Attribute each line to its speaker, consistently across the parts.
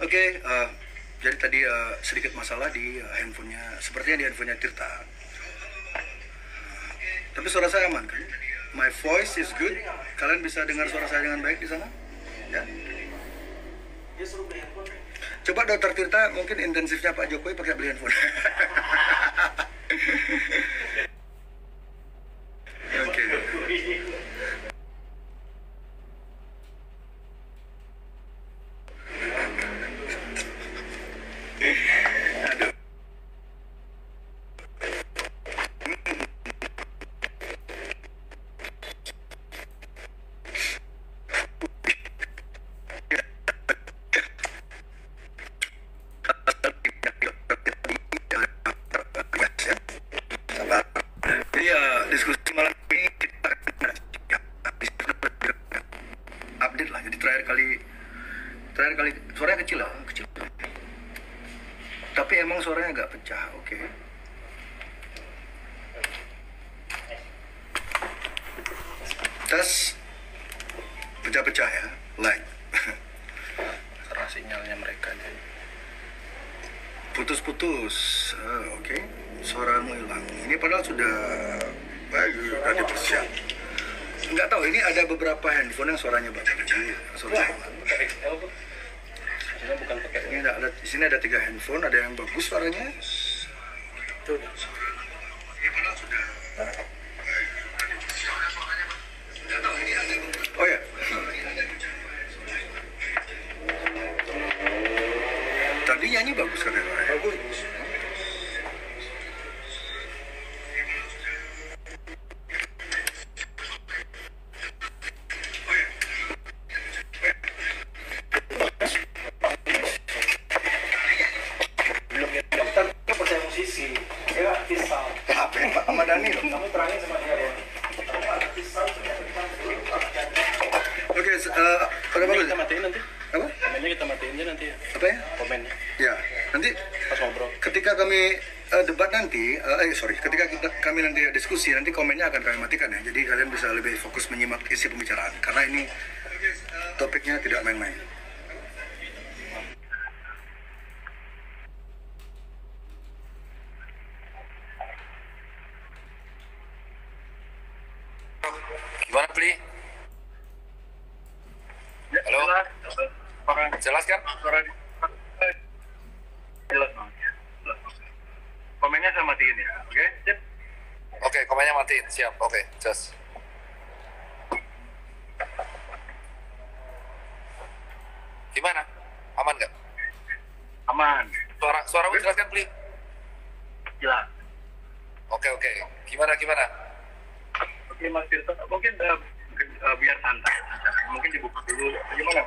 Speaker 1: Oke, jadi tadi sedikit masalah di handphonenya, sepertinya di handphonenya Tirta. Tapi suara saya aman kan? My voice is good. Kalian bisa dengar suara saya dengan baik di sana? Ya. Coba Dokter Tirta, mungkin intensifnya Pak Jokowi pakai beli handphone. Oke. Diskusi malam ini kita update lah. Jadi terakhir kali suaranya kecil. Tapi emang suaranya agak pecah. Oke. Tes pecah-pecah ya, like.
Speaker 2: Karena sinyalnya mereka nih.
Speaker 1: Putus-putus. Oke. Suaramu hilang. Ini padahal sudah dipersiap. Nggak tahu, ini ada beberapa handphone yang suaranya bagus. Suaranya ini ada, di sini ada 3 handphone, ada yang bagus suaranya. Oh ya. Tadi nyanyi bagus katanya. Bagus. Oke, pada bagus.
Speaker 2: Kita matiin nanti.
Speaker 1: Apa?
Speaker 2: Komennya kita matiin aja nanti ya.
Speaker 1: Apa ya?
Speaker 2: Komennya.
Speaker 1: Ya, nanti
Speaker 2: Pas ngobrol.
Speaker 1: ketika kami debat nanti, ketika kami nanti diskusi, nanti komennya akan kami matikan ya. Jadi kalian bisa lebih fokus menyimak isi pembicaraan. Karena ini topiknya tidak main-main.
Speaker 3: Gimana, Pli? Halo? Jelas kan?
Speaker 1: Jelas. Komennya saya matiin ya, oke?
Speaker 3: Oke, komennya matiin. Siap, oke, just. Gimana? Aman nggak?
Speaker 1: Aman.
Speaker 3: Suaramu jelas kan, Pli?
Speaker 1: Jelas.
Speaker 3: Oke. Gimana?
Speaker 1: Oke, Mas Tirta, mungkin biar santai. Mungkin dibuka dulu. Gimana?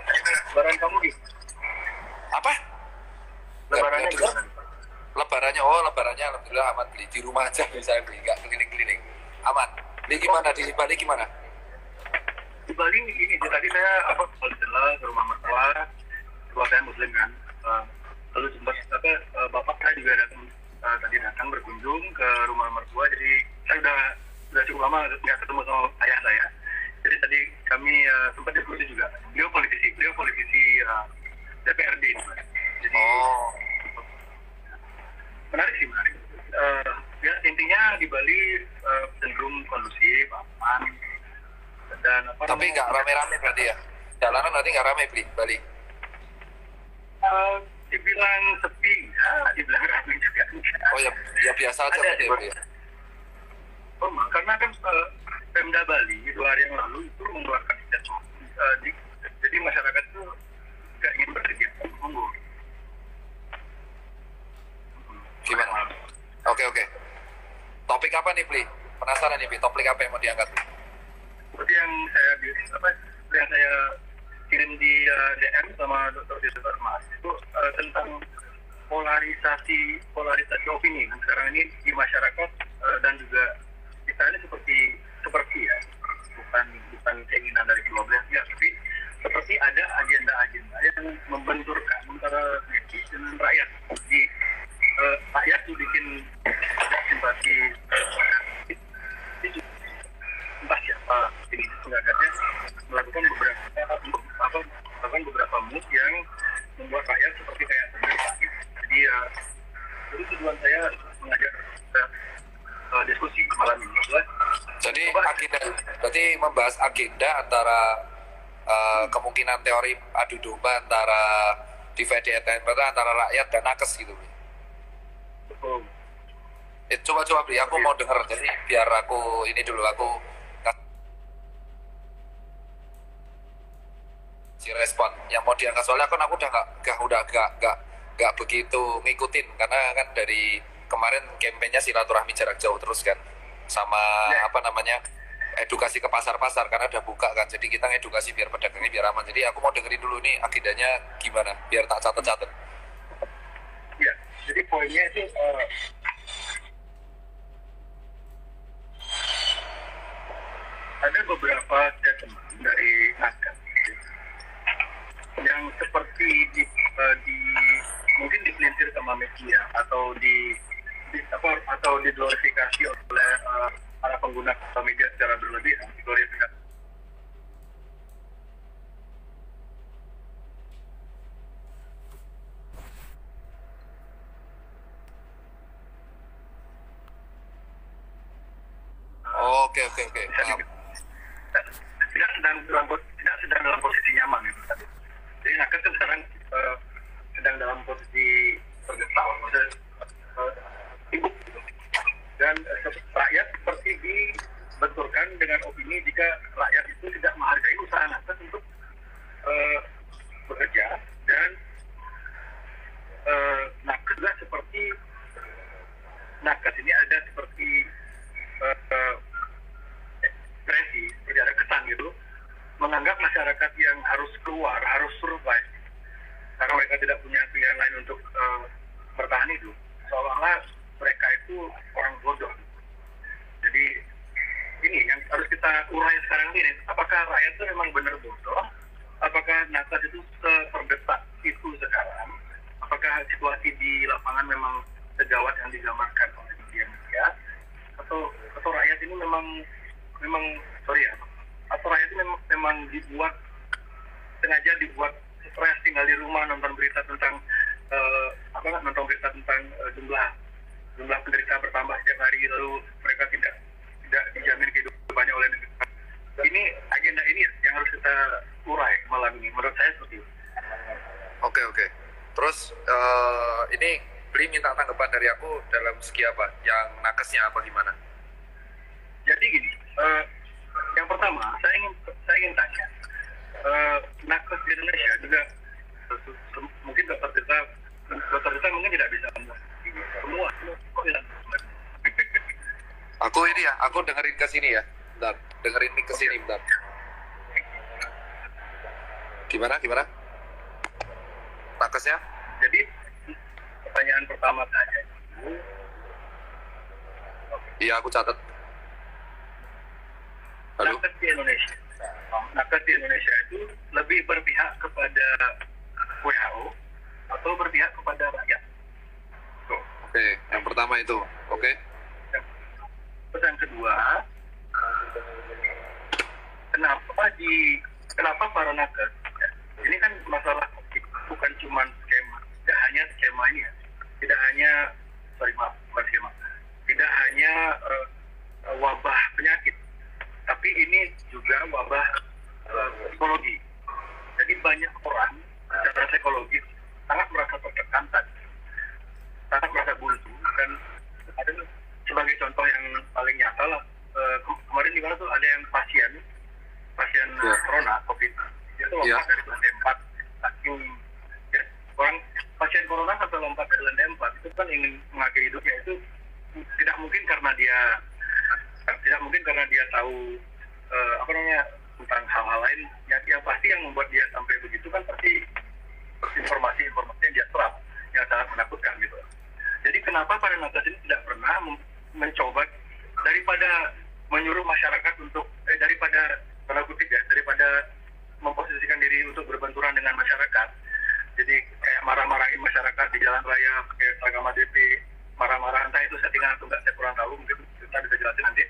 Speaker 1: Lebaran kamu gitu?
Speaker 3: Apa?
Speaker 1: Lebarannya
Speaker 3: Nggak dengar.
Speaker 1: gimana?
Speaker 3: Lebarannya alhamdulillah aman, Pli. Di rumah aja bisa, Pli. Nggak keliling-keliling. Aman. Pli gimana? Di Bali gimana?
Speaker 1: Di Bali ini tadi saya ke rumah mertua saya Muslim kan, lalu sempat bapak saya juga datang berkunjung ke rumah mertua, jadi saya udah cukup lama nggak ketemu sama ayah saya, jadi tadi kami sempat diskusi juga. Beliau politisi DPRD, jadi menarik. Ya intinya di Bali cenderung kondusif, aman. Dan
Speaker 3: Tapi nggak rame-rame berarti ya? Jalanan nanti nggak rame, Pli, Bali?
Speaker 1: Dibilang sepi, ya, dibilang ramai juga.
Speaker 3: Oh ya biasa aja berarti ya, Pli?
Speaker 1: Karena kan Pemda Bali 2 hari yang lalu itu mengeluarkan statement, jadi masyarakat itu nggak ingin berkegiatan monggo.
Speaker 3: Gimana? Oke. Topik apa nih, Pli? Penasaran nih, Pli. Topik apa yang mau diangkat?
Speaker 1: Seperti yang saya kirim di DM sama Dr. Dr. Mas itu tentang polarisasi opini kan sekarang ini di masyarakat, dan juga kita ini seperti ya, bukan keinginan dari kedua belah pihak, tapi seperti ada agenda-agenda yang membenturkan antara netizen dan rakyat. Jadi rakyat dibikin simpati, entah siapa ini pengagatnya melakukan beberapa move yang membuat rakyat seperti kayak terjadi. Jadi ya itu tujuan saya mengajak diskusi malam ini.
Speaker 3: Jadi agenda, berarti membahas agenda antara kemungkinan teori adu domba antara divide and conquer antara rakyat dan nakes gitu.
Speaker 1: Betul.
Speaker 3: Coba Bri, aku mau denger, jadi biar aku ini dulu, aku kasih respon yang mau diangkat, soalnya kan aku udah gak begitu ngikutin, karena kan dari kemarin kampanye silaturahmi jarak jauh terus kan, sama edukasi ke pasar-pasar karena udah buka kan, jadi kita ngedukasi biar pedagangnya biar aman. Jadi aku mau dengerin dulu nih agendanya gimana, biar tak catet.
Speaker 1: Ya, jadi poinnya itu ada beberapa statement dari nakes yang seperti mungkin dipelintir sama media atau diglorifikasi oleh para pengguna media secara berlebihan, diglorifikasi.
Speaker 3: Oke.
Speaker 1: Tidak sedang dalam posisi nyaman gitu. Jadi nakes itu sekarang sedang dalam posisi tergesal, sibuk gitu. Dan rakyat seperti dibenturkan dengan opini jika rakyat itu tidak menghargai usaha nakes untuk bekerja, dan nakes juga seperti nakes ini ada seperti presi, seperti ada kesan gitu, menganggap masyarakat yang harus keluar, harus survive karena mereka tidak punya pilihan lain untuk bertahan hidup, seolah-olah mereka itu orang bodoh. Jadi ini yang harus kita urai sekarang ini, apakah rakyat itu memang benar bodoh? Apakah nakes itu seperdesak itu sekarang? Apakah situasi di lapangan memang segawat yang digambarkan oleh media? Atau rakyat ini memang atau rakyat ini memang sengaja dibuat stres, tinggal di rumah nonton berita tentang jumlah penderita bertambah setiap hari, lalu mereka tidak dijamin kehidupannya oleh negara. Ini agenda ini yang harus kita urai malam ini, menurut saya seperti itu.
Speaker 3: Oke. Terus ini Bli minta tanggapan dari aku dalam segi apa? Yang nakesnya apa gimana?
Speaker 1: Jadi gini, yang pertama saya ingin tanya, nakes di Indonesia juga mungkin dokter kita mungkin tidak bisa semua kok bilang.
Speaker 3: Aku dengerin ke sini ya. Bentar, dengerin ke sini bentar. Gimana? Nakesnya?
Speaker 1: Jadi pertanyaan pertama saya itu,
Speaker 3: iya aku catat. Halo?
Speaker 1: Nakes di Indonesia itu lebih berpihak kepada WHO atau berpihak kepada rakyat?
Speaker 3: Oke, yang pertama itu, oke.
Speaker 1: Terus yang kedua, kenapa para nakes, ini kan masalah bukan cuma skema, tidak hanya skema ini ya, tidak hanya wabah penyakit, tapi ini juga wabah psikologi. Jadi banyak orang secara psikologis sangat merasa tertekan, sangat merasa buntu. Dan ada sebagai contoh yang paling nyata lah, kemarin di mana tuh ada yang pasien corona COVID itu lompat dari lantai 4, saking orang pasien corona sampai lompat dari lantai 4 itu kan ingin mengakhiri hidupnya. Itu tidak mungkin karena dia tahu tentang hal-hal lain. Yang pasti yang membuat dia sampai begitu kan pasti informasi-informasi yang dia serap yang sangat menakutkan gitu. Jadi kenapa para nakes ini tidak pernah mencoba, daripada menyuruh masyarakat untuk daripada memposisikan diri untuk berbenturan dengan masyarakat, jadi kayak marah-marahin masyarakat di jalan raya pakai seragam ADP, marah-marah, entah itu settingan atau enggak saya kurang tahu, mungkin kita bisa jelasin nanti.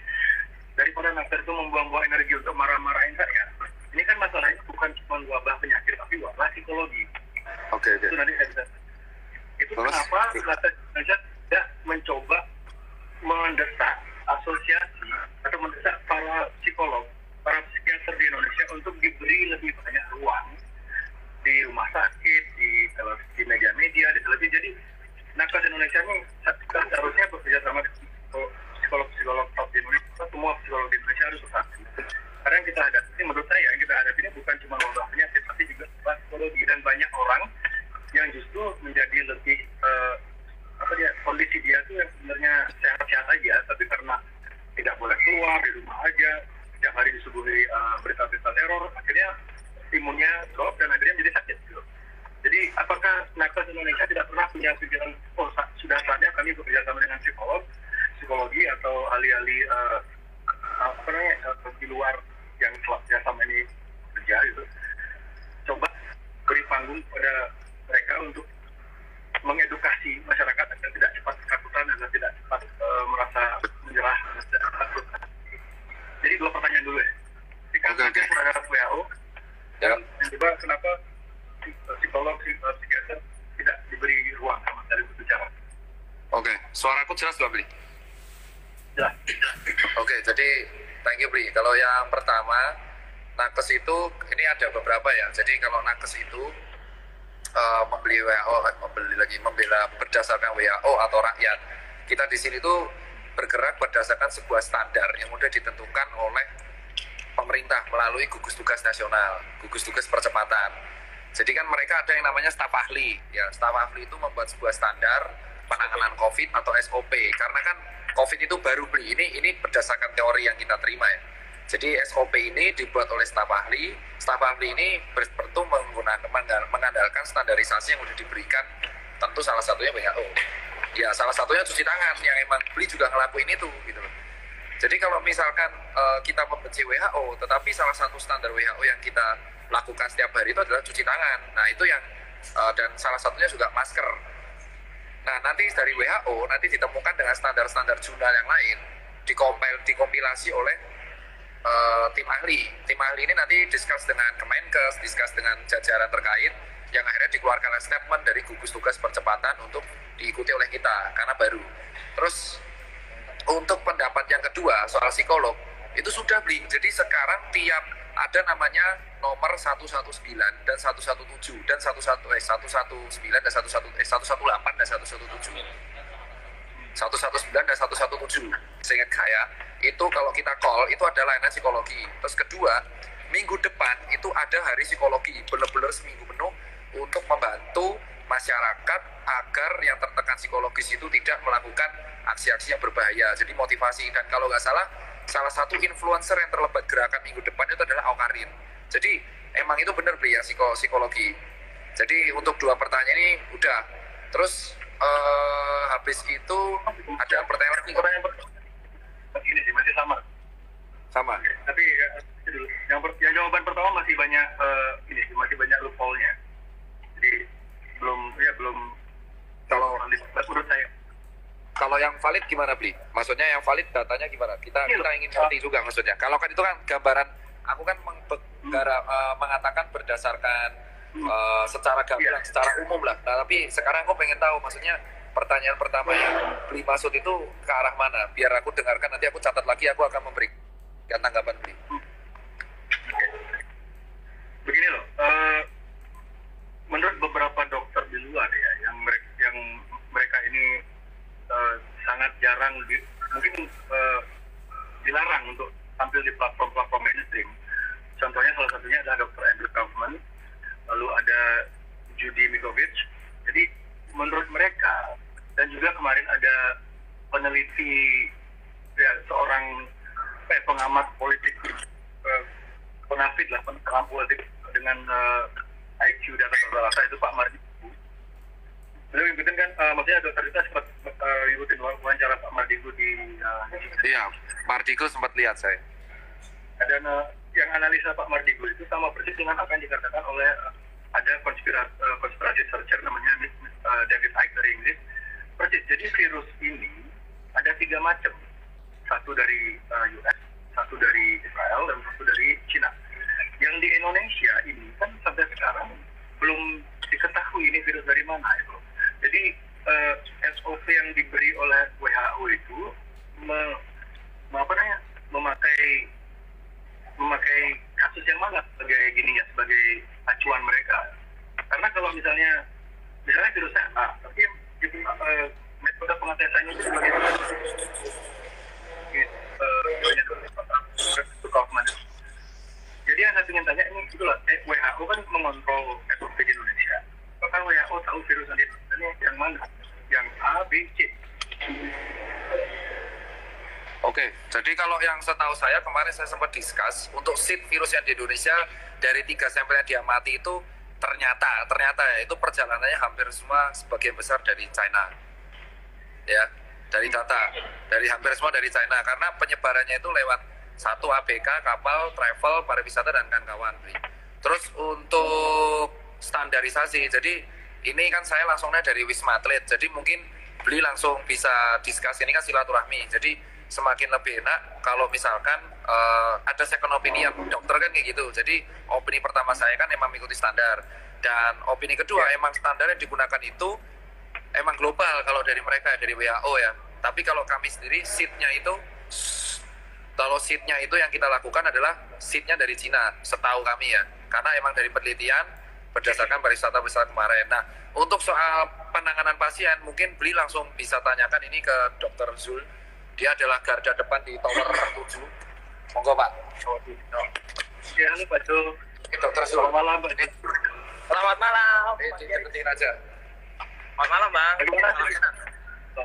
Speaker 1: Daripada nakes itu membuang-buang energi untuk marah-marahin saya, ini kan masalahnya bukan cuma wabah penyakit tapi wabah psikologi.
Speaker 3: Oke.
Speaker 1: ini menurut saya yang kita hadapi ini bukan cuma wabah penyakit, tapi juga wabah psikologi, dan banyak orang yang justru menjadi lebih kondisi dia tuh yang sebenarnya sehat-sehat aja, tapi karena tidak boleh keluar, di rumah aja, setiap hari disuguhi berita-berita teror, akhirnya imunnya drop dan akhirnya jadi sakit gitu. Jadi apakah nakes Indonesia tidak pernah punya pikiran, sudah saatnya kami bekerja sama dengan psikologi atau ahli-ahli di luar yang selama ini kerja gitu, coba beri panggung pada mereka untuk mengedukasi masyarakat agar tidak cepat ketakutan, agar tidak cepat merasa menyerah, takut. Jadi 2 pertanyaan dulu ya.
Speaker 3: Oke.
Speaker 1: Terhadap WHO, dan juga kenapa psikolog, psikiater tidak diberi ruang sama sekali berbicara.
Speaker 3: Oke, suaraku jelas gak, Bli?
Speaker 1: Jelas.
Speaker 3: Oke, jadi thank you, Bli. Kalau yang pertama, nakes itu, ini ada beberapa ya. Jadi kalau nakes itu membela berdasarkan WHO atau rakyat. Kita di sini tuh bergerak berdasarkan sebuah standar yang sudah ditentukan oleh pemerintah melalui gugus tugas nasional, gugus tugas percepatan. Jadi kan mereka ada yang namanya staf ahli. Ya, staf ahli itu membuat sebuah standar penanganan COVID atau SOP. Karena kan COVID itu baru, Bli. Ini berdasarkan teori yang kita terima ya. Jadi SOP ini dibuat oleh staf ahli. Staf ahli ini tentu mengandalkan standarisasi yang sudah diberikan, tentu salah satunya WHO. Ya, salah satunya cuci tangan yang emang Bli juga ngelakuin itu gitu loh. Jadi kalau misalkan kita membenci WHO, tetapi salah satu standar WHO yang kita lakukan setiap hari itu adalah cuci tangan. Nah, itu yang dan salah satunya juga masker. Nah, nanti dari WHO nanti ditemukan dengan standar-standar jurnal yang lain, dikompilasi oleh tim ahli. Tim ahli ini nanti discuss dengan Kemenkes, discuss dengan jajaran terkait, yang akhirnya dikeluarkan statement dari gugus tugas percepatan untuk diikuti oleh kita karena baru. Terus untuk pendapat yang kedua soal psikolog itu sudah, Bli. Jadi sekarang tiap ada namanya nomor 119 dan 117 dan 119 dan 118 dan 117. 119 dan 117. Seingat saya, itu kalau kita call itu ada layanan psikologi. Terus kedua, minggu depan itu ada hari psikologi, benar-benar seminggu penuh untuk membantu masyarakat agar yang tertekan psikologis itu tidak melakukan aksi-aksi yang berbahaya. Jadi motivasi, dan kalau nggak salah satu influencer yang terlibat gerakan minggu depan itu adalah Aukarin. Jadi emang itu benar, Bli, ya, psikologi. Jadi untuk 2 pertanyaan ini udah. Terus habis itu ada pertanyaan lagi.
Speaker 1: Ini sih masih sama.
Speaker 3: Sama.
Speaker 1: Oke, tapi yang jawaban pertama masih banyak masih banyak loophole-nya. Jadi belum kalau menurut saya.
Speaker 3: Kalau yang valid gimana, Bli? Maksudnya yang valid datanya gimana? Kita ingin ngerti juga maksudnya. Kalau kan itu kan gambaran, aku kan mengatakan berdasarkan secara gamblang, secara umum lah. Nah, tapi sekarang aku pengen tahu, maksudnya pertanyaan pertama yang Bli maksud itu ke arah mana? Biar aku dengarkan, nanti aku catat lagi, aku akan memberikan tanggapan Bli.
Speaker 1: Begini loh, menurut beberapa dokter di luar ya, yang mereka ini sangat jarang, mungkin dilarang untuk tampil di platform mainstream. Contohnya salah satunya adalah Dr. Andrew Kaufman, lalu ada Judy Mikovits. Jadi menurut mereka, dan juga kemarin ada peneliti ya, seorang pengamat politik, penafid lah, pengamat politik dengan IQ di atas rata-rata, itu Pak Mardigu. Beliau ngikutin kan, maksudnya dokter kita sempat ngikutin wawancara Pak Mardigu di
Speaker 3: Iya, Mardigu sempat lihat saya.
Speaker 1: Dan yang analisa Pak Mardigu itu sama persis dengan apa yang dikatakan oleh ada konspirasi researcher namanya David Icke dari Inggris. Persis, jadi virus ini ada 3 macam. Satu dari US, satu dari Israel, dan satu dari Cina. Yang di Indonesia ini kan sampai sekarang belum diketahui ini virus dari mana itu. Jadi SOP yang diberi oleh WHO itu memakai kasus yang mana sebagai sebagai acuan mereka. Karena kalau misalnya virusnya tapi metode pengetesannya itu sebagai Kaufman. saya ingin tanya ini itulah WHO kan mengontrol SOP di Indonesia. Apakah WHO tahu virus yang di Indonesia ini yang mana? Yang A, B, C?
Speaker 3: Oke, jadi kalau yang setahu saya kemarin saya sempat discuss untuk seed virus yang di Indonesia dari 3 sampel yang diamati itu ternyata ya, itu perjalanannya hampir semua sebagian besar dari China. Ya, dari data dari hampir semua dari China karena penyebarannya itu lewat satu ABK, kapal, travel, pariwisata dan kawan-kawan. Terus untuk standarisasi, jadi ini kan saya langsungnya dari Wisma Atlet, jadi mungkin beli langsung bisa discuss, ini kan silaturahmi, jadi semakin lebih enak kalau misalkan ada second opinion dokter kan kayak gitu. Jadi opini pertama saya kan emang mengikuti standar, dan opini kedua emang standar yang digunakan itu emang global kalau dari mereka, dari WHO ya. Tapi kalau kami sendiri seatnya itu, kalau seatnya itu yang kita lakukan adalah seatnya dari Cina setahu kami ya, karena emang dari penelitian berdasarkan pariwisata kemarin. Nah, untuk soal penanganan pasien mungkin beli langsung bisa tanyakan ini ke Dr. Zul. Dia adalah garda depan di tower 7. Monggo Pak.
Speaker 1: Ya, halo Pak Jo.
Speaker 3: Dr. Zul.
Speaker 1: Selamat malam Pak Jo.
Speaker 4: Selamat malam.
Speaker 3: Dideketin aja.
Speaker 4: Selamat malam Bang.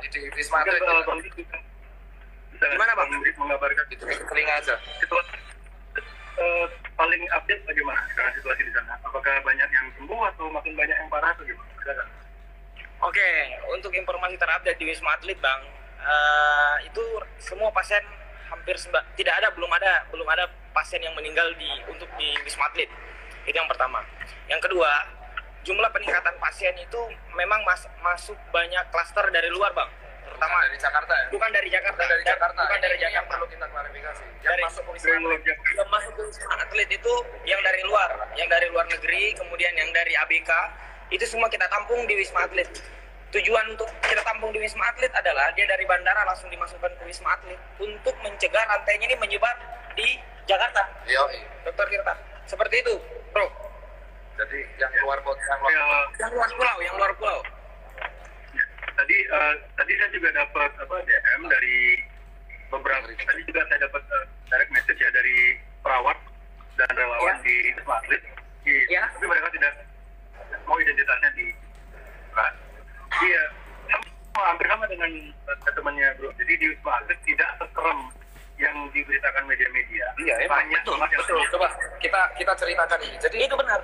Speaker 3: Di Wisma Atlet.
Speaker 4: Gimana, Bang?
Speaker 1: Mengabarkan
Speaker 3: Di telinga aja.
Speaker 1: situasi paling update bagaimana sekarang situasi di sana? Apakah banyak yang sembuh atau makin banyak yang parah atau gimana? Silakan.
Speaker 4: Oke, untuk informasi terupdate di Wisma Atlet Bang, itu semua pasien hampir belum ada pasien yang meninggal untuk di Wisma Atlet. Itu yang pertama. Yang kedua, jumlah peningkatan pasien itu memang masuk banyak klaster dari luar Bang. Terutama
Speaker 3: dari Jakarta ya?
Speaker 4: Bukan dari Jakarta.
Speaker 3: Bukan dari Jakarta.
Speaker 4: Bukan dari
Speaker 3: Ini yang
Speaker 4: Jakarta.
Speaker 3: perlu kita klarifikasi. Yang masuk ke Wisma Atlet.
Speaker 4: Yang masuk ke Wisma Atlet itu yang dari luar negeri, kemudian yang dari ABK, itu semua kita tampung di Wisma Atlet. Tujuan untuk kita tampung di Wisma Atlet adalah dia dari bandara langsung dimasukkan ke Wisma Atlet untuk mencegah rantainya ini menyebar di Jakarta.
Speaker 3: Iya.
Speaker 4: Dokter Tirta. Seperti itu, Bro.
Speaker 3: Jadi yang luar kota,
Speaker 4: Yang luar pulau.
Speaker 1: Tadi saya juga dapat DM dari beberapa. Tadi juga saya dapat direct message ya dari perawat dan relawan di Wisma Atlet.
Speaker 4: Ya.
Speaker 1: Tapi mereka tidak mau identitasnya di. Iya, hampir sama dengan temannya Bro. Jadi di Wisma Atlet tidak seserem yang diberitakan media-media.
Speaker 3: Iya,
Speaker 1: banyak
Speaker 3: betul. Coba kita ceritakan ini. Jadi
Speaker 4: Itu benar.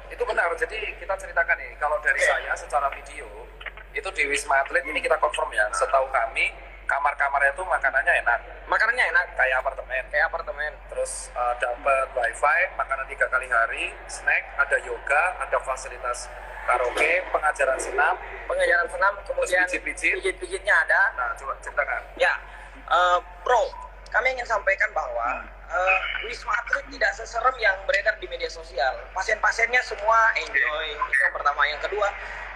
Speaker 3: Jadi kita ceritakan ini. Kalau dari saya secara video itu di Wisma Atlet ini kita confirm ya. Setahu kami kamar-kamarnya itu makanannya enak.
Speaker 4: Makanannya enak
Speaker 3: Kayak apartemen. Terus dapat wifi, makanan 3 kali hari, snack, ada yoga, ada fasilitas karaoke, pengajaran senam,
Speaker 4: kemudian pijit-pijitnya ada.
Speaker 3: Nah, coba ceritakan.
Speaker 4: Ya, Bro, kami ingin sampaikan bahwa Wisma Atlet tidak seserem yang beredar di media sosial. Pasien-pasiennya semua enjoy, itu yang pertama. Yang kedua,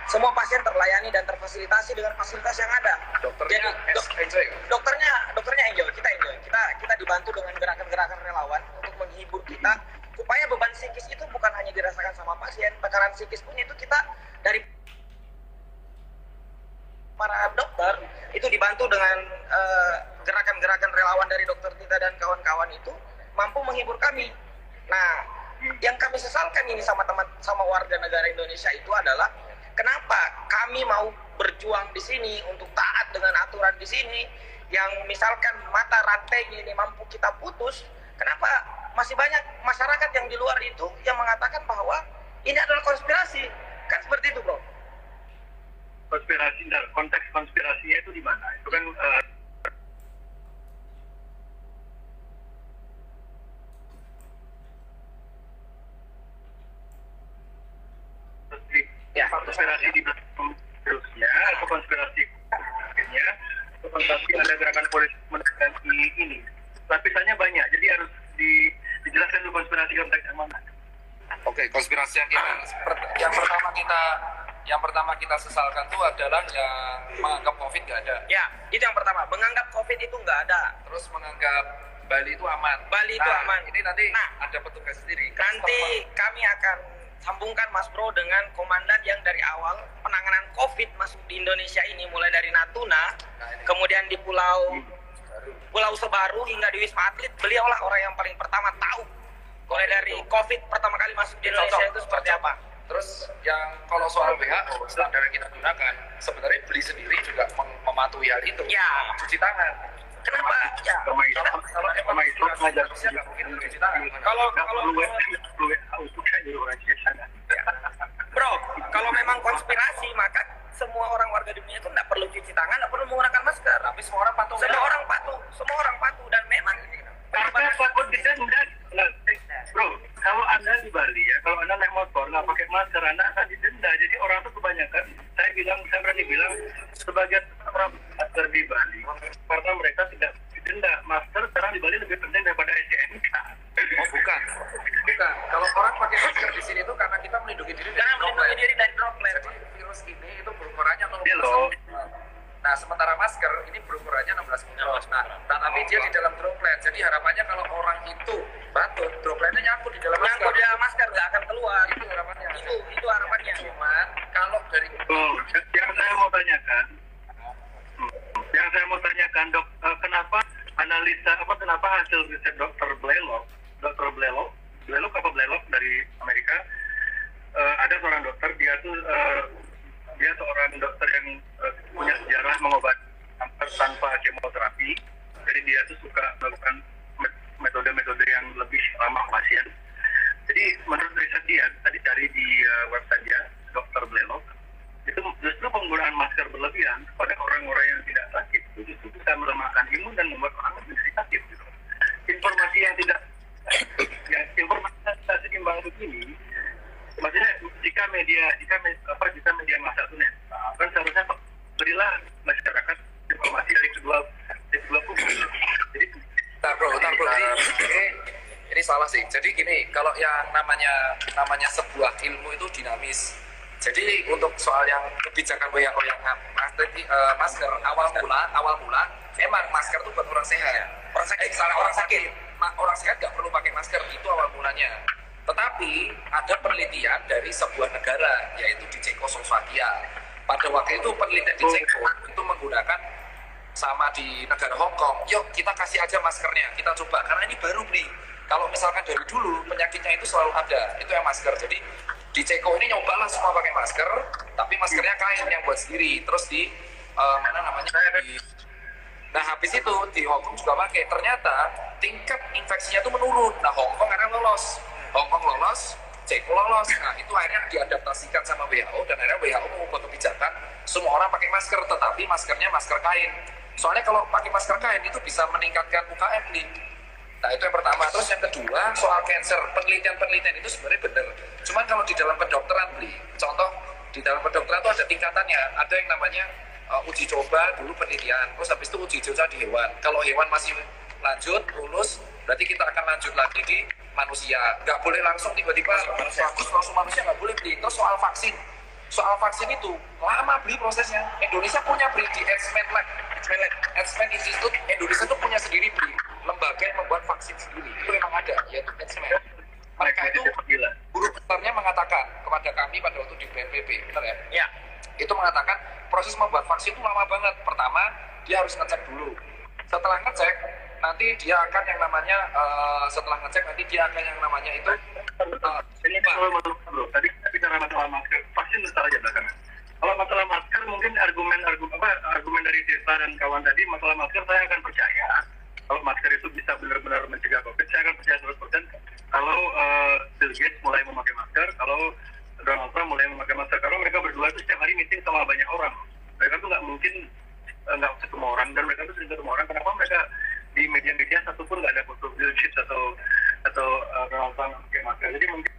Speaker 4: semua pasien terlayani dan terfasilitasi dengan fasilitas yang ada.
Speaker 3: Dokternya
Speaker 4: Jadi, dokternya enjoy, kita enjoy. Kita dibantu dengan gerakan-gerakan relawan untuk menghibur kita supaya beban psikis itu bukan hanya dirasakan sama pasien, tekanan psikis pun itu kita dari para dokter itu dibantu dengan gerakan-gerakan relawan dari Dokter Tita dan kawan-kawan itu mampu menghibur kami. Nah, yang kami sesalkan ini sama warga negara Indonesia itu adalah kenapa kami mau berjuang di sini untuk taat dengan aturan di sini, yang misalkan mata rantainya ini mampu kita putus, kenapa masih banyak masyarakat yang di luar itu yang mengatakan bahwa ini adalah konspirasi, kan seperti itu, Bro?
Speaker 1: Konspirasi, konteks konspirasinya itu di mana? Itu kan konspirasi di belakang virusnya atau konspirasi atau konspirasi ada gerakan polisi menekan ini. Lapisannya banyak, jadi harus dijelaskan dulu konspirasi konteks yang mana.
Speaker 3: Oke, konspirasi yang gimana? Yang pertama kita sesalkan itu adalah yang menganggap COVID nggak ada.
Speaker 4: Ya, itu yang pertama. Menganggap COVID itu nggak ada.
Speaker 3: Terus menganggap Bali itu aman.
Speaker 4: Aman.
Speaker 3: Ini nanti ada petugas sendiri.
Speaker 4: Nanti kami akan sambungkan Mas Bro dengan komandan yang dari awal penanganan COVID masuk di Indonesia ini, mulai dari Natuna, kemudian di Pulau Sebaru hingga di Wisma Atlet. Beliaulah orang yang paling pertama tahu Mulai dari COVID pertama kali masuk di Indonesia itu seperti apa?
Speaker 3: Terus yang kalau soal WHO standar yang kita gunakan sebenarnya beli sendiri juga mematuhi hal itu.
Speaker 4: Ya.
Speaker 3: Cuci tangan.
Speaker 4: Kenapa? Ya.
Speaker 1: Sama itu
Speaker 3: Kalau
Speaker 1: itu ngajar
Speaker 3: manusia nggak mungkin cuci tangan.
Speaker 4: Kalau
Speaker 1: itu kan jadi orang biasa.
Speaker 4: Bro, kalau memang konspirasi maka semua orang warga dunia itu nggak perlu cuci tangan, nggak perlu menggunakan masker.
Speaker 3: Tapi semua orang patuh.
Speaker 4: Semua orang patuh dan memang
Speaker 1: Karena takut didenda. Bro, kalau Anda di Bali ya, kalau Anda naik motor nggak pakai masker, Anda akan didenda. Jadi orang tuh kebanyakan, saya berani bilang, sebagian orang masker di Bali, karena mereka tidak didenda. Masker sekarang di Bali lebih penting daripada STNK.
Speaker 3: Oh bukan. Kalau orang pakai masker di sini itu karena kita melindungi diri dari droplet. Jadi virus ini itu berukurannya 0,1. Nah, sementara masker ini berukurannya 16 mikron. Nah, tapi dia di dalam droplet. Jadi harapannya kalau orang itu batuk, dropletnya nyangkut di dalam masker.
Speaker 4: nyangkut di dalam masker nggak akan keluar.
Speaker 3: Itu harapannya.
Speaker 4: Itu harapannya.
Speaker 3: Cuman kalau dari
Speaker 1: Yang saya mau tanyakan, Dok, kenapa kenapa hasil riset Dr. Blaylock dari Amerika, ada seorang dokter, dia seorang dokter yang punya sejarah mengobati kanker tanpa kemoterapi. Jadi dia tuh suka melakukan metode-metode yang lebih ramah pasien. Jadi menurut riset dia, tadi cari di website dia, Dr. Blaylock, itu justru penggunaan masker berlebihan pada orang-orang yang tidak sakit itu justru bisa melemahkan imun dan membuat orang menjadi sakit. Gitu. Informasi yang tidak seimbang begini, maksudnya jika media massa itu kan seharusnya berilah masyarakat informasi dari kedua kubu. Jadi
Speaker 3: bro. Ini salah sih. Jadi gini, kalau yang namanya sebuah ilmu itu dinamis. Jadi untuk soal yang kebijakan WHO yang masker awal mula memang masker itu buat orang sehat. Orang sakit nggak perlu pakai masker, itu awal mulanya. Tetapi ada penelitian dari sebuah negara yaitu di Cekoslovakia. Pada waktu itu penelitian di Ceko itu menggunakan sama di negara Hong Kong. Yuk kita kasih aja maskernya, kita coba karena ini baru nih. Kalau misalkan dari dulu penyakitnya itu selalu ada, itu yang masker. Jadi di Ceko ini nyobalah semua pakai masker, tapi maskernya kain yang buat sendiri. Terus nah habis itu di Hong Kong juga pakai. Ternyata tingkat infeksinya itu menurun. Nah Hong Kong akhirnya lolos, Ceko lolos. Nah itu akhirnya diadaptasikan sama WHO dan akhirnya WHO mengubah kebijakan semua orang pakai masker, tetapi maskernya masker kain. Soalnya kalau pakai masker kain itu bisa meningkatkan UKM nih. Nah itu yang pertama. Terus yang kedua soal cancer, penelitian itu sebenarnya benar. Cuman kalau di dalam kedokteran contoh di dalam kedokteran itu ada tingkatannya. Ada yang namanya uji coba dulu penelitian, terus habis itu uji coba di hewan. Kalau hewan masih lanjut lulus, berarti kita akan lanjut lagi di manusia. Nggak boleh langsung tiba-tiba bagus langsung manusia, nggak boleh beli. Terus soal vaksin itu lama prosesnya. Indonesia punya di Edsman Institute. Indonesia itu punya sendiri lembaga yang membuat vaksin sendiri. Itu memang ada, yaitu Edsman. Mereka itu guru besarnya mengatakan kepada kami pada waktu di BNPB, benar ya?
Speaker 4: Ya.
Speaker 3: Itu mengatakan proses membuat vaksin itu lama banget. Pertama dia harus ngecek dulu. Setelah ngecek nanti dia akan yang namanya itu
Speaker 1: ini kalau tadi bicara masalah masker, vaksin besar aja belakangan. Kalau masalah masker mungkin argumen dari Tirta dan kawan tadi, masalah masker saya akan percaya. Kalau masker itu bisa benar-benar mencegah COVID, saya akan percaya 100%. Kalau Bill Gates mulai memakai masker, kalau Donald Trump mulai memakai masker, karena mereka berdua itu setiap hari meeting sama banyak orang. Mereka tuh nggak mungkin nggak ketemu orang, dan mereka tuh sering ketemu orang. Kenapa mereka di media-media satupun nggak ada foto Bill Gates atau Donald Trump memakai masker? Jadi mungkin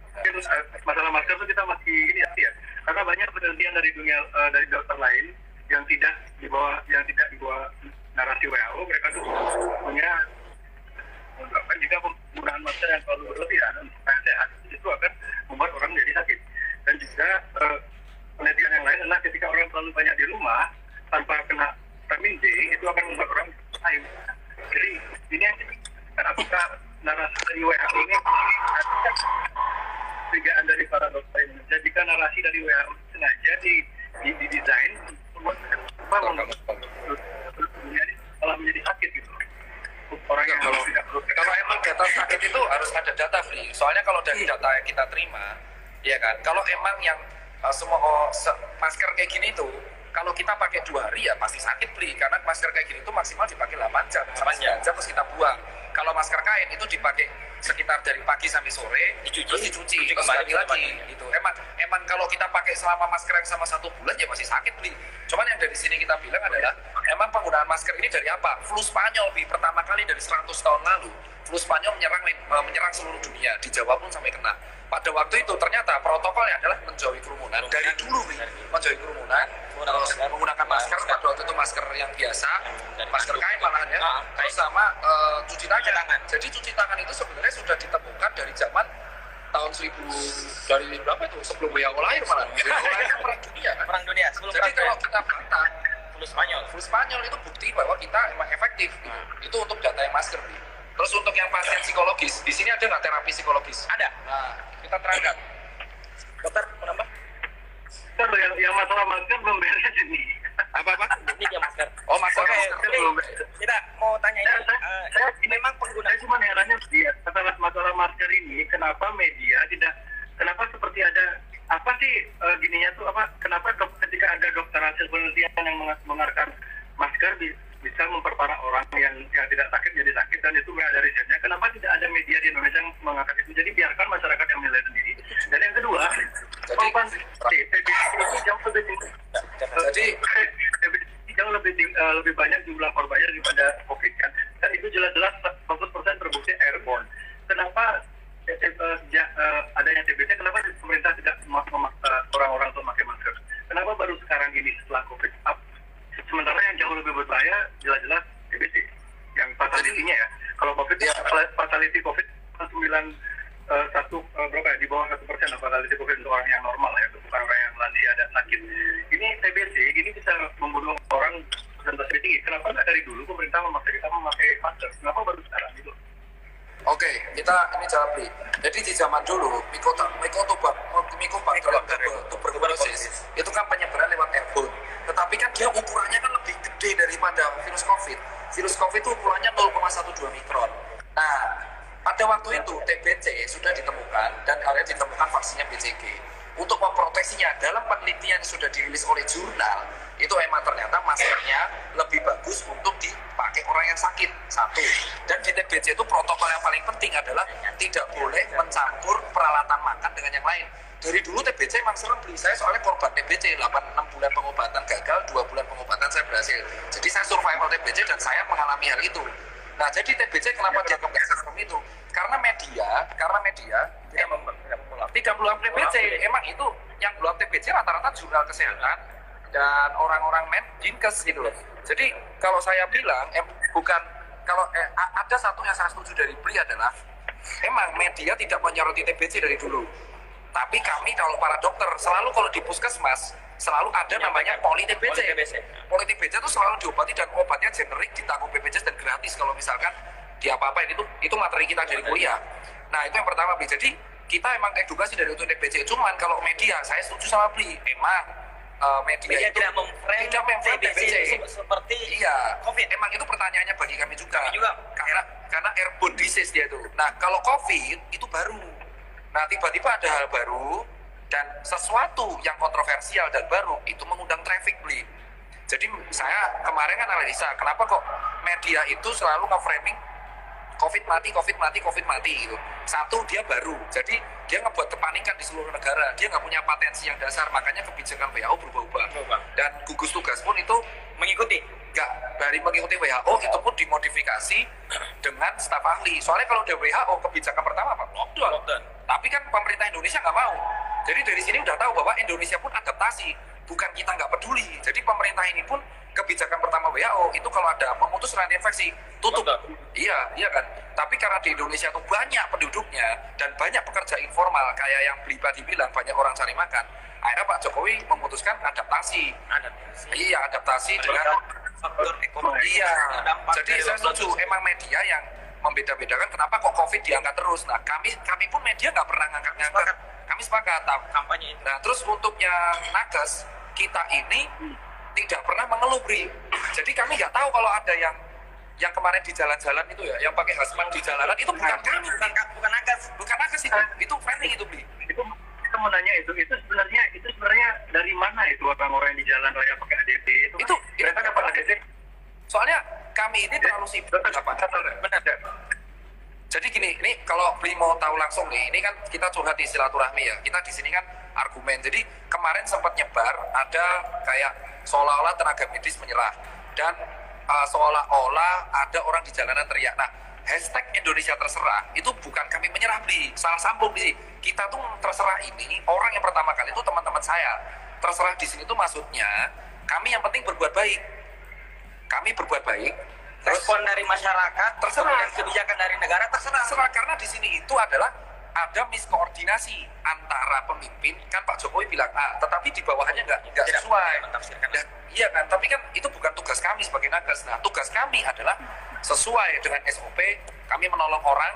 Speaker 1: masalah masker itu kita masih ya, karena banyak penelitian dari dunia dari dokter lain yang tidak di bawah narasi WHO. Mereka tuh punya mengungkapkan jika penggunaan masker yang terlalu berlebihan supaya sehat itu akan membuat orang menjadi sakit. Dan juga penelitian yang lain adalah ketika orang terlalu banyak di rumah tanpa kena vitamin D, itu akan membuat orang lain. Jadi ini apakah narasi dari WHO ini perbedaan dari para dokter Indonesia? Jika narasi dari WHO sengaja didesain membuat malah menjadi sakit gitu. Orang yang kalau tidak perlu.
Speaker 3: Kalau memang data sakit itu harus ada data free. Soalnya kalau dari data yang kita terima, ya kan, kalau emang yang masker kayak gini tuh, kalau kita pakai 2 hari ya pasti sakit beli, karena masker kayak gini tuh maksimal dipakai 8 jam, 9 jam terus kita buang. Kalau masker kain itu dipakai sekitar dari pagi sampai sore, terus dicuci kembali lagi. Gitu. Emang kalau kita pakai selama masker yang sama 1 bulan ya masih sakit beli. Cuman yang dari sini kita bilang adalah, emang penggunaan masker ini dari apa? Flu Spanyol pertama kali dari 100 tahun lalu. Flu Spanyol menyerang seluruh dunia, di Jawa pun sampai kena. Pada waktu itu ternyata protokolnya adalah menjauhi kerumunan. Dari dulu menjauhi kerumunan, menggunakan masker. Pada waktu itu masker yang biasa, masker kain malahan ya, terus sama cuci tangan. Jadi cuci tangan itu sebenarnya sudah ditemukan dari zaman tahun 1000 dari berapa itu, sebelum WHO lahir malah. WHO lahir kan perang dunia kan.
Speaker 4: Perang dunia.
Speaker 3: Jadi kalau kita bantah
Speaker 4: Flu
Speaker 3: Spanyol itu bukti bahwa kita emang efektif. Itu untuk data yang masker nih. Terus untuk yang pasien psikologis, di sini ada nggak terapi psikologis?
Speaker 4: Ada.
Speaker 3: Nah, kita terangkan. Dokter, kenapa?
Speaker 1: Dokter, yang masalah masker belum beres ini.
Speaker 3: Apa?
Speaker 4: Ini dia masker.
Speaker 3: Oh, masker.
Speaker 1: Belum beres.
Speaker 4: Kita mau tanya ini, memang pengguna.
Speaker 1: Saya cuma herannya masalah masker ini, kenapa media kenapa seperti ada apa sih gininya tuh apa? Kenapa ketika ada dokter hasil penelitian yang mengeluarkan masker bisa memperparah orang yang tidak sakit jadi sakit, dan itu nggak ada risetnya. Kenapa tidak ada media di Indonesia yang mengangkat itu? Jadi biarkan masyarakat yang menilai sendiri. Dan yang kedua, korban TBC itu jauh lebih tinggi.
Speaker 3: Jadi
Speaker 1: TBC jauh lebih banyak jumlah korbannya daripada COVID kan. Dan itu jelas-jelas 100% terbukti airborne. Kenapa adanya TBC? Kenapa pemerintah tidak memaksa orang-orang untuk pakai masker? Kenapa baru sekarang ini setelah COVID? Sementara yang jauh lebih berbahaya jelas-jelas TBC yang fatality-nya ya. Kalau COVID fatality COVID 91 berapa ya, di bawah 1% fatality COVID untuk orang yang normal ya, bukan orang yang lansia dan sakit. Ini TBC ini bisa membunuh orang persentase tinggi. Kenapa nggak dari dulu pemerintah memaksa kita memakai masker? Kenapa baru sekarang gitu?
Speaker 3: Oke, kita ini jawab nih. Jadi di zaman dulu, tuberkulosis itu kan penyebaran lewat airborne. Tetapi kan dia ukurannya kan lebih gede daripada virus COVID. Virus COVID itu ukurannya 0,12 mikron. Nah, pada waktu itu TBC sudah ditemukan dan akhirnya ditemukan vaksinnya BCG. Untuk memproteksinya, dalam penelitian yang sudah dirilis oleh jurnal, itu emang ternyata maskernya lebih bagus untuk dipakai orang yang sakit. Satu. Dan di TBC itu protokol yang paling penting adalah tidak boleh mencampur peralatan makan dengan yang lain. Dari dulu TBC emang serem beli. Saya soalnya korban TBC, 8-6 bulan pengobatan gagal, 2 bulan pengobatan saya berhasil. Jadi saya survival TBC dan saya mengalami hal itu. Nah, jadi TBC kenapa dianggap nggak serem itu? Karena media tidak meluap TBC. Emang itu yang meluap TBC rata-rata jurnal kesehatan dan orang-orang Dinkes gitu loh. Jadi kalau saya bilang ada satu yang saya setuju dari BRI adalah emang media tidak menyoroti TBC dari dulu. Tapi kami kalau para dokter selalu kalau di puskesmas selalu ada namanya poli TBC. Poli TBC itu selalu diobati dan obatnya generik, ditanggung BPJS dan gratis kalau misalkan di apa-apain itu materi kita dari kuliah. Nah, itu yang pertama BRI. Jadi kita emang edukasi dari untuk TBC. Cuman kalau media saya setuju sama BRI. Emang media itu
Speaker 4: tidak memframe TBC seperti COVID.
Speaker 3: Emang itu pertanyaannya bagi kami juga. Karena airborne disease dia itu. Nah, kalau COVID itu baru. Nah, tiba-tiba ada hal baru dan sesuatu yang kontroversial dan baru itu mengundang traffic beli. Jadi saya kemarin kan analisa kenapa kok media itu selalu nge-framing COVID mati gitu. Satu, dia baru, jadi dia ngebuat kepanikan di seluruh negara. Dia nggak punya patensi yang dasar, makanya kebijakan WHO berubah-ubah. Dan gugus tugas pun itu mengikuti. Nggak, dari mengikuti WHO itu pun dimodifikasi dengan staf ahli. Soalnya kalau dari WHO kebijakan pertama apa? Lockdown. Tapi kan pemerintah Indonesia nggak mau. Jadi dari sini udah tahu bahwa Indonesia pun adaptasi. Bukan kita nggak peduli. Jadi pemerintah ini pun kebijakan pertama WHO itu kalau ada memutus rantai infeksi tutup. Iya kan. Tapi karena di Indonesia itu banyak penduduknya dan banyak pekerja informal kayak yang beli tadi bilang banyak orang cari makan. Akhirnya Pak Jokowi memutuskan adaptasi. Iya, adaptasi dengan
Speaker 4: faktor ekonomi.
Speaker 3: Iya. Jadi saya setuju emang media yang membeda-bedakan kenapa kok COVID diangkat terus. Nah, kami pun media nggak pernah ngangkat. Kami sepakat kampanye itu. Nah, terus untuk yang nakes kita ini tidak pernah mengeluh BRI. Jadi kami nggak tahu kalau ada yang yang kemarin di jalan-jalan itu ya, yang pakai hazmat di jalanan itu bukan kami,
Speaker 4: bukan nakes
Speaker 3: itu framing itu Bli.
Speaker 1: Itu kita mau nanya itu sebenarnya dari mana itu orang-orang yang di jalan raya pakai ADT itu mereka dapat ADT.
Speaker 3: Soalnya kami ini terlalu sibuk
Speaker 1: benar.
Speaker 3: Jadi gini, ini kalau Bli mau tahu langsung nih, ini kan kita curhat di silaturahmi ya. Kita di sini kan argumen. Jadi kemarin sempat nyebar ada kayak seolah-olah tenaga medis menyerah dan seolah-olah ada orang di jalanan teriak. Nah, hashtag Indonesia terserah itu bukan kami menyerah Bli, salah sambung Bli. Kita tuh terserah ini orang yang pertama kali itu teman-teman saya. Terserah di sini tuh maksudnya kami yang penting berbuat baik. Kami berbuat baik.
Speaker 4: respon dari masyarakat,
Speaker 3: Terserah.
Speaker 4: kebijakan dari negara
Speaker 3: Terserah karena di sini itu adalah ada miskoordinasi antara pemimpin, kan Pak Jokowi bilang A, tetapi di bawahnya nggak sesuai.
Speaker 4: mentafsirkan.
Speaker 3: Dan, iya kan, tapi kan itu bukan tugas kami sebagai nakes. Nah, tugas kami adalah sesuai dengan SOP, kami menolong orang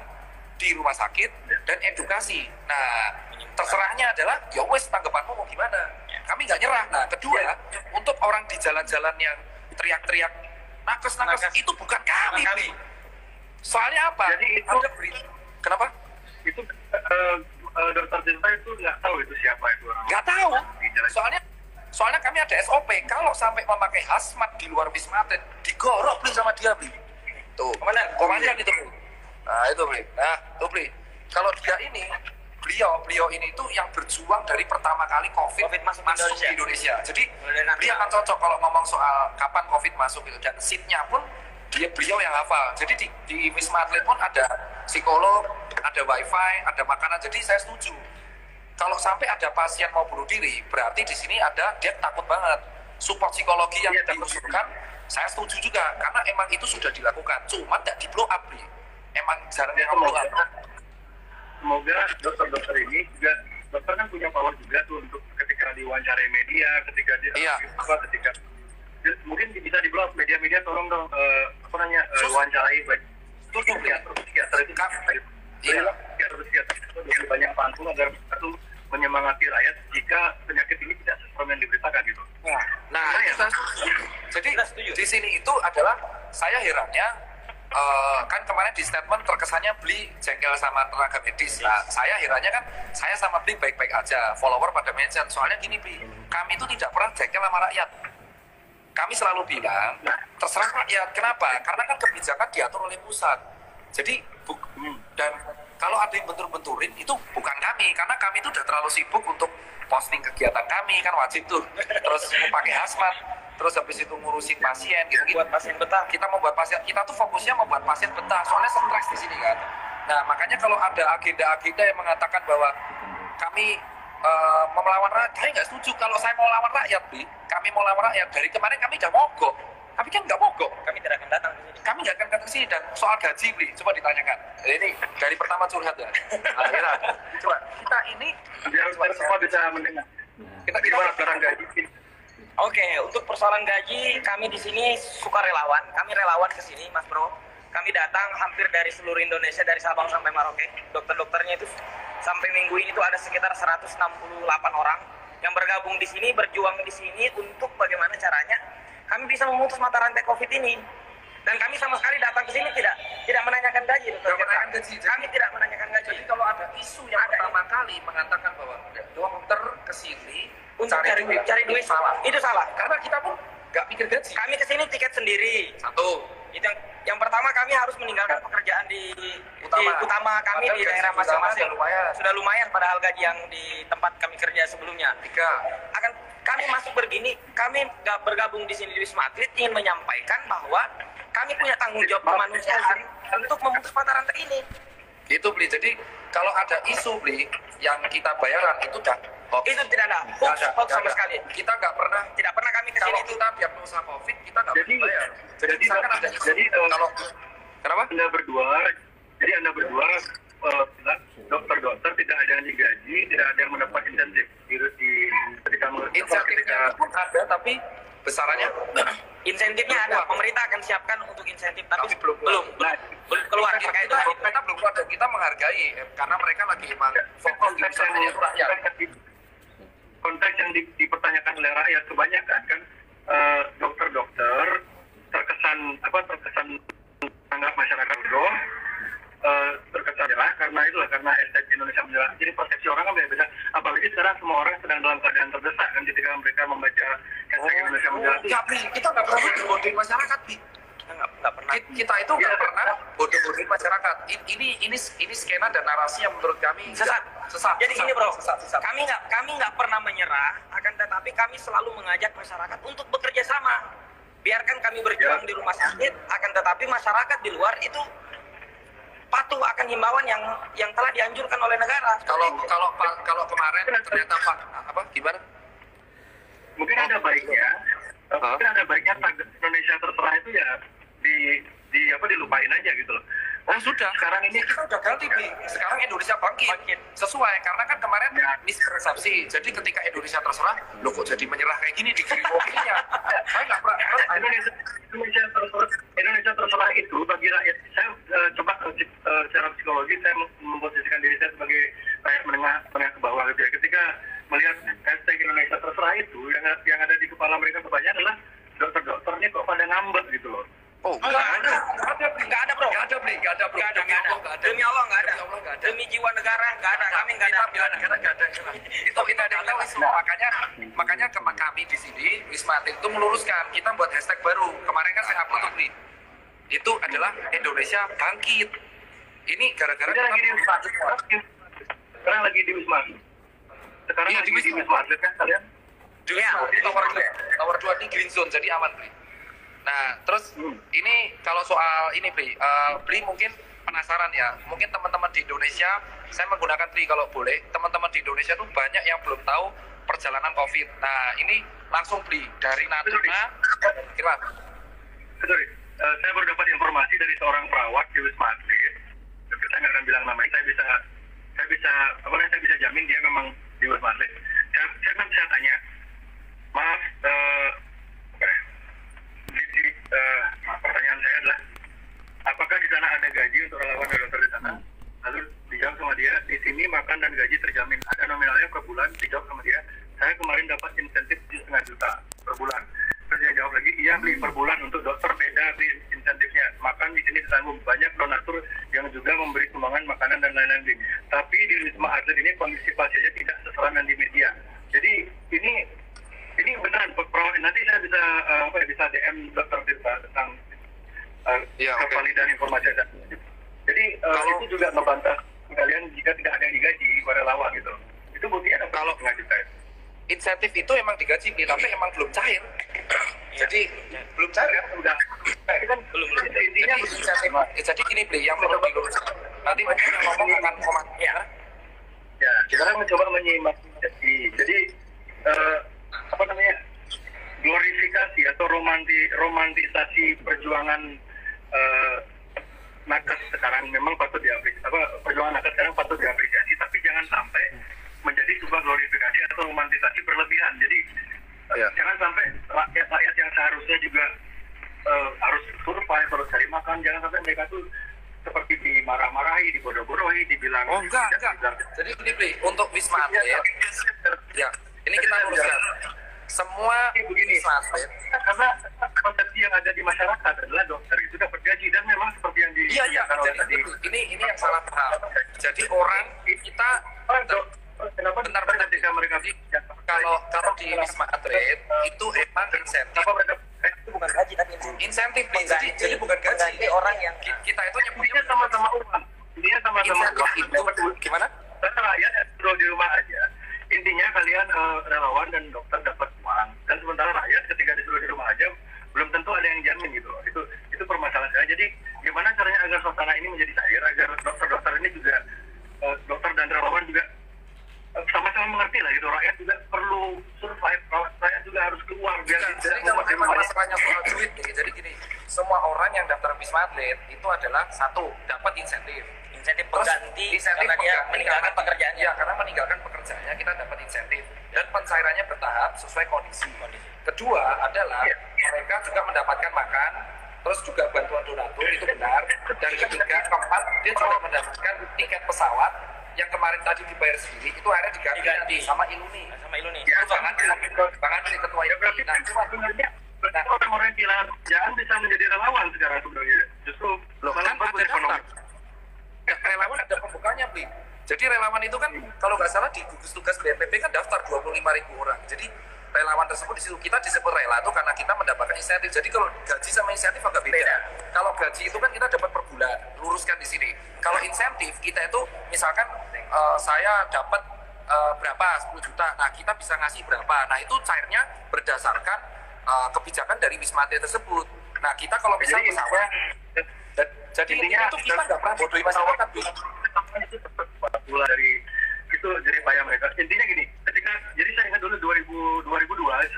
Speaker 3: di rumah sakit dan edukasi. Nah, terserahnya adalah ya wes tanggapanmu mau gimana. Kami nggak nyerah. Nah, kedua, untuk orang di jalan-jalan yang teriak-teriak nakes itu bukan kami. Soalnya apa?
Speaker 1: Jadi itu
Speaker 3: ada berita. Kenapa?
Speaker 1: itu dokter Tirta itu nggak tahu itu siapa itu orang.
Speaker 3: Nggak tahu.
Speaker 1: Di jalan.
Speaker 3: Soalnya kami ada SOP. Kalau sampai memakai hazmat di luar wisma atlet, digorok Bli sama dia Bli. Tuh, komandan itu Bli. Nah itu Bli. Nah tuh Bli. Kalau dia ini, beliau ini itu yang berjuang dari pertama kali COVID masuk di Indonesia. Jadi dia akan cocok kalau ngomong soal kapan COVID masuk itu. Dan seatnya pun beliau yang hafal. Jadi di wisma atlet pun ada psikolog, ada wifi, ada makanan. Jadi saya setuju. Kalau sampai ada pasien mau bunuh diri, berarti di sini ada dia takut banget. Support psikologi yang diusulkan, saya setuju juga karena emang itu sudah dilakukan. Cuma tidak di blow up nih. Emang jarang yang blow up.
Speaker 1: Semoga dokter-dokter ini juga, dokter kan punya power juga tuh untuk ketika diwawancarai media, ketika ketika mungkin bisa di blog media-media tolong dong wawancarai baik psikiater itu lebih banyak pantun agar itu menyemangati rakyat jika penyakit ini tidak sesuai yang diberitakan gitu.
Speaker 3: Nah, jadi di sini itu adalah saya herannya kan kemarin di statement terkesannya Bli jengkel sama tenaga medis. Nah, saya herannya kan saya sama Bli baik-baik aja, follower pada mention. Soalnya gini Bli, kami itu tidak pernah jengkel sama rakyat. Kami selalu bilang, terserah rakyat. Kenapa? Karena kan kebijakan diatur oleh pusat. Jadi, dan kalau ada yang bentur-benturin, itu bukan kami. Karena kami itu udah terlalu sibuk untuk posting kegiatan kami, kan wajib tuh. Terus mau pakai hazmat, terus habis itu ngurusin pasien, gitu-gitu.
Speaker 4: buat pasien betah.
Speaker 3: Kita membuat pasien, kita tuh fokusnya membuat pasien betah. Soalnya stres di sini kan. Nah, makanya kalau ada agenda-agenda yang mengatakan bahwa kami melawan rakyat, saya nggak setuju. Kalau saya mau lawan rakyat, kami mau lawan rakyat. Dari kemarin kami udah mogok, tapi kan nggak mogok.
Speaker 4: Kami tidak akan datang ke sini.
Speaker 3: Kami nggak akan datang ke sini. Dan soal gaji, coba ditanyakan. Ini dari pertama curhat ya. Coba kita ini
Speaker 1: biar semua bisa mendengar. Kita gimana sekarang gaji?
Speaker 4: Oke, untuk persoalan gaji, kami di sini sukarelawan. Kami relawan ke sini, Mas Bro. Kami datang hampir dari seluruh Indonesia, dari Sabang sampai Merauke. Dokter-dokternya itu sampai minggu ini itu ada sekitar 168 orang yang bergabung di sini, berjuang di sini untuk bagaimana caranya kami bisa memutus mata rantai COVID ini. Dan kami sama sekali datang ke sini tidak menanyakan gaji, Kami tidak menanyakan gaji.
Speaker 3: Jadi kalau ada isu yang pertama kali mengatakan bahwa dokter ke sini
Speaker 4: untuk cari duit,
Speaker 3: salah.
Speaker 4: Itu salah.
Speaker 3: Karena kita pun nggak mikir gaji.
Speaker 4: Kami ke sini tiket sendiri.
Speaker 3: Satu.
Speaker 4: Itu yang pertama, kami harus meninggalkan pekerjaan di utama kami di daerah masing-masing. Sudah lumayan padahal gaji yang di tempat kami kerja sebelumnya. Akan kami masuk begini, kami bergabung di sini di Wisma Atlet ingin menyampaikan bahwa kami punya tanggung jawab kemanusiaan untuk memutus mata rantai ini.
Speaker 3: Itu Bli. Jadi kalau ada isu Bli yang kita bayaran itu dah hoax.
Speaker 4: Itu tidak ada hoax sama sekali.
Speaker 3: Kita nggak pernah,
Speaker 4: tidak pernah kami ke sini.
Speaker 3: Kalau kita diagnosa COVID kita nggak bayar. Jadi misalkan ada isu.
Speaker 1: Jadi
Speaker 3: kalau kenapa?
Speaker 1: Anda berdua bilang dokter-dokter tidak ada yang digaji, tidak ada yang mendapat insentif ketika
Speaker 3: insentifnya pun ada, tapi besarannya
Speaker 4: insentifnya ada. Pemerintah akan siapkan untuk insentif, tapi belum keluar.
Speaker 3: Kita belum keluar dan kita menghargai karena mereka lagi emang fokus di rakyat.
Speaker 1: Konteks yang dipertanyakan oleh rakyat kebanyakan kan dokter-dokter terkesan karena hashtag Indonesia Menyerah. Jadi persepsi orang kan beda-beda. Apalagi sekarang semua orang sedang dalam keadaan terdesak kan ketika mereka membaca hashtag Indonesia Menyerah.
Speaker 3: Ya, Bi, kita nggak pernah bodoh-bodohin masyarakat, Bi.
Speaker 4: Nggak pernah.
Speaker 3: Kita itu nggak pernah bodoh-bodohin masyarakat. Ini skena dan narasi yang menurut kami
Speaker 4: Sesat. Jadi
Speaker 3: sesat,
Speaker 4: gini bro,
Speaker 3: sesat.
Speaker 4: kami nggak pernah menyerah, akan tetapi kami selalu mengajak masyarakat untuk bekerja sama. Biarkan kami berjuang di rumah sakit, akan tetapi masyarakat di luar itu patuh akan himbauan yang telah dianjurkan oleh negara.
Speaker 3: Kalau kemarin ternyata Pak apa gimana?
Speaker 1: Mungkin ada baiknya, target Indonesia terserah itu ya dilupain aja gitu loh.
Speaker 3: Oh sudah.
Speaker 1: Sekarang ini
Speaker 3: kita udah ganti, Bi. Sekarang Indonesia bangkit. Sesuai, karena kan kemarin mispersepsi. Jadi ketika Indonesia terserah, lo kok jadi menyerah kayak gini di Grimokinya? Saya nggak pernah.
Speaker 1: Indonesia terserah itu bagi rakyat. Saya coba secara psikologi saya memposisikan diri saya sebagai rakyat menengah ke bawah gitu ya. Ketika melihat hashtag Indonesia terserah itu, yang ada di kepala mereka kebanyakan adalah dokter-dokternya kok pada ngambek gitu loh.
Speaker 3: Oh, nggak ada bro. Demi Allah nggak ada.
Speaker 4: Demi jiwa negara nggak ada. Kami nggak ada.
Speaker 3: Bela negara nggak ada. Itu kita makanya kami di sini Wisma Atlet itu meluruskan. Kita buat hashtag baru. Kemarin kan saya upload tuh, Bli. Itu adalah Indonesia bangkit. Ini gara-gara
Speaker 1: sekarang lagi di Wisma. Sekarang
Speaker 3: iya,
Speaker 1: lagi di Wisma Atlet kan kalian?
Speaker 3: Di tower 2 di green zone, jadi aman, Bli. Nah, terus ini kalau soal ini, Bli mungkin penasaran ya. Mungkin teman-teman di Indonesia, saya menggunakan Bli kalau boleh. Teman-teman di Indonesia tuh banyak yang belum tahu perjalanan COVID. Nah, ini langsung Bli dari Natuna. Gimana?
Speaker 1: Sorry, saya baru dapat informasi dari seorang perawat di Wisma Atlet. Saya nggak akan bilang namanya. Saya bisa jamin dia memang di Wisma Atlet. Saya tanya, maaf, pertanyaan saya adalah apakah di sana ada gaji untuk relawan dan dokter di sana? Lalu dijawab sama dia, di sini makan dan gaji terjamin. Ada nominalnya per bulan. Dijawab sama dia, saya kemarin dapat insentif 7,5 juta per bulan. Terus dia jawab lagi, iya beli per bulan untuk dokter beda beli insentifnya. Makan di sini ditanggung. Banyak donatur yang juga memberi sumbangan makanan dan lain-lain. Tapi di Wisma Atlet ini kondisi pasiennya tidak seserangan di media. Jadi ini beneran, nanti saya bisa DM dokter Tirta tentang kevalidan informasi saya. Jadi itu juga ngebantah kalian jika tidak ada yang digaji pada relawan gitu. Itu buktinya kalau nggak digaji.
Speaker 3: Insentif itu emang digaji, tapi emang belum cair. Jadi belum cair kan?
Speaker 1: Udah. Kan belum. Intinya
Speaker 3: jadi gini, Bli, yang perlu diluruskan. Nanti mungkin yang ngomong akan komen ya.
Speaker 1: Ya, kita mencoba menyimak. Jadi glorifikasi atau romantisasi perjuangan nakes sekarang memang patut diapresiasi. Perjuangan nakes sekarang patut diapresiasi, tapi jangan sampai menjadi sebuah glorifikasi atau romantisasi berlebihan. Jadi jangan sampai rakyat yang seharusnya juga harus survive, harus cari makan, jangan sampai mereka tuh seperti dimarah-marahi, dibodoh-bodohi, dibilang
Speaker 3: enggak. Jadi ini, Bli, untuk Wisma Atlet ya, ini kita luruskan. Semua
Speaker 1: begini, karena persepsi yang ada di masyarakat adalah dokter itu dapat gaji dan memang seperti yang
Speaker 3: dikatakan oleh tadi. Ini yang salah paham. Jadi orang kita benar ketika mereka kalau di Wisma Atlet itu emang insentif.
Speaker 4: Itu bukan gaji tapi
Speaker 3: insentif. Jadi bukan gaji.
Speaker 4: Orang yang
Speaker 3: kita itu
Speaker 1: nyebutnya sama-sama uang. Dia sama-sama uang.
Speaker 3: Itu gimana?
Speaker 1: Karena rakyat duduk di rumah aja. Intinya kalian relawan dan dokter dapat uang, dan sementara rakyat ketika disuruh di rumah aja belum tentu ada yang jamin gitu loh. Itu permasalahan saya. Jadi gimana caranya agar suasana ini menjadi cair, agar dokter-dokter ini juga dokter dan relawan juga sama-sama mengerti lah gitu. Rakyat juga perlu survive, rakyat juga harus keluar biar
Speaker 3: jadi kalau memang masalahnya soal duit nih, jadi gini, semua orang yang daftar Wisma Atlet itu adalah satu, dapat insentif pengganti karena dia meninggalkan pekerjaannya. Ya, karena meninggalkan pekerjaannya kita dapat insentif dan pencairannya bertahap sesuai kondisi. Kedua adalah mereka juga mendapatkan makan, terus juga bantuan donatur, itu benar. Dan ketiga, keempat, dia juga mendapatkan tiket pesawat yang kemarin tadi dibayar sendiri, itu akhirnya diganti nanti sama Iluni.
Speaker 1: Ya,
Speaker 3: Bang Andri ketua Iluni. Nah, cuma
Speaker 1: sebenarnya orang-orang kehilangan pekerjaan bisa menjadi relawan sekarang sebenarnya. Justru
Speaker 3: kan ada daftar. Relawan ada pembukanya, Bli. Jadi relawan itu kan kalau nggak salah di gugus tugas BNPB kan daftar 25.000 orang. Jadi relawan tersebut di situ kita disebut rela itu karena kita mendapatkan insentif. Jadi kalau gaji sama insentif agak beda. Kalau gaji itu kan kita dapat per bulan, luruskan di sini. Kalau insentif kita itu misalkan saya dapat berapa 10 juta, nah kita bisa ngasih berapa. Nah itu cairnya berdasarkan kebijakan dari Wisma Atlet tersebut. Nah kita kalau misal pesawat, jadi intinya itu kita nggak pernah bodohi masyarakat.
Speaker 1: Itu tetap pula dari itu dari payah mereka. Intinya gini, jadi saya ingat dulu 2002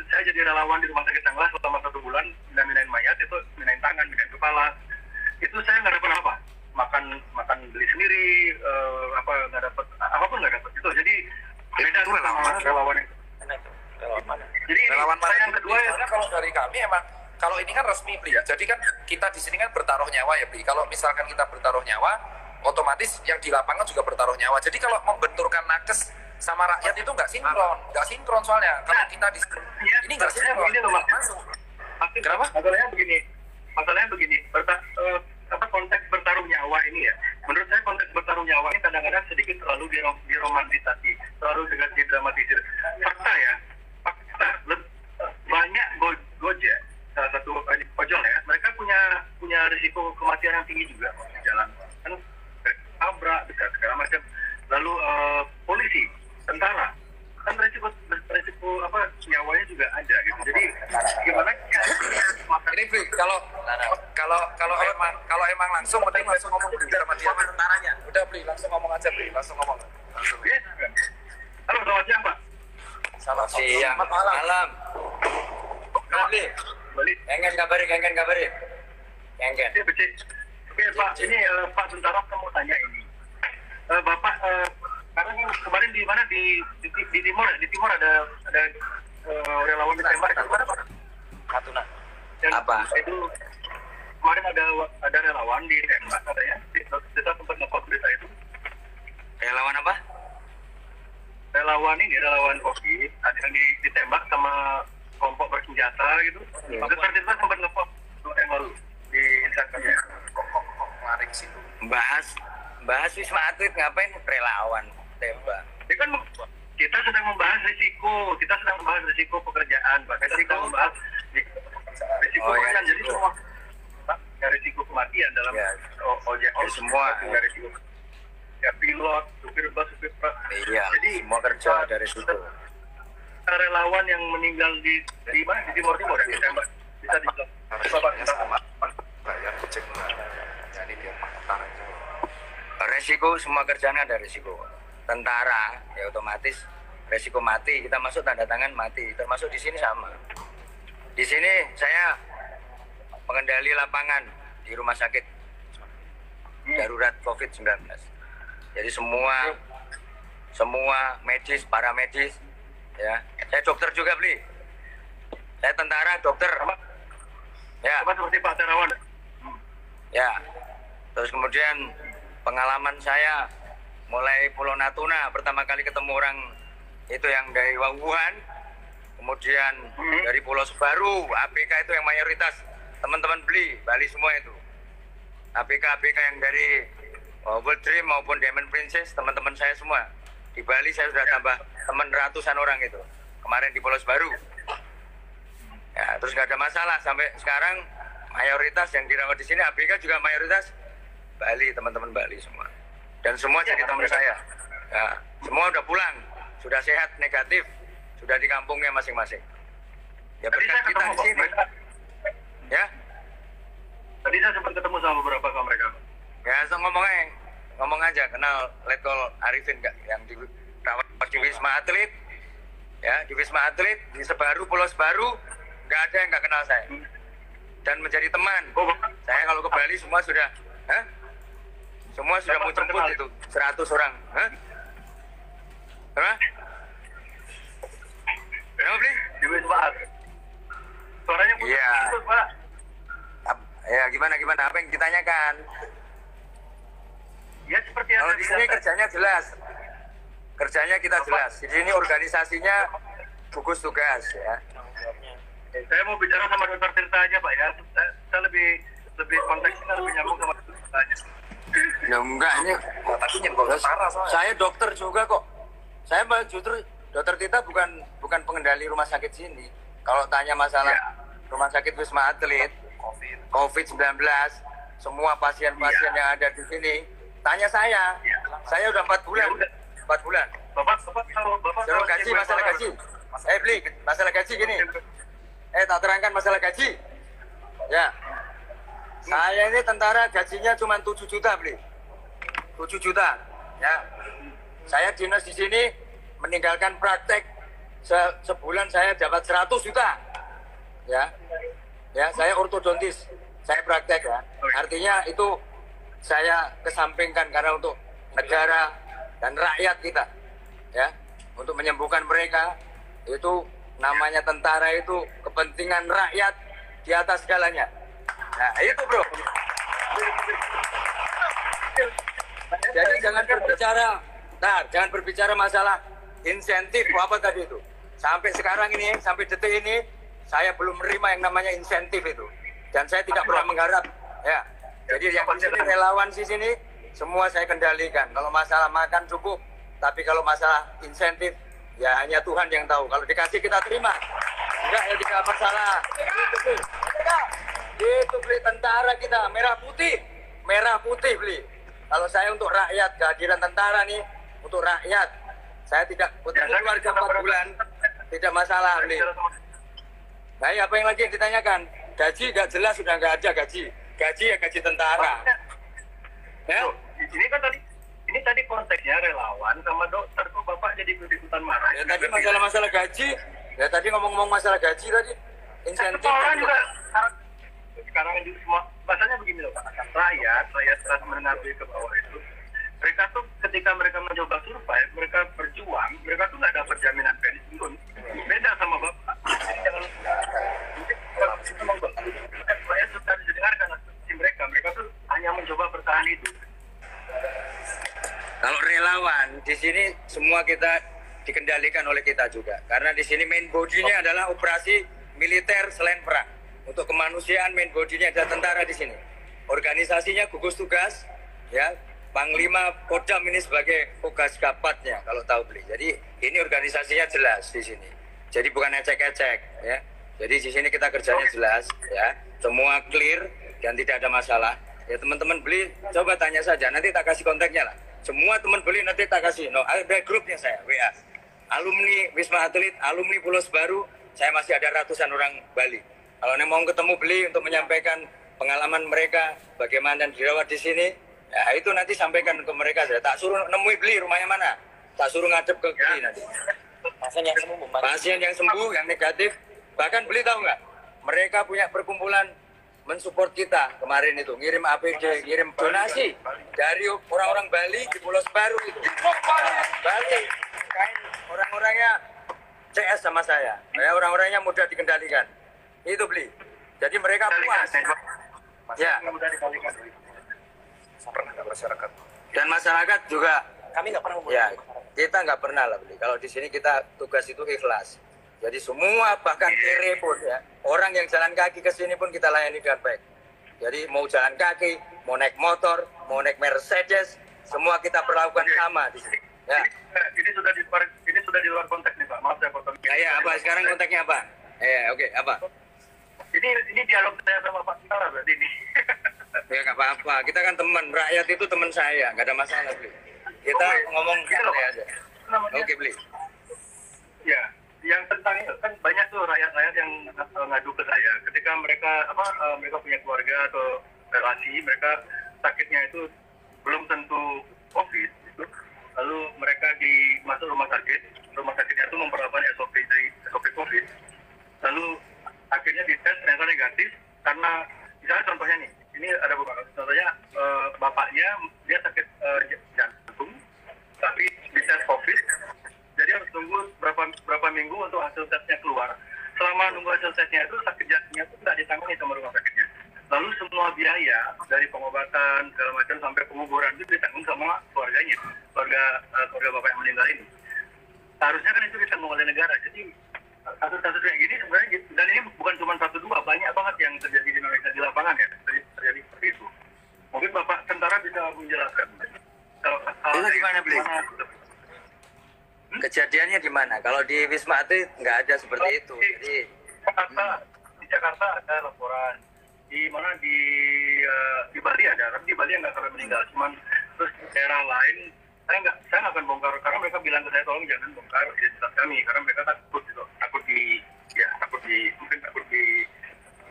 Speaker 1: saya jadi relawan di rumah sakit Sanglah selama 1 bulan, minain mayat itu, minain tangan, minain kepala. Itu saya nggak dapat apa, makan beli sendiri, nggak dapat apapun nggak dapat itu. Jadi beda
Speaker 3: itu
Speaker 1: relawan itu. Jadi
Speaker 3: relawan
Speaker 1: saya yang kedua ya,
Speaker 3: kalau dari kami emang kalau ini kan resmi Bli. Jadi kan kita di sini kan bertaruh nyawa ya Bli. Kalau misalkan kita bertaruh nyawa, otomatis yang di lapangan juga bertaruh nyawa. Jadi kalau membenturkan nakes sama rakyat itu nggak sinkron soalnya. Kalau kita di sini ini nggak sinkron.
Speaker 1: Begini loh Mas.
Speaker 3: Kenapa?
Speaker 1: Masalahnya begini. Konteks bertaruh nyawa ini ya. Menurut saya konteks bertaruh nyawa ini kadang-kadang sedikit terlalu diromantisasi, terlalu dengan didramatisir. Fakta ya. Banyak Gojek, salah satu ojol ya, mereka punya risiko kematian yang tinggi juga di jalan. Kan tabrak, bisa segala macam. Lalu polisi, tentara, kan risiko nyawanya juga ada gitu. Jadi gimana?
Speaker 3: Ini Bli, kalau emang langsung penting langsung ngomong Bli sama dia.
Speaker 4: Tentaranya.
Speaker 3: Udah Bli, langsung ngomong aja Bli, langsung ngomong.
Speaker 1: Halo, selamat siang Pak.
Speaker 3: Selamat
Speaker 5: Siang, malam. Bali,
Speaker 1: Balik.
Speaker 5: kengen kabari. Kengen.
Speaker 1: Oke, Becik. Oke Pak, ini Pak Tentara saya mau tanya ini. Bapak, karena kan kemarin di mana di timur ada relawan ditembak di mana Pak?
Speaker 5: Natuna.
Speaker 1: Dan
Speaker 5: Apa?
Speaker 1: Itu kemarin ada relawan ditembak katanya. Kita sempat nge-post berita itu.
Speaker 5: Relawan apa?
Speaker 1: Relawan COVID, ada yang ditembak sama kelompok bersenjata gitu. Dokter Tirta sempat nge-post 2 yang lalu di Instagramnya.
Speaker 3: kok ngaring situ.
Speaker 5: Bahas Wisma Atlet ngapain relawan tembak?
Speaker 1: Ya kan kita sedang membahas risiko pekerjaan, Pak. Kita sedang membahas risiko pekerjaan. Jadi semua ya, risiko kematian dalam ojek
Speaker 5: semua.
Speaker 1: ya, risiko ya, pilot, supir bus, supir truk.
Speaker 5: Iya,
Speaker 1: Jadi
Speaker 5: semua kerja dari situ.
Speaker 1: relawan yang meninggal di mana di Timur ya ditembak bisa dibilang Bapak kita
Speaker 3: Bayar cek jadi biar pakar aja.
Speaker 5: Resiko semua kerjaan ada resiko. Tentara ya otomatis resiko mati. Kita masuk tanda tangan mati. Termasuk di sini sama. Di sini saya pengendali lapangan di rumah sakit darurat COVID-19. Jadi semua medis, para medis, ya. Saya dokter juga Bli. Saya tentara, dokter. Ya.
Speaker 1: sama seperti Pak Terawan.
Speaker 5: Ya. Terus kemudian pengalaman saya mulai Pulau Natuna pertama kali ketemu orang itu yang dari Wuhan, kemudian dari Pulau Sebaru, ABK itu yang mayoritas teman-teman Bali semua itu. ABK yang dari World Dream maupun Diamond Princess, teman-teman saya semua. Di Bali saya sudah tambah teman ratusan orang itu. Kemarin di Pulau Sebaru. Ya, terus nggak ada masalah sampai sekarang mayoritas yang dirawat di sini ABK juga mayoritas Bali, teman-teman Bali semua. Dan semua jadi teman saya. Ya, semua udah pulang, sudah sehat negatif, sudah di kampungnya masing-masing. Ya berkat kita di sini. Ya.
Speaker 1: Tadi saya sempat ketemu sama beberapa kawan mereka.
Speaker 5: Ya, so ngomong aja, kenal Letkol Arifin nggak yang di Wisma Atlet, ya di Wisma Atlet di Sebaru, Pulau Sebaru, nggak ada yang nggak kenal saya. Dan menjadi teman. Saya kalau ke Bali semua sudah, semua sudah mau jemput itu 100 orang. Kenapa? Kenapa Bli?
Speaker 1: Di Wisma Atlet. Suaranya putus,
Speaker 5: Iya.
Speaker 1: Pak.
Speaker 5: Ya gimana? Apa yang ditanyakan?
Speaker 1: Ya seperti
Speaker 5: Kalau
Speaker 1: yang
Speaker 5: di sini kerjanya jelas. Kerjanya kita jelas. Di sini organisasinya gugus tugas ya.
Speaker 1: saya mau bicara sama Dokter Tirta aja Pak ya. Saya lebih konteksnya lebih nyambung sama Dokter Tirta aja.
Speaker 5: Ya enggak, ini
Speaker 3: Tapi nyenggol tentara soalnya.
Speaker 5: saya dokter juga kok. Saya justru dokter Tita bukan pengendali rumah sakit sini. Kalau tanya masalah rumah sakit Wisma Atlet, COVID-19, semua pasien-pasien yang ada di sini, tanya saya. Saya udah 4 bulan. 4 bulan.
Speaker 1: Bapak
Speaker 5: Kalau gaji, masalah gaji. Beli, masalah gaji gini. Tak terangkan masalah gaji. Ya. Saya ini tentara gajinya cuma 7 juta, beli. 7 juta. Ya. Saya dinas di sini meninggalkan praktek sebulan saya dapat 100 juta. Ya. Ya, saya ortodontis. Saya praktek ya. Artinya itu saya kesampingkan karena untuk negara dan rakyat kita. Ya. Untuk menyembuhkan mereka, itu namanya tentara, itu kepentingan rakyat di atas segalanya. Nah, itu bro. Jadi jangan berbicara masalah insentif apa tadi itu. Sampai sekarang ini, sampai detik ini, saya belum menerima yang namanya insentif itu. Dan saya tidak pernah mengharap. Ya. Jadi yang di sini relawan di sini semua saya kendalikan. Kalau masalah makan cukup, tapi kalau masalah insentif ya hanya Tuhan yang tahu. Kalau dikasih kita terima. Enggak ya tidak masalah. Itu beli tentara kita merah putih beli. Kalau saya untuk rakyat, kehadiran tentara nih untuk rakyat. Saya tidak ketemu keluarga 4 bulan, tidak masalah beli. Nah, apa yang lagi ditanyakan? Gaji nggak jelas, sudah nggak ada gaji. Gaji ya gaji tentara. Ya?
Speaker 1: Ini tadi konteksnya relawan sama dokter, kok Bapak jadi ikutan marah?
Speaker 5: Ya tadi masalah gaji. Ya tadi ngomong-ngomong masalah gaji tadi. Insentif.
Speaker 1: Sekarang ini semua bahasanya begini loh Pak. Rakyat setelah mendengar ke bawah itu, mereka tuh ketika mereka mencoba survive, mereka berjuang, mereka tuh nggak dapat jaminan pensiun. Beda sama Bapak. Jangan lupa. Rakyat sudah didengarkan aspirasi mereka tuh hanya mencoba bertahan hidup.
Speaker 5: Kalau relawan di sini semua kita dikendalikan oleh kita juga, karena di sini main body-nya adalah operasi militer selain perang. Untuk kemanusiaan main body-nya ada tentara di sini. Organisasinya gugus tugas, ya Panglima Kodam ini sebagai tugas kapatnya kalau tahu beli. Jadi ini organisasinya jelas di sini. Jadi bukan ecek-ecek, ya. Jadi di sini kita kerjanya jelas, ya. Semua clear dan tidak ada masalah. Ya teman-teman beli, coba tanya saja. Nanti tak kasih kontaknya lah. Semua teman beli nanti tak kasih. No, ada grupnya saya, WA. Alumni Wisma Atlet, alumni Pulos Baru, saya masih ada ratusan orang Bali. Kalau mau ketemu beli untuk menyampaikan pengalaman mereka, bagaimana dirawat di sini, ya itu nanti sampaikan ke mereka. Saya tak suruh nemui beli rumahnya mana, tak suruh ngadep ke beli nanti. Pasien yang sembuh, yang negatif, bahkan beli tahu nggak? Mereka punya perkumpulan mensupport kita kemarin itu, ngirim APD, ngirim donasi dari orang-orang Bali di Pulau Baru itu. Bali, kain orang-orangnya CS sama saya, ya orang-orangnya mudah dikendalikan. Itu beli. Jadi mereka puas. Ya.
Speaker 3: Masyarakat.
Speaker 5: Dan masyarakat juga.
Speaker 4: Kami nggak pernah
Speaker 5: Ya, kita nggak pernah lah beli. Kalau di sini kita tugas itu ikhlas. Jadi semua bahkan kiri pun ya, orang yang jalan kaki ke sini pun kita layani dengan baik. Jadi mau jalan kaki, mau naik motor, mau naik Mercedes, semua kita perlakukan sama di sini. Ya.
Speaker 1: Ini sudah di luar konteks nih Pak. Maaf saya potong.
Speaker 5: Ya, apa sekarang kontaknya apa? Oke, apa?
Speaker 1: Ini dialog saya sama Pak Tentara berarti ini.
Speaker 5: Ya nggak apa-apa, kita kan teman, rakyat itu teman saya, nggak ada masalah beli. Kita ngomong santai aja. Oke beli.
Speaker 1: Ya, yang tentang itu kan banyak tuh rakyat-rakyat yang ngadu ke saya ketika mereka mereka punya keluarga atau relasi, mereka sakitnya itu belum tentu COVID gitu. Lalu mereka masuk rumah sakitnya itu memperlakukan SOP COVID. Lalu akhirnya dites ternyata negatif karena misalnya contohnya nih, ini ada beberapa contohnya, bapaknya dia sakit jantung tapi dites COVID, jadi harus tunggu berapa minggu untuk hasil tesnya keluar. Selama nunggu hasil tesnya itu sakit jantungnya itu tidak ditangani sama rumah sakitnya. Lalu semua biaya dari pengobatan segala macam sampai penguburan itu ditanggung sama keluarganya, keluarga bapak yang meninggal ini. Seharusnya kan itu ditanggung oleh negara. Jadi kasus-kasus kayak gini sebenarnya, dan ini bukan cuma 1-2, banyak banget yang terjadi di Indonesia di lapangan ya, terjadi seperti itu. Mungkin Bapak tentara bisa menjelaskan. Kalau
Speaker 5: Itu gimana, Bli? Kejadiannya di mana? Kalau di Wisma Atlet nggak ada seperti itu. Jadi
Speaker 1: Di Jakarta ada laporan. Di mana di Bali ada, tapi di Bali nggak sampai meninggal. Cuman terus di daerah lain saya nggak akan bongkar karena mereka bilang ke saya tolong jangan bongkar identitas kami karena mereka takut gitu, takut di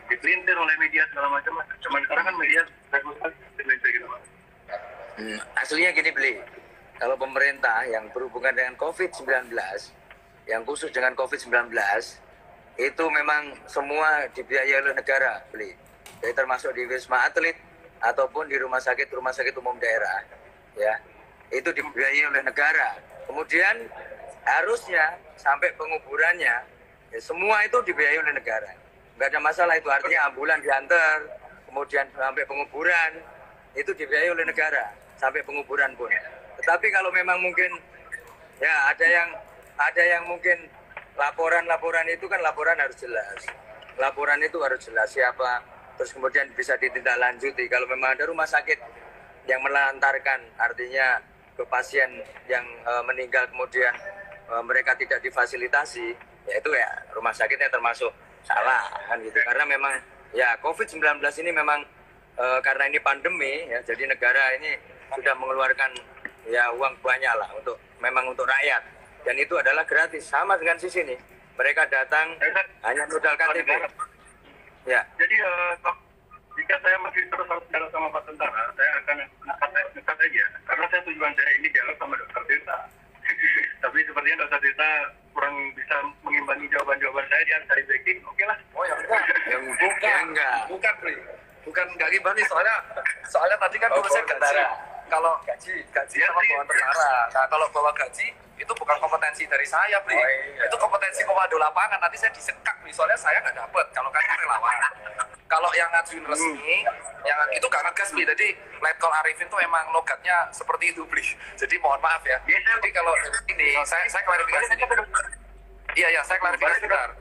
Speaker 1: dipelintir oleh media segala macam. Cuman sekarang kan media bagus dipelintir gitu Pak.
Speaker 5: aslinya gini, Beli. Kalau pemerintah yang berhubungan dengan COVID-19, yang khusus dengan COVID-19, itu memang semua dibiayai oleh negara, Beli. Jadi termasuk di Wisma Atlet ataupun di rumah sakit umum daerah, ya, itu dibiayai oleh negara. Kemudian harusnya sampai penguburannya, ya, semua itu dibiayai oleh negara. Nggak ada masalah itu, artinya ambulan diantar, kemudian sampai penguburan, itu dibiayai oleh negara, sampai penguburan pun. Tetapi kalau memang mungkin, ya ada yang mungkin laporan itu kan laporan harus jelas. Laporan itu harus jelas siapa, terus kemudian bisa ditindaklanjuti. Kalau memang ada rumah sakit yang melantarkan, artinya ke pasien yang meninggal kemudian mereka tidak difasilitasi, ya itu ya rumah sakitnya termasuk salah kan gitu. Karena memang ya COVID-19 ini memang karena ini pandemi ya, jadi negara ini sudah mengeluarkan ya uang banyak lah untuk rakyat, dan itu adalah gratis, sama dengan sisi ini mereka datang hanya modal KTP ya.
Speaker 1: Jadi jika saya masih terus harus dialog sama Pak Tentara, saya akan nekat aja karena saya tujuan saya ini dialog sama Dokter Tirta. Tapi sepertinya Dokter Tirta kurang bisa mengimbangi jawaban-jawaban saya, dia cari backing. Oke lah.
Speaker 3: Oh ya enggak. Bukan, Bri. Bukan enggak gimana, soalnya tadi kan urusan gaji. Kalau gaji sama bawa tentara. Nah, kalau bawa gaji itu bukan kompetensi dari saya, Bri. Itu kompetensi komando lapangan. Nanti saya disekak, Bri. Soalnya saya nggak dapet. Kalau kan relawan. Kalau yang ngajuin resmi, yang itu nggak ngegas, Bri. Jadi Letkol Arifin tuh emang logatnya seperti itu, Bri. Jadi mohon maaf ya. Jadi kalau ini saya klarifikasi. Iya, saya klarifikasi bentar.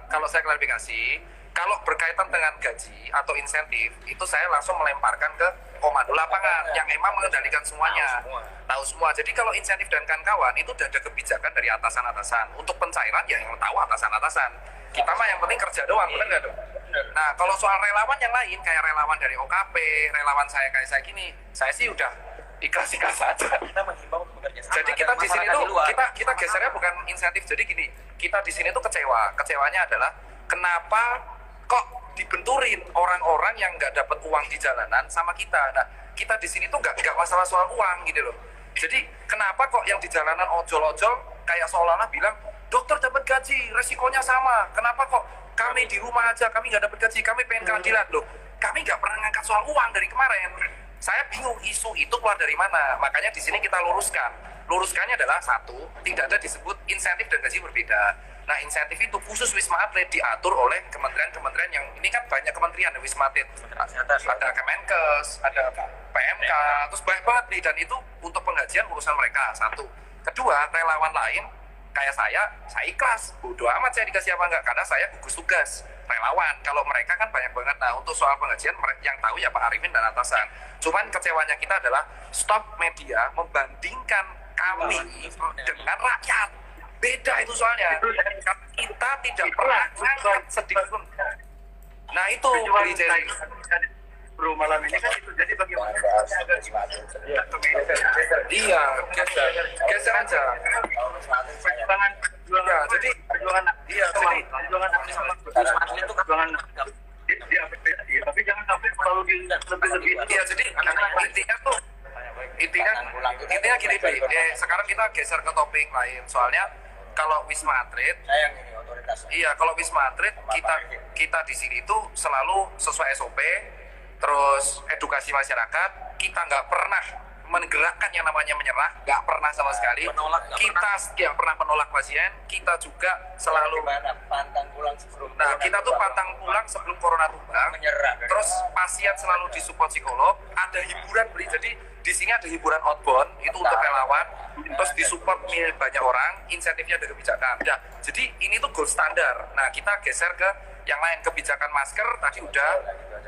Speaker 3: Kalau saya klarifikasi, kalau berkaitan dengan gaji atau insentif, itu saya langsung melemparkan ke komando lapangan yang emang mengendalikan semuanya, tahu semua. Jadi kalau insentif dan kawan-kawan itu udah ada kebijakan dari atasan-atasan. Untuk pencairan ya yang tahu atasan-atasan. Kita mah yang penting kerja doang, bener nggak dong? Nah kalau soal relawan yang lain, kayak relawan dari OKP, relawan saya kayak saya gini, saya sih udah ikhlas-ikhlas saja.
Speaker 2: Kita menghimbau bekerja sama.
Speaker 3: Jadi kita di sini tuh kita gesernya bukan insentif. Jadi gini, kita di sini tuh kecewa. Kecewanya adalah kenapa kok dibenturin orang-orang yang nggak dapat uang di jalanan sama kita. Nah, kita di sini tuh nggak masalah soal uang gitu loh. Jadi kenapa kok yang di jalanan ojol-ojol kayak seolah-olah bilang dokter dapat gaji, resikonya sama. Kenapa kok kami di rumah aja kami nggak dapat gaji, kami pengen keadilan loh. Kami nggak pernah ngangkat soal uang dari kemarin. Saya bingung isu itu keluar dari mana. Makanya di sini kita luruskan. Luruskannya adalah satu, tidak ada disebut insentif dan gaji berbeda. Nah, insentif itu khusus Wisma Atlet diatur oleh kementerian-kementerian yang ini kan banyak kementerian di Wisma Atlet. Ada Kemenkes, ada PMK, terus banyak banget nih, dan itu untuk penggajian urusan mereka. Satu. Kedua, relawan lain kayak saya ikhlas. Bodoh amat saya dikasih apa enggak, karena saya gugus tugas relawan. Kalau mereka kan banyak banget. Nah, untuk soal penggajian yang tahu ya Pak Arifin dan atasan. Cuman kecewanya kita adalah stop media membandingkan kami dengan rakyat. Beda itu soalnya. Kita tidak pernah ngangkat sedikit pun. Nah itu
Speaker 1: Bro, malam ini kan itu jadi bagaimana?
Speaker 3: Iya, geser aja.
Speaker 1: Perjuangan
Speaker 3: Ya, jadi
Speaker 1: perjuangan tapi jangan sampai terlalu lebih.
Speaker 3: Iya, jadi intinya gini, sekarang kita geser ke topik lain. Soalnya kalau Wisma Atlet, kalau Wisma Atlet kita di sini itu selalu sesuai SOP, terus edukasi masyarakat. Kita nggak pernah menggerakkan yang namanya menyerah, nggak pernah sama sekali. Kita nggak pernah menolak pasien. Kita juga selalu
Speaker 5: pantang pulang sebelum
Speaker 3: kita tuh pantang pulang sebelum corona tumbang. Terus pasien selalu disupport psikolog. Ada hiburan, Beli. Jadi di sini ada hiburan outbound itu untuk relawan. Terus disupport banyak orang. Insentifnya ada kebijakan. Ya, jadi ini tuh gold standar. Nah, kita geser ke yang lain. Kebijakan masker tadi udah.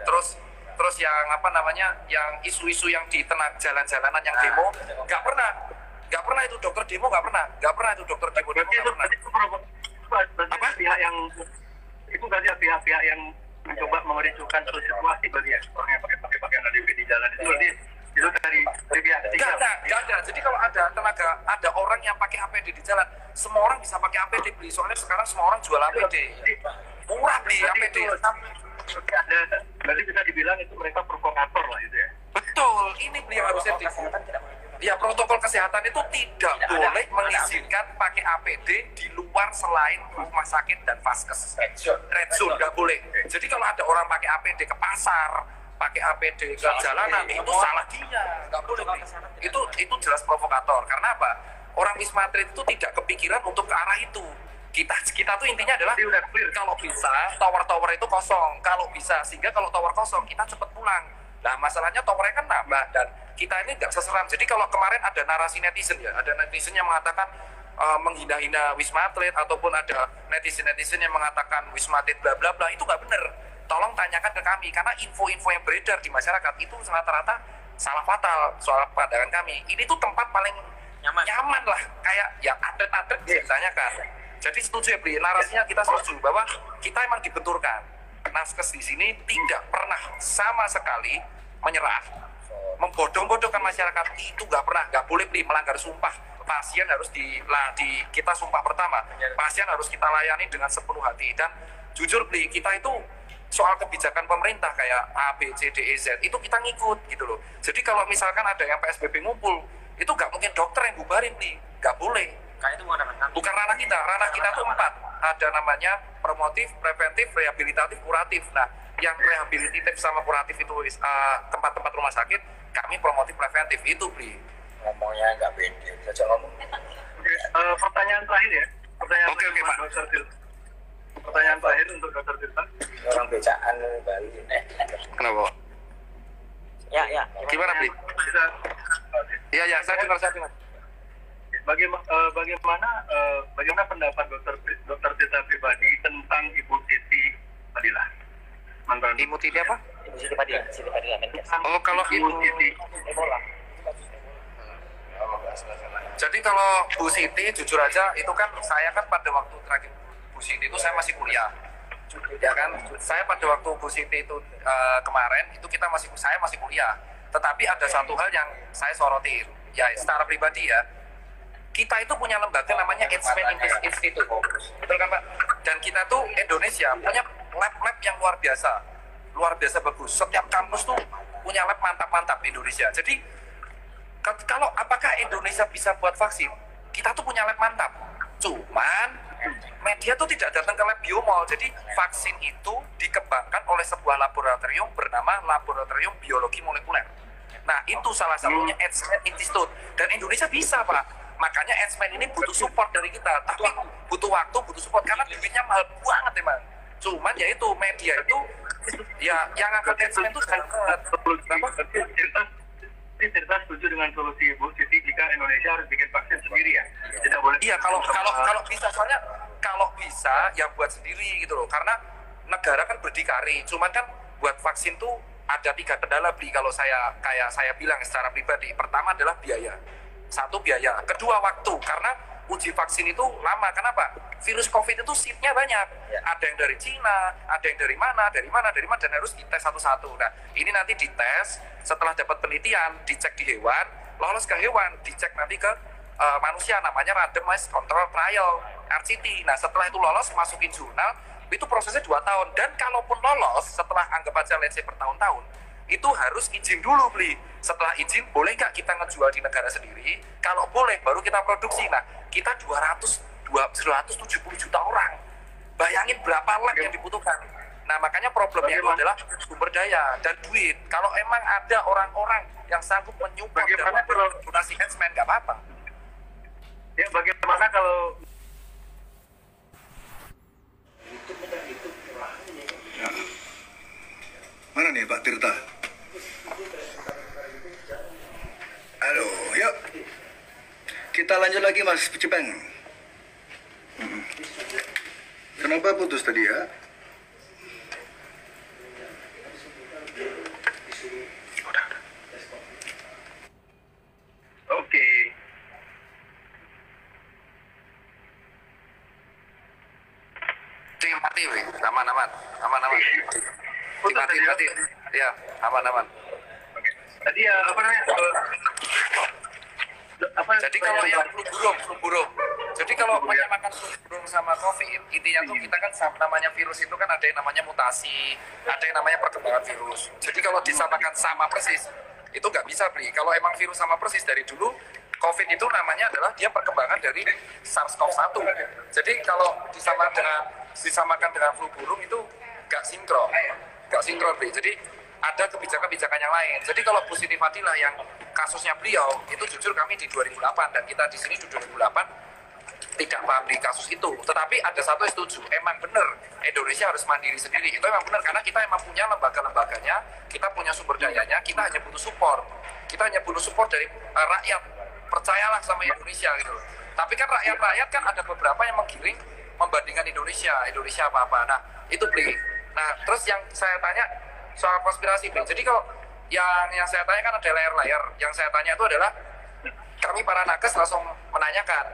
Speaker 3: Terus terus yang apa namanya, yang isu-isu yang di tengah jalan-jalanan yang demo, nggak pernah itu dokter demo, nggak pernah itu dokter demo,
Speaker 1: Berarti
Speaker 3: nggak pernah.
Speaker 1: Apa? Pihak yang itu berarti pihak yang mencoba mengericukan suatu situasi berarti ya, orang yang pakai pakaian ADP di jalan itu berarti itu dari pihak ketiga.
Speaker 3: Nggak ada. Jadi kalau ada orang yang pakai APD di jalan, semua orang bisa pakai APD beli. Soalnya sekarang semua orang jual APD. Murah beli APD.
Speaker 1: Berarti bisa dibilang itu mereka provokator lah itu ya.
Speaker 3: Betul, ini beli yang harusnya ya, protokol kesehatan itu tidak boleh mengizinkan pakai APD di luar selain rumah sakit dan vaskes. Red zone nggak boleh. Jadi kalau ada orang pakai APD ke pasar, pakai APD ke jalanan, itu salah dia, nggak boleh. Itu jelas provokator. Karena apa? Orang Wisma Atlet itu tidak kepikiran untuk ke arah itu. Kita tuh intinya adalah kalau bisa tower-tower itu kosong, kalau bisa, sehingga kalau tower kosong kita cepat pulang. Nah masalahnya towernya kan nambah dan kita ini nggak seseram. Jadi kalau kemarin ada narasi netizen ya, ada netizen yang mengatakan menghina-hina Wisma Atlet, ataupun ada netizen yang mengatakan Wisma Atlet bla bla bla, itu nggak benar. Tolong tanyakan ke kami, karena info-info yang beredar di masyarakat itu rata-rata salah fatal soal pandangan kami. Ini tuh tempat paling nyaman lah, kayak yang atlet-atlet bisa ditanyakan. Jadi setuju ya Bri, narasinya kita setuju bahwa kita emang dibenturkan. Naskes di sini tidak pernah sama sekali menyerah, membodong-bodongkan masyarakat, itu nggak pernah, nggak boleh Bri, melanggar sumpah. Pasien harus kita sumpah pertama, pasien harus kita layani dengan sepenuh hati. Dan jujur Bri, kita itu soal kebijakan pemerintah kayak A, B, C, D, E, Z, itu kita ngikut gitu loh. Jadi kalau misalkan ada yang PSBB ngumpul, itu nggak mungkin dokter yang bubarin Bri, nggak boleh.
Speaker 5: Kayak itu
Speaker 3: Bukan ranah kita tuh 4. Ada namanya promotif, preventif, rehabilitatif, kuratif. Nah, yang rehabilitatif sama kuratif itu tempat-tempat rumah sakit, kami promotif preventif itu Bri.
Speaker 5: ngomongnya nggak pede, saja ngomong.
Speaker 1: Oke, pertanyaan terakhir ya.
Speaker 3: Oke, Pak.
Speaker 1: Dr. Tirta. Pertanyaan terakhir untuk Dr. Tirta.
Speaker 5: Orang becaan Bali.
Speaker 3: Kenapa?
Speaker 5: Ya.
Speaker 3: Gimana Bri?
Speaker 1: Bisa.
Speaker 3: Iya, saya dengar.
Speaker 1: Bagaimana pendapat Dr. Tirta pribadi tentang Ibu Siti Fadilah? Mantan
Speaker 3: Ibu Titi apa?
Speaker 5: Siti Fadilah Menkes.
Speaker 3: Oh, kalau
Speaker 1: Ibu Siti.
Speaker 3: Jadi kalau Bu Siti, jujur aja, itu kan saya kan pada waktu terakhir Bu Siti itu saya masih kuliah, ya kan? Saya pada waktu Bu Siti itu kemarin itu saya masih kuliah. Tetapi ada satu hal yang saya sorotin, ya secara pribadi ya. Kita itu punya lembaga namanya Eijkman Institute, betul kan Pak? Dan kita tuh Indonesia punya lab-lab yang luar biasa bagus. Setiap kampus tuh punya lab mantap-mantap di Indonesia. Jadi kalau apakah Indonesia bisa buat vaksin? Kita tuh punya lab mantap. Cuman media tuh tidak datang ke lab biomol. Jadi vaksin itu dikembangkan oleh sebuah laboratorium bernama Laboratorium Biologi Molekuler. Nah, itu salah satunya Eijkman Institute. Dan Indonesia bisa, Pak. Makanya Eijkman ini butuh support dari kita. Tapi butuh waktu, butuh support. Karena duitnya mahal banget, emang. Cuman ya itu, media itu, ya yang angkat Eijkman itu sangat.
Speaker 1: Tirta setuju dengan solusi Ibu Siti jika Indonesia harus bikin vaksin sendiri ya? Tidak boleh.
Speaker 3: Iya, kalau bisa, soalnya kalau bisa ya buat sendiri gitu loh. Karena negara kan berdikari. Cuman kan buat vaksin tuh ada 3 kendala Bli, kalau saya bilang secara pribadi. Pertama adalah biaya. 1 biaya, kedua waktu, karena uji vaksin itu lama. Kenapa? Virus COVID itu shiftnya banyak. Ada yang dari Cina, ada yang dari mana, dan harus dites satu-satu. Nah, ini nanti dites, setelah dapat penelitian, dicek di hewan, lolos ke hewan, dicek nanti ke manusia, namanya randomized control trial, RCT. Nah, setelah itu lolos, masukin jurnal, itu prosesnya 2 tahun. Dan kalaupun lolos, setelah anggap aja let's say bertahun-tahun, itu harus izin dulu Bli. Setelah izin, boleh nggak kita ngejual di negara sendiri? Kalau boleh, baru kita produksi. Nah, kita 170 juta orang. Bayangin berapa lab yang dibutuhkan. Nah, makanya problemnya itu adalah sumber daya dan duit. Kalau emang ada orang-orang yang sanggup menyupport dan donasi Eijkman, nggak apa-apa.
Speaker 1: Ya, bagaimana kalau
Speaker 6: mana nih Pak Tirta? Halo, yuk. Kita lanjut lagi Mas Cipeng. Kenapa putus tadi ya?
Speaker 3: mati, Wi. Aman. Mati. Ya, aman.
Speaker 1: Tadi ya apa namanya?
Speaker 3: Jadi kalau yang flu burung. Jadi kalau menyamakan flu burung sama COVID, intinya tuh kita kan namanya virus itu kan ada yang namanya mutasi, ada yang namanya perkembangan virus. Jadi kalau disamakan sama persis, itu nggak bisa, Bli. Kalau emang virus sama persis dari dulu, COVID itu namanya adalah dia perkembangan dari SARS-CoV-1. Jadi kalau disamakan dengan flu burung itu nggak sinkron, Bli. Jadi ada kebijakan-kebijakan yang lain. Jadi kalau Bu Siti Fadilah yang kasusnya beliau, itu jujur kami di 2008 dan kita di sini di 2008 tidak paham di kasus itu. Tetapi ada satu yang setuju, emang benar Indonesia harus mandiri sendiri. Itu emang benar karena kita emang punya lembaga-lembaganya, kita punya sumber dayanya, kita hanya butuh support. Kita hanya butuh support dari rakyat. Percayalah sama Indonesia gitu loh. Tapi kan rakyat kan ada beberapa yang menggiring membandingkan Indonesia apa-apa. Nah, itu Bli. Nah, terus yang saya tanya soal konspirasi, Bli. Jadi kalau yang saya tanya kan ada layar-layar. Yang saya tanya itu adalah kami para nakes langsung menanyakan,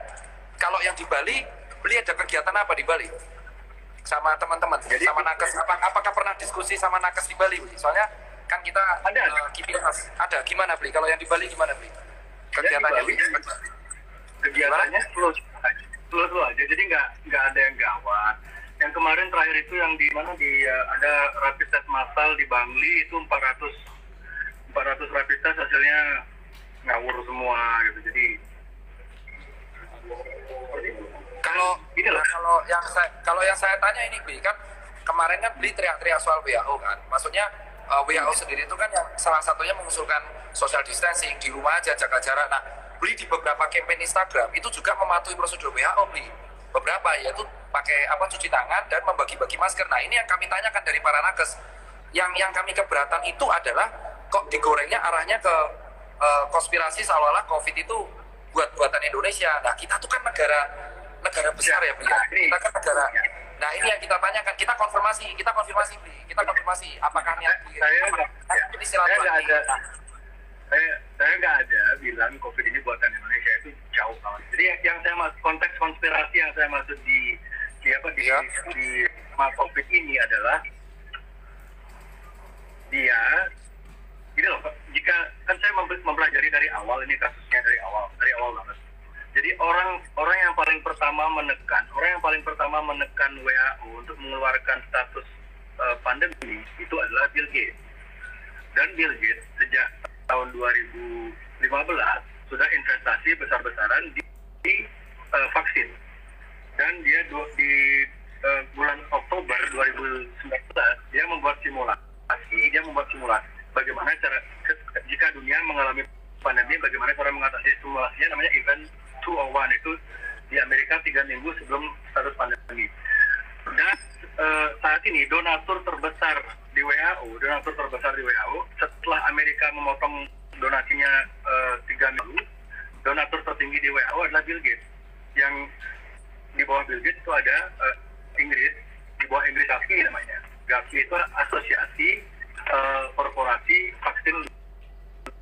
Speaker 3: kalau yang di Bali, Beli ada kegiatan apa di Bali? Sama teman-teman, sama nakes. Apakah pernah diskusi sama nakes di Bali, Bli? Soalnya kan kita
Speaker 1: ada.
Speaker 3: Ada. Gimana, Bli? Kalau yang di Bali gimana, Bli? Kegiatannya, Bli?
Speaker 1: Kegiatannya slow aja. Jadi nggak ada yang gawat. Yang kemarin terakhir itu yang di mana ada rapid test massal di Bangli itu 400 rapid test hasilnya ngawur semua gitu. Jadi
Speaker 3: kalau yang saya tanya ini, Bli, kan kemarin kan Bli teriak-teriak soal WHO kan. Maksudnya WHO sendiri itu kan yang salah satunya mengusulkan social distancing, di rumah aja, jaga jarak. Nah, Bli di beberapa campaign Instagram itu juga mematuhi prosedur WHO, Bli. Beberapa, yaitu pakai cuci tangan dan membagi-bagi masker. Nah, ini yang kami tanyakan dari para nakes. Yang kami keberatan itu adalah kok digorengnya arahnya ke konspirasi seolah-olah COVID itu buatan Indonesia. Nah, kita tuh kan negara besar ya, Bli. Kita kan negara. Nah, ini yang kita tanyakan, kita konfirmasi, Bli. Kita konfirmasi apakah niat Bli. Ini silaturahmi.
Speaker 1: Saya nggak ada bilang COVID ini buatan Indonesia, itu jauh banget. Jadi yang saya maksud, konteks konspirasi yang saya maksud di COVID ini adalah dia, ini loh, jika kan saya mempelajari dari awal, ini kasusnya dari awal banget. Jadi orang yang paling pertama menekan WHO untuk mengeluarkan status pandemi itu adalah Bill Gates. Dan Bill Gates sejak tahun 2015 sudah investasi besar-besaran di vaksin. Dan dia di bulan Oktober 2019 dia membuat simulasi bagaimana cara jika dunia mengalami pandemi, bagaimana cara mengatasi. Simulasinya namanya Event 201, itu di Amerika 3 minggu sebelum status pandemi. Dan saat ini donatur terbesar di WHO setelah Amerika memotong donasinya 3 minggu, donatur tertinggi di WHO adalah Bill Gates. Yang di bawah Bill Gates itu ada Inggris, di bawah Inggris GAVI namanya. GAVI itu asosiasi korporasi vaksin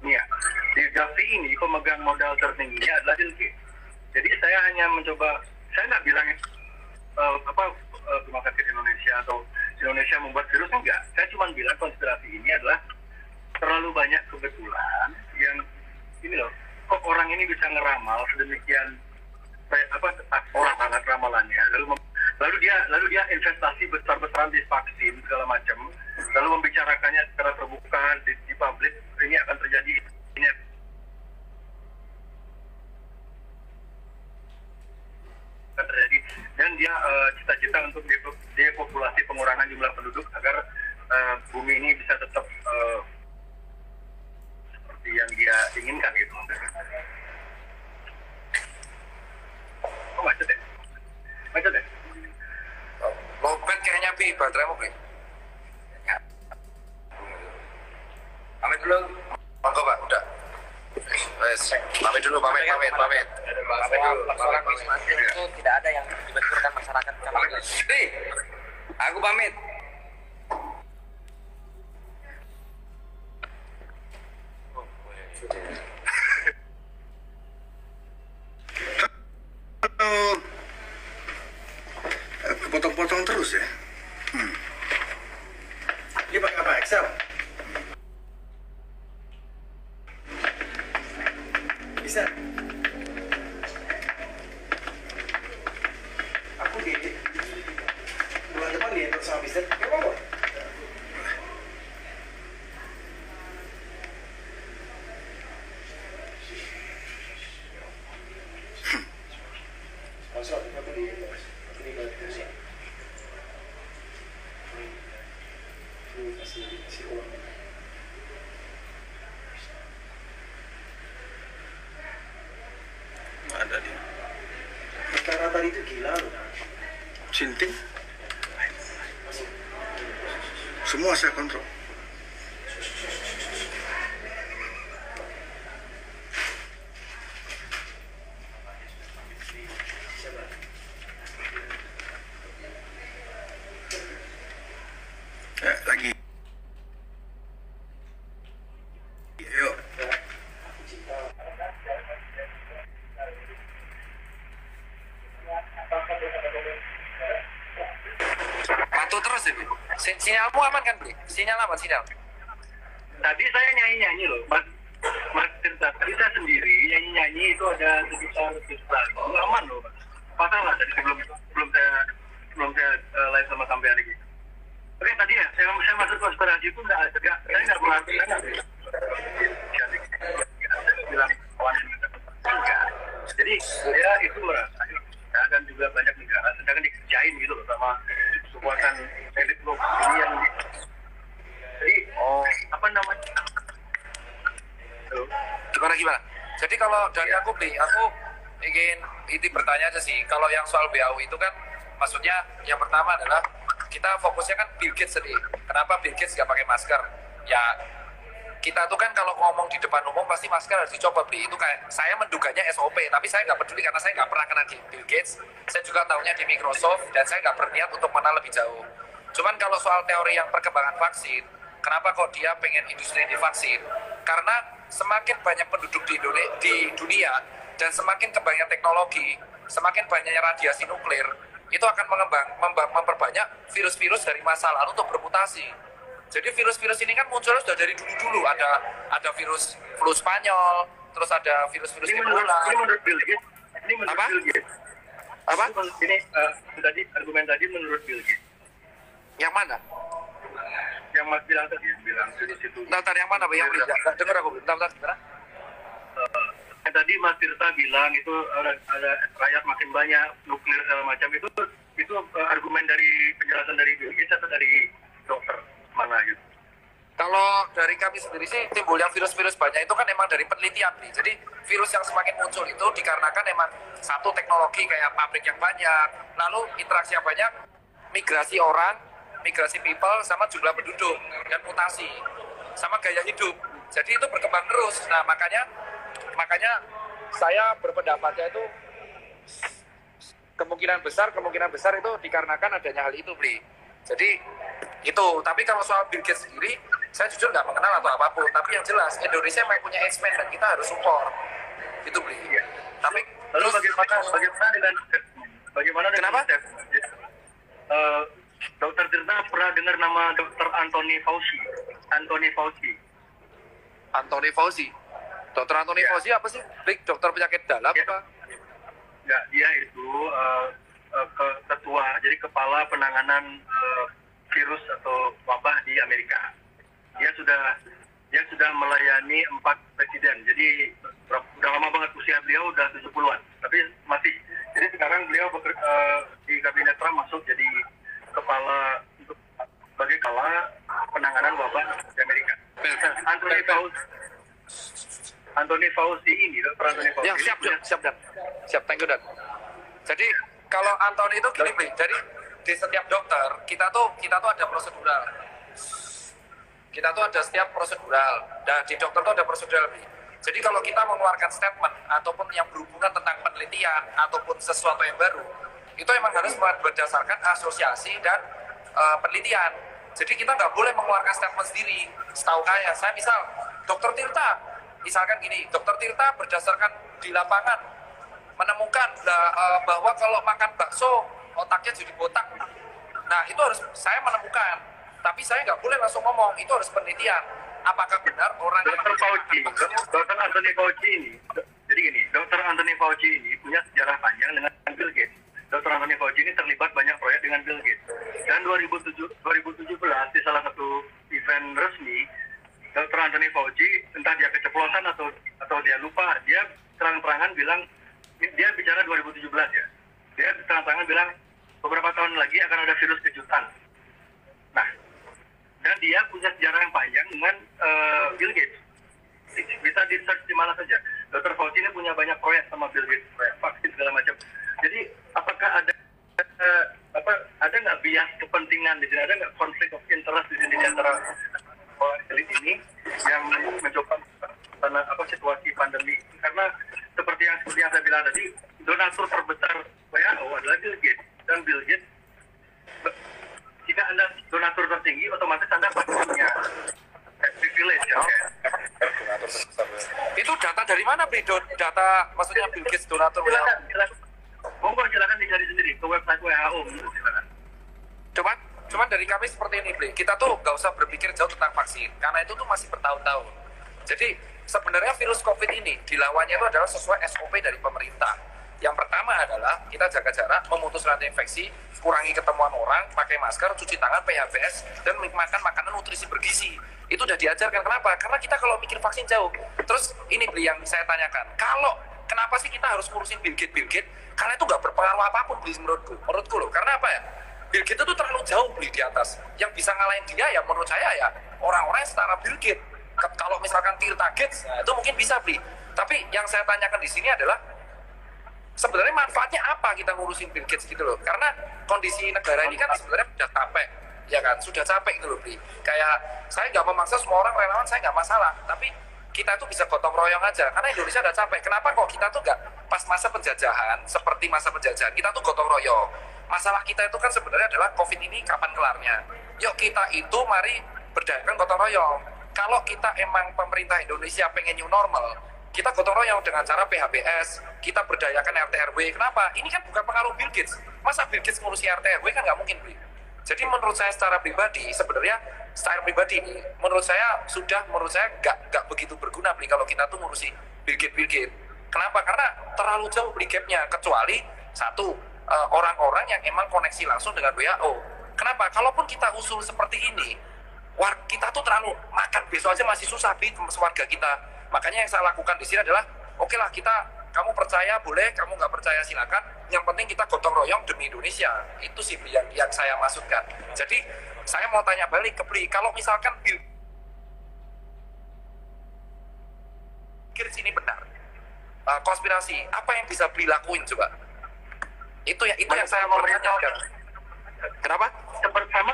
Speaker 1: dunia. Di GAVI ini pemegang modal tertingginya adalah Bill Gates. Jadi saya hanya mencoba, saya nggak bilang terima kasih Indonesia atau Indonesia membuat virus, enggak. Saya cuma bilang konspirasi ini adalah terlalu banyak kebetulan yang ini loh, kok orang ini bisa ngeramal sedemikian orang sangat ramalannya, lalu dia investasi besar-besaran di vaksin segala macam, lalu membicarakannya secara terbuka di publik, ini akan terjadi, ini akan terjadi, dan dia cita-cita untuk depopulasi, pengurangan jumlah penduduk agar bumi ini bisa tetap seperti yang dia inginkan gitu. Oh, macet deh.
Speaker 3: Lobet kayaknya, Bi, bateraimu, Bi. Pamit dulu. Monggo, Pak, udah. Pamit dulu.
Speaker 4: Itu tidak ada yang dibenturkan masyarakat.
Speaker 5: Nih, aku pamit.
Speaker 6: Kepotong-potong terus ya. Ini pakai apa? Excel? Bisa. Aku di bulan depan diatur sama bisnis. Gak apa-apa.
Speaker 2: Ada dia.
Speaker 6: Cara tadi itu gila loh. Sinting. Semua saya kontrol. Lagi. Yuk.
Speaker 3: Mantu terus ya, Bi? Sinyalmu aman kan, Bi? Sinyal aman, sinyal.
Speaker 1: Tadi saya nyanyi-nyanyi loh, Mas Tirta. Tadi saya sendiri nyanyi-nyanyi itu ada sekitar 11. Aman loh, Mas. Pasang lah tadi sebelum saya live sama sampai hari ini. Oke, tadi ya, saya masuk konspirasi itu saya nggak melakukan bilang kawan enggak. Jadi saya itu merasa akan juga banyak negara sedangkan dikerjain gitu loh sama kekuatan elit global ini yang jadi apa namanya
Speaker 3: Gimana? Jadi kalau dari aku, Bi, aku ingin inti bertanya aja sih. Kalau yang soal BAU itu kan, maksudnya yang pertama adalah kita fokusnya kan Bill Gates tadi. Kenapa Bill Gates nggak pakai masker? Ya kita tuh kan kalau ngomong di depan umum pasti masker harus dicopot, Bi. Itu kayak saya menduganya SOP, tapi saya nggak peduli karena saya nggak pernah kena di Bill Gates. Saya juga tahunya di Microsoft dan saya nggak berniat untuk mengenal lebih jauh. Cuman kalau soal teori yang perkembangan vaksin, kenapa kok dia pengen industri di vaksin? Karena semakin banyak penduduk di dunia dan semakin kembangnya teknologi, semakin banyaknya radiasi nuklir, itu akan memperbanyak virus-virus dari masa lalu untuk bermutasi. Jadi virus-virus ini kan munculnya sudah dari dulu-dulu. Ada virus flu Spanyol, terus ada virus-virus Ebola.
Speaker 1: Ini menurut Bill Gates. Ini menurut
Speaker 3: Apa?
Speaker 1: Bill Gates.
Speaker 3: Apa?
Speaker 1: Ini tadi argumen tadi menurut Bill Gates.
Speaker 3: Yang mana?
Speaker 1: Yang Mas bilang tadi, bilang virus itu.
Speaker 3: Bentar, yang mana, Pak? Yang nggak dengar aku. Bentar, gimana?
Speaker 1: Tadi Mas Tirta bilang itu ada rakyat makin banyak, nuklir segala macam itu argumen dari penjelasan dari Bill Gates atau dari dokter mana gitu?
Speaker 3: Kalau dari kami sendiri sih timbulnya virus-virus banyak itu kan emang dari penelitian nih. Jadi virus yang semakin muncul itu dikarenakan emang satu teknologi kayak pabrik yang banyak, lalu interaksi yang banyak, migrasi orang, migrasi people sama jumlah penduduk dan mutasi sama gaya hidup. Jadi itu berkembang terus. Nah makanya saya berpendapatnya itu kemungkinan besar itu dikarenakan adanya hal itu, Bli. Jadi itu. Tapi kalau soal Bill Gates sendiri, saya jujur nggak mengenal atau apapun. Tapi yang jelas Indonesia memang punya X-Men dan kita harus support. Itu, Bli.
Speaker 1: Iya.
Speaker 3: Tapi
Speaker 1: Lalu bagaimana dengan
Speaker 3: Kenapa?
Speaker 1: Dokter Tirta pernah dengar nama Dokter Anthony Fauci?
Speaker 3: Dokter Anthony
Speaker 1: Ya.
Speaker 3: Fauci apa sih? Bli, dokter penyakit dalam
Speaker 1: Ya.
Speaker 3: apa?
Speaker 1: Ya, dia itu ketua, jadi kepala penanganan virus atau wabah di Amerika. Dia sudah melayani 4 presiden. Jadi udah lama banget usia beliau, udah 70-an. Tapi masih. Jadi sekarang beliau di kabinet Trump masuk jadi kepala sebagai kepala penanganan wabah di Amerika. Anthony Fauci ini, Dr. Anthony Fauci.
Speaker 3: Ya, siap, thank you, Dan. Jadi kalau Anthony itu gini, Bli. Jadi di setiap dokter kita tuh ada prosedural. Kita tuh ada setiap prosedural. Dan di dokter tuh ada prosedural, Bli. Jadi kalau kita mengeluarkan statement ataupun yang berhubungan tentang penelitian ataupun sesuatu yang baru, itu emang harus berdasarkan asosiasi dan penelitian. Jadi kita nggak boleh mengeluarkan statement sendiri. Setahu saya misal Dokter Tirta, misalkan gini, Dokter Tirta berdasarkan di lapangan menemukan bahwa kalau makan bakso otaknya jadi botak. Nah, itu harus saya menemukan. Tapi saya nggak boleh langsung ngomong, itu harus penelitian. Apakah benar orang
Speaker 1: Dr. Fauci, Dr. Anthony Fauci ini, jadi gini, Dr. Anthony Fauci ini punya sejarah panjang dengan Bill Gates. Dr. Anthony Fauci ini terlibat banyak proyek dengan Bill Gates. Dan 2017 di salah satu event resmi, Dr. Anthony Fauci, entah dia keceplosan atau dia lupa, dia terang-terangan bilang, dia bicara 2017 ya, dia terang-terangan bilang beberapa tahun lagi akan ada virus kejutan. Nah, dan dia punya sejarah yang panjang dengan Bill Gates. Bisa di search di mana saja. Dr. Fauci ini punya banyak proyek sama Bill Gates, proyek vaksin segala macam. Jadi apakah ada nggak bias kepentingan di sini, ada nggak konflik of interest di sini antara elit ini yang mencoba situasi pandemi? Karena seperti yang saya bilang tadi, donatur terbesar WHO adalah Bill Gates, dan Bill Gates, jika Anda donatur tertinggi, otomatis Anda pasti punya privilege ya.
Speaker 3: Itu data dari mana, Bri? Data maksudnya Bill Gates donatur WHO?
Speaker 1: Silakan dicari sendiri ke website WHO. Silakan.
Speaker 3: Cuman dari kami seperti ini, Bli. Kita tuh nggak usah berpikir jauh tentang vaksin, karena itu tuh masih bertahun-tahun. Jadi sebenarnya virus COVID ini dilawannya itu adalah sesuai SOP dari pemerintah. Yang pertama adalah kita jaga jarak, memutus rantai infeksi, kurangi ketemuan orang, pakai masker, cuci tangan, PHBS, dan makan makanan nutrisi bergizi. Itu udah diajarkan. Kenapa? Karena kita kalau mikir vaksin jauh. Terus ini, Bli, yang saya tanyakan. Kenapa sih kita harus ngurusin Bill Gates? Karena itu nggak berpengaruh apapun, Bli, menurutku loh. Karena apa ya? Bill Gates itu terlalu jauh, Bli, di atas. Yang bisa ngalahin dia ya menurut saya ya orang-orang yang setara Bill Gates. Kalau misalkan Tirta Gates, nah, itu mungkin bisa, Bli. Tapi yang saya tanyakan di sini adalah sebenarnya manfaatnya apa kita ngurusin Bill Gates gitu loh. Karena kondisi negara ini kan sebenarnya sudah capek, ya kan? Sudah capek gitu loh, Bli. Kayak saya nggak memaksa semua orang relawan, saya nggak masalah. Tapi kita tuh bisa gotong royong aja. Karena Indonesia udah capek. Kenapa kok kita tuh nggak pas masa penjajahan, seperti masa penjajahan, kita tuh gotong royong. Masalah kita itu kan sebenarnya adalah COVID ini kapan kelarnya. Yuk kita itu mari berdayakan gotong royong. Kalau kita emang pemerintah Indonesia pengen new normal, kita gotong royong dengan cara PHBS, kita berdayakan RT RW. Kenapa? Ini kan bukan pengaruh Bill Gates. Masa Bill Gates ngurusi RT RW kan nggak mungkin, Bli. Jadi menurut saya secara pribadi, sebenarnya secara pribadi ini, menurut saya nggak begitu berguna, Bli, kalau kita tuh ngurusi Bill Gates. Kenapa? Karena terlalu jauh Bli gapnya. Kecuali satu, orang-orang yang emang koneksi langsung dengan WHO. Kenapa? Kalaupun kita usul seperti ini, kita tuh terlalu makan besok aja masih susah, Bli, warga kita. Makanya yang saya lakukan di sini adalah, oke lah, kamu percaya boleh, kamu nggak percaya silakan. Yang penting kita gotong royong demi Indonesia. Itu sih yang saya maksudkan. Jadi saya mau tanya balik ke Bli, kalau misalkan Bill Gates ini benar, konspirasi, apa yang bisa Bli lakuin coba? Itu yang saya mau tanyakan. Kenapa?
Speaker 1: Pertama,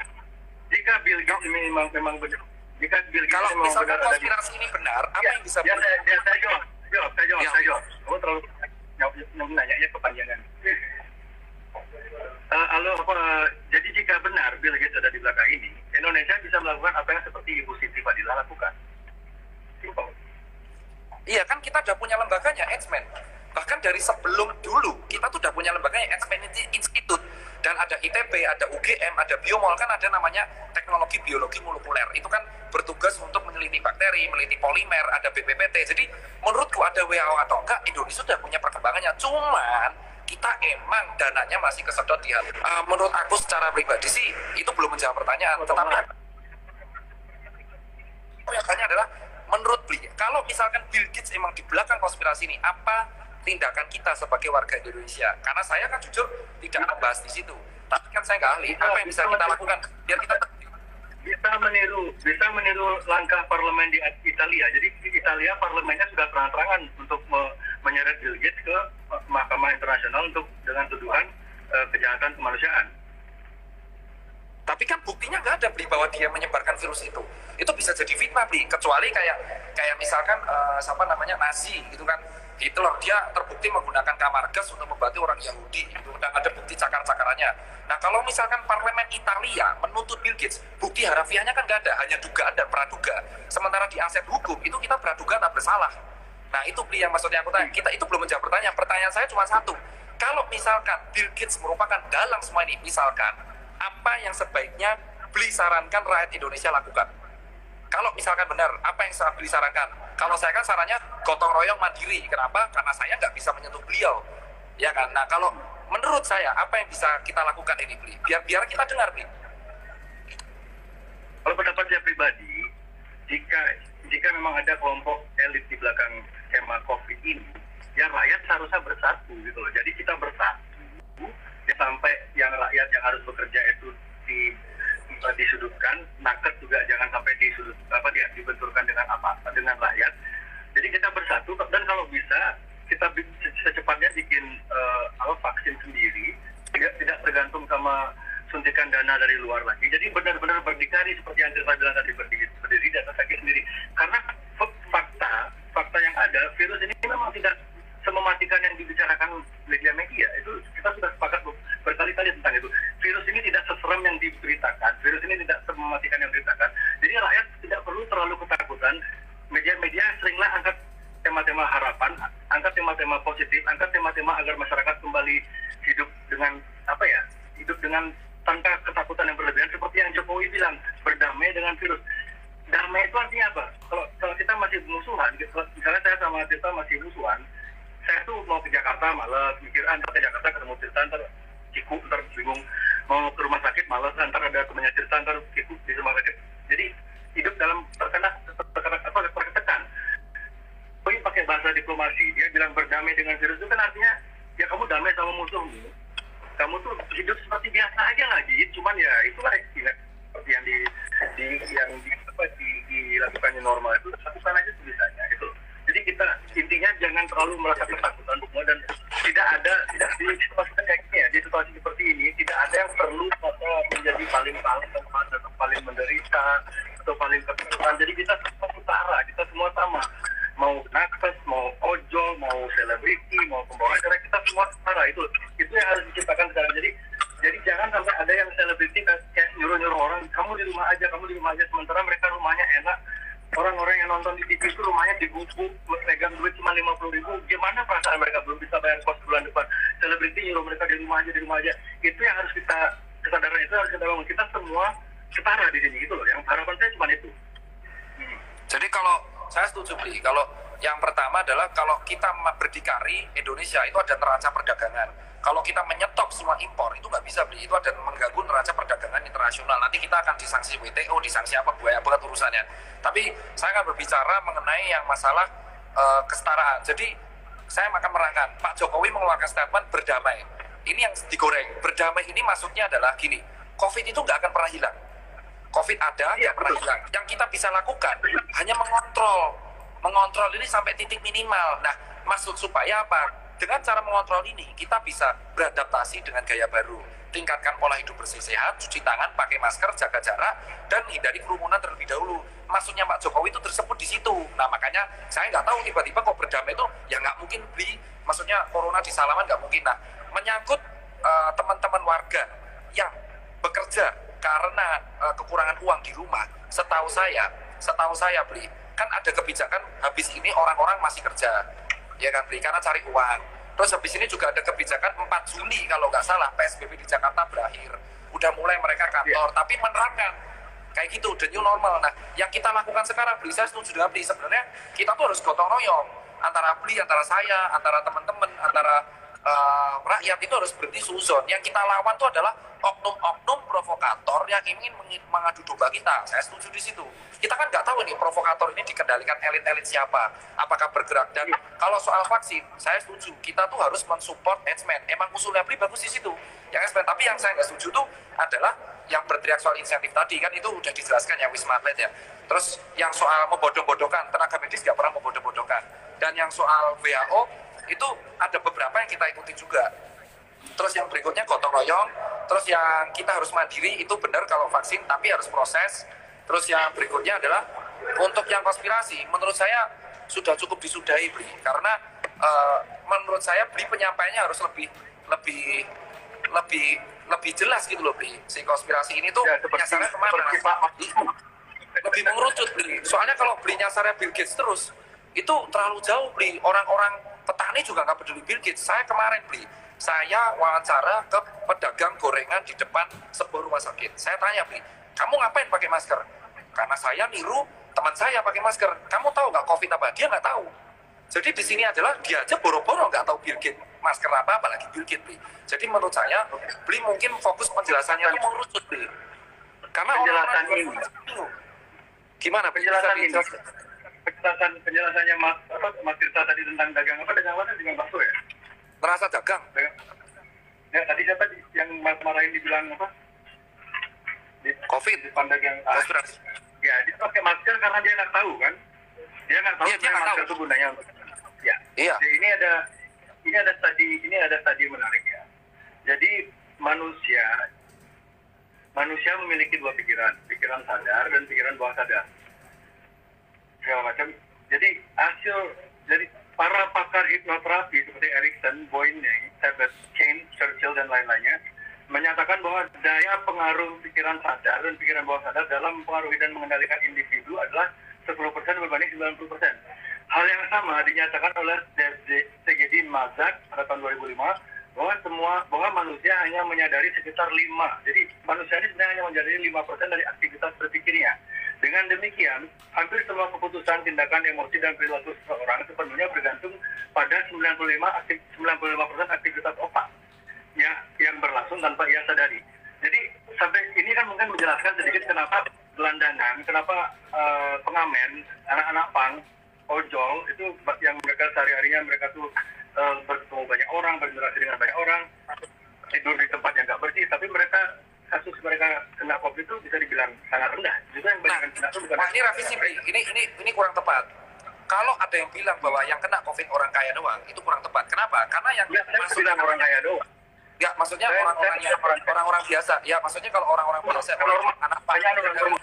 Speaker 1: jika Bill Gates ini memang benar,
Speaker 3: kalau misalkan konspirasi ini benar, apa yang bisa Bli?
Speaker 1: Saya jawab. Kamu terlalu nanya kepanjangan. Jadi jika benar Bill Gates ada di belakang ini, Indonesia bisa melakukan apa yang seperti Ibu Siti Fadila lakukan. Simpel.
Speaker 3: Iya kan, kita udah punya lembaganya, X-Men. Bahkan dari sebelum dulu, kita tuh udah punya lembaganya, X-Men Institute. Dan ada ITB, ada UGM, ada Biomol, kan ada namanya teknologi biologi molekuler. Itu kan bertugas untuk meneliti bakteri, meneliti polimer, ada BPPT. Jadi menurutku ada WHO atau enggak, Indonesia sudah punya perkembangannya. Cuman kita emang dananya masih kesedot di hati. Menurut aku secara pribadi sih, itu belum menjawab pertanyaan. Tetapi yang tanya adalah, menurut Bli, kalau misalkan Bill Gates emang di belakang konspirasi ini, apa tindakan kita sebagai warga Indonesia? Karena saya kan jujur tidak membahas di situ. Tapi kan saya nggak ahli. Apa yang bisa kita lakukan biar kita
Speaker 1: bisa meniru langkah parlemen di Italia. Jadi di Italia parlemennya sudah terang-terangan untuk menyeret Bill Gates ke Mahkamah Internasional dengan tuduhan kejahatan kemanusiaan.
Speaker 3: Tapi kan buktinya nggak ada, Bli, bahwa dia menyebarkan virus itu. Itu bisa jadi fitnah, Bli. Kecuali kayak misalkan Nazi gitu kan. Hitler, dia terbukti menggunakan kamar gas untuk membantu orang Yahudi. Dan ada bukti cakar-cakarannya. Nah, kalau misalkan parlemen Italia menuntut Bill Gates, bukti harafiahnya kan nggak ada, hanya dugaan dan praduga. Sementara di aset hukum itu kita praduga tak bersalah. Nah, itu Bli yang maksudnya aku tanya. Kita itu belum menjawab pertanyaan. Pertanyaan saya cuma satu. Kalau misalkan Bill Gates merupakan dalang semua ini, misalkan, apa yang sebaiknya Beli sarankan rakyat Indonesia lakukan? Kalau misalkan benar, apa yang Beli sarankan? Kalau saya kan sarannya gotong royong mandiri. Kenapa? Karena saya nggak bisa menyentuh beliau, ya kan? Nah, kalau menurut saya, apa yang bisa kita lakukan ini, Beli? Biar kita dengar, Beli.
Speaker 1: Kalau pendapat saya pribadi, jika memang ada kelompok elit di belakang skema COVID ini, ya rakyat seharusnya bersatu gitu loh. Jadi kita bersatu, ya sampai yang rakyat yang harus bekerja itu disudutkan, nakes juga jangan sampai dibenturkan dengan rakyat. Jadi kita bersatu, dan kalau bisa kita secepatnya bikin vaksin sendiri, tidak tergantung sama suntikan dana dari luar lagi. Jadi benar-benar berdikari seperti yang saya bilang tadi, berdiri di atas kaki sendiri. Karena fakta yang ada, virus ini memang tidak semematikan yang dibicarakan media-media. Itu kita sudah sepakat berkali-kali tentang itu. Virus ini tidak seserem yang diberitakan, virus ini tidak semematikan yang diberitakan. Jadi rakyat tidak perlu terlalu ketakutan. Media-media seringlah angkat tema-tema harapan, angkat tema-tema positif, angkat tema-tema agar masyarakat kembali hidup dengan hidup dengan tanpa ketakutan yang berlebihan, seperti yang Jokowi bilang, berdamai dengan virus. Damai itu artinya apa? Kalau kita masih musuhan, misalnya saya sama Tirta masih musuhan, saya tuh mau ke Jakarta malas, mikir ntar ke Jakarta ketemu Tirta, ntar Ciku, ntar bingung mau ke rumah sakit malas, ntar ada temannya Tirta, ntar Ciku di rumah sakit. Jadi hidup dalam tertekan. Jokowi pakai bahasa diplomasi, dia bilang berdamai dengan virus itu kan artinya ya kamu damai sama musuhmu. Kamu tuh hidup seperti biasa aja lagi, cuman ya itulah seperti yang dilakukannya normal itu, lakukan aja sebisanya itu. Jadi kita intinya jangan terlalu merasa ketakutan semua, dan tidak di situasi kayak gini ya, di situasi seperti ini tidak ada yang perlu menjadi paling atau paling menderita atau paling kesulitan. Jadi kita semua setara, kita semua sama. Mau nakes, mau ojol, mau selebriti, mau pembawa acara, kita semua setara. Itu yang harus diciptakan sekarang. Jadi jangan sampai ada yang selebriti kayak nyuruh orang, kamu di rumah aja, sementara mereka rumahnya enak. Orang-orang yang nonton di TV itu rumahnya digubuk, megang duit cuma 50.000. Gimana perasaan mereka belum bisa bayar kos bulan depan? Selebriti nyuruh mereka di rumah aja. Itu yang harus kesadaran itu harus kita bangun. Kita semua setara di sini gitu loh. Yang harapan saya cuma itu.
Speaker 3: Jadi kalau saya setuju, Bli. Kalau yang pertama adalah kalau kita berdikari Indonesia itu ada neraca perdagangan. Kalau kita menyetop semua impor itu nggak bisa, Bli. Itu ada mengganggu neraca perdagangan internasional. Nanti kita akan disanksi WTO, disanksi apa banyak banget urusannya. Tapi saya akan berbicara mengenai yang masalah kesetaraan. Jadi saya akan merangkan Pak Jokowi mengeluarkan statement berdamai. Ini yang digoreng. Berdamai ini maksudnya adalah gini, COVID itu nggak akan pernah hilang. COVID ada, nggak pernah hilang. Yang kita bisa lakukan hanya mengontrol ini sampai titik minimal. Nah, maksud supaya apa? Dengan cara mengontrol ini, kita bisa beradaptasi dengan gaya baru. Tingkatkan pola hidup bersih sehat, cuci tangan, pakai masker, jaga jarak, dan hindari kerumunan terlebih dahulu. Maksudnya Pak Jokowi itu tersebut di situ. Nah, makanya saya nggak tahu tiba-tiba kok berdamai itu, ya nggak mungkin, Bli. Maksudnya corona di Salaman nggak mungkin. Nah, menyangkut teman-teman warga yang bekerja karena kekurangan uang di rumah, setahu saya, Bli, kan ada kebijakan habis ini orang-orang masih kerja, ya kan, Bli, karena cari uang. Terus habis ini juga ada kebijakan 4 Juni kalau nggak salah PSBB di Jakarta berakhir. Udah mulai mereka kantor, tapi menerapkan kayak gitu, the new normal. Nah, yang kita lakukan sekarang, Bli, saya setuju dengan Bli, sebenarnya kita tuh harus gotong royong antara Bli, antara saya, antara teman-teman, antara rakyat itu harus berhenti suzon. Yang kita lawan itu adalah oknum-oknum provokator yang ingin mengadu domba kita. Saya setuju di situ. Kita kan nggak tahu nih provokator ini dikendalikan elit-elit siapa, apakah bergerak. Dan kalau soal vaksin, saya setuju. Kita tuh harus mensupport H-Man. Emang usulnya Bli bagus di situ. Yang H-Man. Tapi yang saya nggak setuju tuh adalah yang berteriak soal insentif tadi, kan itu udah dijelaskan ya Wisma Atlet ya. Terus yang soal membodoh-bodohkan, tenaga medis nggak pernah membodoh-bodohkan. Dan yang soal WHO itu ada beberapa yang kita ikuti juga. Terus yang berikutnya gotong royong. Terus yang kita harus mandiri, itu benar kalau vaksin, tapi harus proses. Terus yang berikutnya adalah untuk yang konspirasi, menurut saya sudah cukup disudahi, Bli. Karena menurut saya Bli penyampaiannya harus lebih jelas gitu loh, Bli. Si konspirasi ini tuh nyasarnya kemana? Lebih mengerucut, Bli. Soalnya kalau Bli nyasarnya Bill Gates terus, itu terlalu jauh, Bli. Orang-orang petani juga nggak peduli Bill Gates. Saya kemarin, Bli, saya wawancara ke pedagang gorengan berdatangan di depan sebuah rumah sakit. Saya tanya, Bli, kamu ngapain pakai masker? Karena saya niru teman saya pakai masker. Kamu tahu nggak COVID apa? Dia nggak tahu. Jadi di sini adalah dia aja boro-boro nggak tahu Bill Gates masker apa, apalagi Bill Gates, Bli. Jadi menurut saya, Bli mungkin fokus penjelasannya itu mengerucut, Bli. Karena
Speaker 1: penjelasan ini,
Speaker 3: gimana penjelasannya
Speaker 1: Mas Tirta tadi tentang dagang bakso ya?
Speaker 3: Merasa dagang?
Speaker 1: Ya tadi siapa yang marahin dibilang apa?
Speaker 3: COVID,
Speaker 1: di dagang.
Speaker 3: konspirasi.
Speaker 1: Ya, dia pakai masker karena dia nggak tahu kan? Dia nggak tahu masker itu gunanya untuk. Ya.
Speaker 3: Iya.
Speaker 1: Jadi ini ada studi menarik ya. Jadi manusia memiliki dua pikiran sadar dan pikiran bawah sadar. Segala macam. Jadi dari para pakar hipnoterapi seperti Erikson, Boyne, Sabbath, Kane, Churchill dan lain-lainnya menyatakan bahwa daya pengaruh pikiran sadar dan pikiran bawah sadar dalam mempengaruhi dan mengendalikan individu adalah 10% berbanding 90%. Hal yang sama dinyatakan oleh C.G.D. Mazak pada tahun 2005 bahwa manusia hanya menyadari sekitar 5. Jadi manusia ini sebenarnya hanya menyadari 5% dari aktivitas berpikirnya. Dengan demikian, hampir semua keputusan, tindakan, emosi, dan perilaku seseorang sepenuhnya bergantung pada 95% aktivitas otak yang berlangsung tanpa ia sadari. Jadi sampai ini kan mungkin menjelaskan sedikit kenapa gelandangan, kenapa pengamen, anak-anak pang, ojol itu yang mereka sehari-harinya mereka tuh bertemu banyak orang, berinteraksi dengan banyak orang, tidur di tempat yang nggak bersih, tapi kasus mereka kena COVID itu bisa dibilang sangat rendah. Juga yang banyak kena itu bukan.
Speaker 3: Ini revisi, ini kurang tepat. Kalau ada yang bilang bahwa yang kena COVID orang kaya doang, itu kurang tepat. Kenapa? Karena yang
Speaker 1: masuk bilang orang kaya doang.
Speaker 3: Ya, maksudnya orang-orang biasa. Ya, maksudnya kalau orang-orang biasa, anak banyak normal.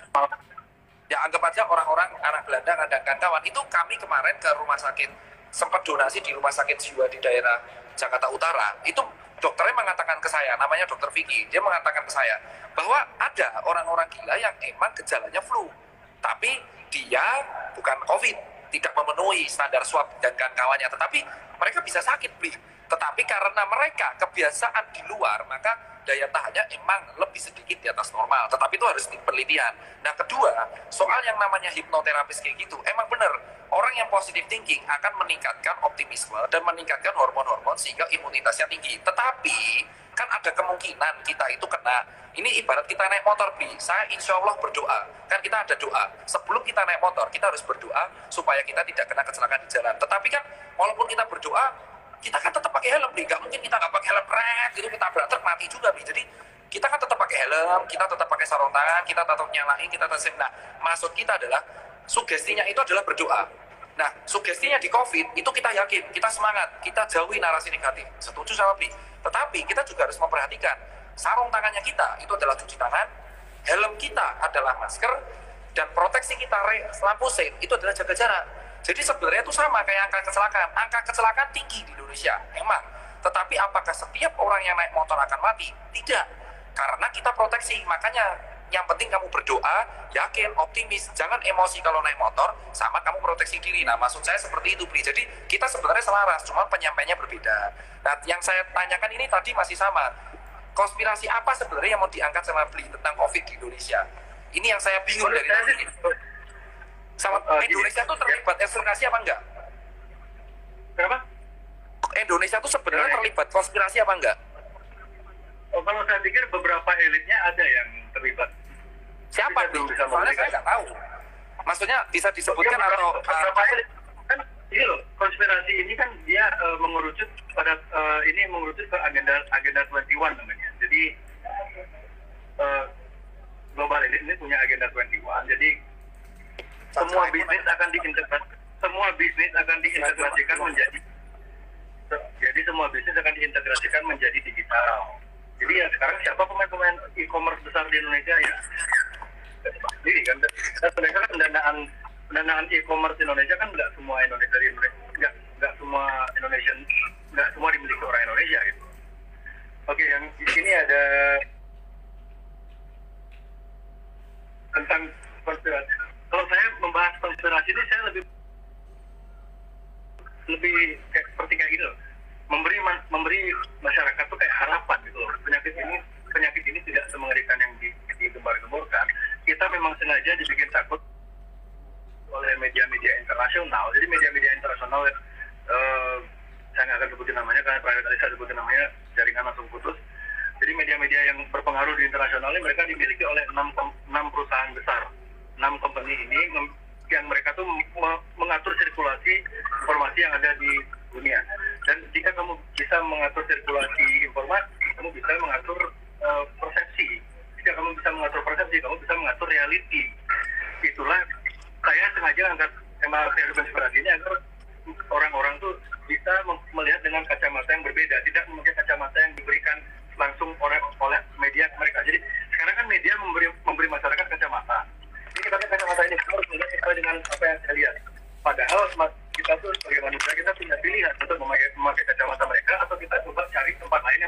Speaker 3: Ya, anggap aja orang-orang anak gelandang dan kawan-kawan itu kami kemarin ke rumah sakit sempat donasi di rumah sakit jiwa di daerah Jakarta Utara. Itu dokternya mengatakan ke saya, namanya Dokter Vicky, dia mengatakan ke saya bahwa ada orang-orang gila yang emang gejalanya flu, tapi dia bukan COVID, tidak memenuhi standar swab dan kawan-kawannya, tetapi mereka bisa sakit, Bli. Tetapi karena mereka kebiasaan di luar, maka daya tahannya emang lebih sedikit di atas normal. Tetapi itu harus penelitian. Nah, kedua, soal yang namanya hipnoterapis kayak gitu, emang benar, orang yang positive thinking akan meningkatkan optimisme dan meningkatkan hormon-hormon sehingga imunitasnya tinggi. Tetapi, kan ada kemungkinan kita itu kena, ini ibarat kita naik motor, Bli. Saya insya Allah berdoa, kan kita ada doa. Sebelum kita naik motor, kita harus berdoa supaya kita tidak kena kecelakaan di jalan. Tetapi kan, walaupun kita berdoa, kita kan tetap pakai helm, Bli. Gak mungkin kita nggak pakai helm, gitu kita truk mati juga, Bli. Jadi kita kan tetap pakai helm, kita tetap pakai sarung tangan, kita tetap nyalain, kita tetap. Nah, maksud kita adalah sugestinya itu adalah berdoa. Nah, sugestinya di COVID itu kita yakin, kita semangat, kita jauhi narasi negatif. Setuju sama Bli. Tetapi kita juga harus memperhatikan sarung tangannya kita itu adalah cuci tangan, helm kita adalah masker, dan proteksi kita lampu sein itu adalah jaga jarak. Jadi sebenarnya itu sama kayak angka kecelakaan. Angka kecelakaan tinggi di Indonesia, emang. Tetapi apakah setiap orang yang naik motor akan mati? Tidak. Karena kita proteksi. Makanya yang penting kamu berdoa, yakin, optimis. Jangan emosi kalau naik motor, sama kamu proteksi diri. Nah, maksud saya seperti itu, Bli. Jadi kita sebenarnya selaras, cuma penyampaiannya berbeda. Nah, yang saya tanyakan ini tadi masih sama. Konspirasi apa sebenarnya yang mau diangkat sama Bli tentang COVID di Indonesia? Ini yang saya bingung dari tadi. Sama Indonesia tuh terlibat konspirasi apa enggak?
Speaker 1: Kenapa?
Speaker 3: Indonesia tuh sebenarnya terlibat konspirasi apa enggak?
Speaker 1: Oh, kalau saya pikir beberapa elitnya ada yang terlibat.
Speaker 3: Siapa tuh? Soalnya saya nggak tahu. Maksudnya bisa disebutkan atau
Speaker 1: beberapa elit kan ini loh, konspirasi ini kan dia mengerucut ke agenda 21 namanya. Jadi global elite ini punya agenda 21. Jadi semua bisnis akan diintegrasikan menjadi digital. Jadi ya sekarang siapa pemain e-commerce besar di Indonesia ya? Sendiri kan. Dan mereka kan pendanaan e-commerce Indonesia kan nggak semua dimiliki orang Indonesia gitu. Oke, yang di sini ada tentang konspirasi. Kalau saya membahas konspirasi ini saya lebih seperti kayak gitu loh. Memberi masyarakat tuh kayak harapan gitu loh. Penyakit aja dibikin takut oleh media-media internasional. Jadi media-media internasional, saya nggak akan sebutin namanya karena terakhir kali saya sebutin namanya jaringan langsung putus. Jadi media-media yang berpengaruh di internasional ini mereka dimiliki oleh 6 perusahaan besar. 6 company ini yang mereka tuh mengatur sirkulasi informasi yang ada di dunia. Dan jika kamu bisa mengatur sirkulasi informasi, kamu bisa mengatur persepsi. Jika kamu bisa mengatur persepsi, kamu bisa mengatur reality. Itulah saya sengaja angkat tema teori konspirasi ini agar orang-orang tuh bisa melihat dengan kacamata yang berbeda, tidak memakai kacamata yang diberikan langsung oleh media mereka. Jadi sekarang kan media memberi masyarakat kacamata. Ini tapi kacamata ini harus melihat sesuai dengan apa yang saya lihat. Padahal kita tuh sebagai manusia kita punya pilihan untuk memakai kacamata mereka, atau kita coba cari tempat lain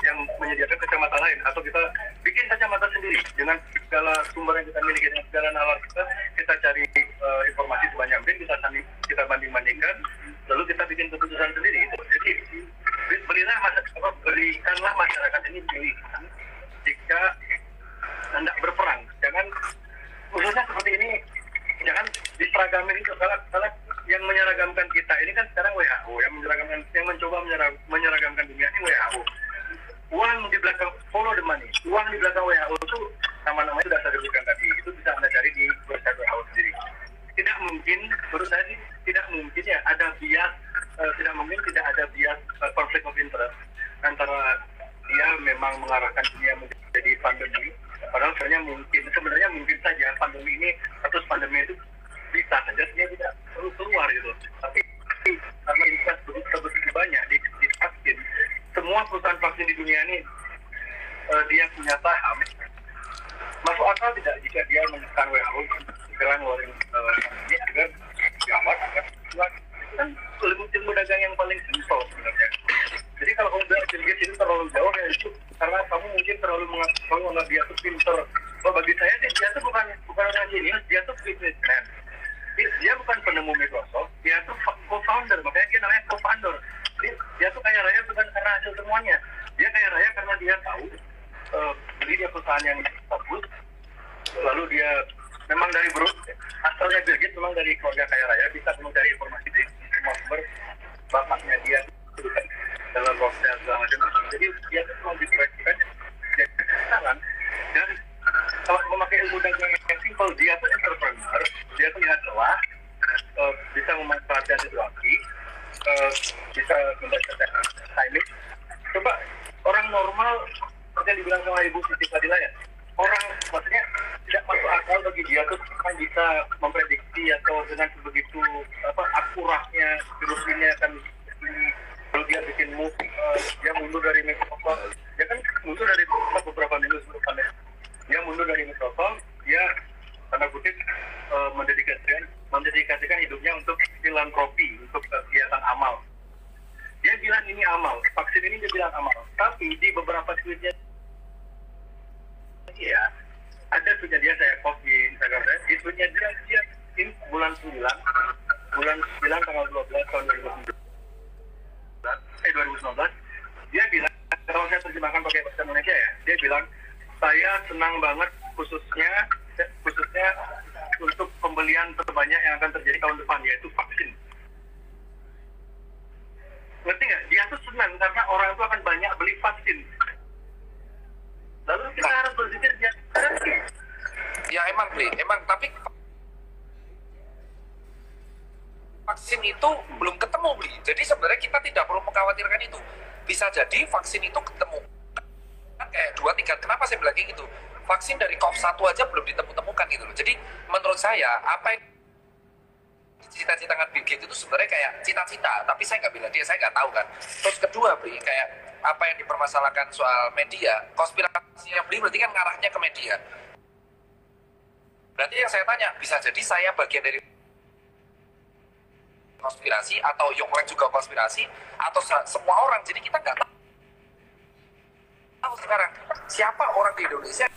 Speaker 1: yang menyediakan kacamata lain, atau kita bikin kacamata sendiri dengan segala sumber yang kita miliki, dengan segala nalar kita cari informasi sebanyak mungkin, kita banding-bandingkan, lalu kita bikin keputusan sendiri. Jadi berikanlah masyarakat ini pilihan jika hendak berperang. Jangan khususnya seperti ini, jangan diseragamin itu. Kalau yang menyeragamkan kita ini kan sekarang WHO, yang mencoba menyeragamkan dunia ini WHO. Uang di belakang, follow the money. Uang di belakang WHO itu nama-namanya sudah saya sebutkan tadi. Itu bisa Anda cari di website WHO sendiri. Tidak mungkin, menurut saya sih, tidak mungkin ya ada bias, tidak mungkin tidak ada bias conflict of interest antara dia memang mengarahkan dunia menjadi pandemi. Padahal sebenarnya mungkin saja pandemi ini, status pandemi itu bisa saja dia tidak perlu keluar gitu. Tapi karena invest begitu banyak di vaksin, semua perusahaan vaksin di dunia ini dia punya saham. Masuk akal tidak jika dia menekan WHO segera ngeluarin ini agar gawat agar kan ilmu dagang yang paling simpel sebenarnya. Jadi kalau kamu bilang Bill Gates itu terlalu jauh ya itu karena kamu mungkin terlalu menganggap dia tuh pinter. Bagi saya sih dia tuh bukan orang jenius, dia tuh businessman. Dia bukan penemu Microsoft, dia tuh co-founder, makanya dia namanya co-founder. Dia tuh kaya raya bukan karena hasil semuanya. Dia kaya raya karena dia tahu beli dia perusahaan yang bagus, lalu dia memang dari asalnya Bill Gates memang dari keluarga kaya raya, bisa mencari informasi dari semua sumber. Bapaknya dia itu kan dalam roster segala macam. Jadi dia tuh memang diproyeksikan jadi kesalahan. Dan kalau memakai ilmu dagang yang simpel, dia tuh entrepreneur, dia tuh lihat celah, bisa memanfaatkan situasi, bisa membaca timing. Coba orang normal seperti yang dibilang sama Ibu Siti Fadila ya, orang maksudnya tidak masuk akal bagi dia tuh kan bisa memprediksi atau dengan begitu akuratnya virus ini akan lalu dia bikin move, dia mundur dari Microsoft, dia kan mundur dari beberapa minggu sebelumnya, dia mundur dari Microsoft, dia tanda kutip mendedikasikan hidupnya untuk filantropi, untuk kegiatan amal. Dia bilang ini amal, vaksin ini dia bilang amal, tapi di beberapa tweetnya ya ada tweetnya dia, saya post di Instagram saya, di tweetnya dia ini bulan 9 tanggal 12 tahun 2019, dia bilang, kalau saya terjemahkan pakai bahasa Indonesia ya, dia bilang saya senang banget khususnya untuk pembelian terbanyak yang akan terjadi tahun depan, yaitu vaksin. Ngerti nggak? Dia tuh senang karena orang itu akan banyak beli vaksin. Lalu kita harus berpikir dia
Speaker 3: ya emang tapi vaksin itu belum ketemu Bli. Jadi sebenarnya kita tidak perlu mengkhawatirkan itu. Bisa jadi vaksin itu ketemu kayak 2-3. Kenapa saya bilang gitu? Vaksin dari COVID-1 aja belum ditemukan gitu loh. Jadi menurut saya apa yang cita-cita Bill Gates itu sebenarnya kayak cita-cita, tapi saya nggak bilang dia, saya nggak tahu kan. Terus kedua Bli, kayak apa yang dipermasalahkan soal media, konspirasi yang Bli berarti kan ngarahnya ke media. Berarti yang saya tanya, bisa jadi saya bagian dari konspirasi, atau Yonglek juga konspirasi, atau semua orang. Jadi kita nggak tahu sekarang siapa orang di Indonesia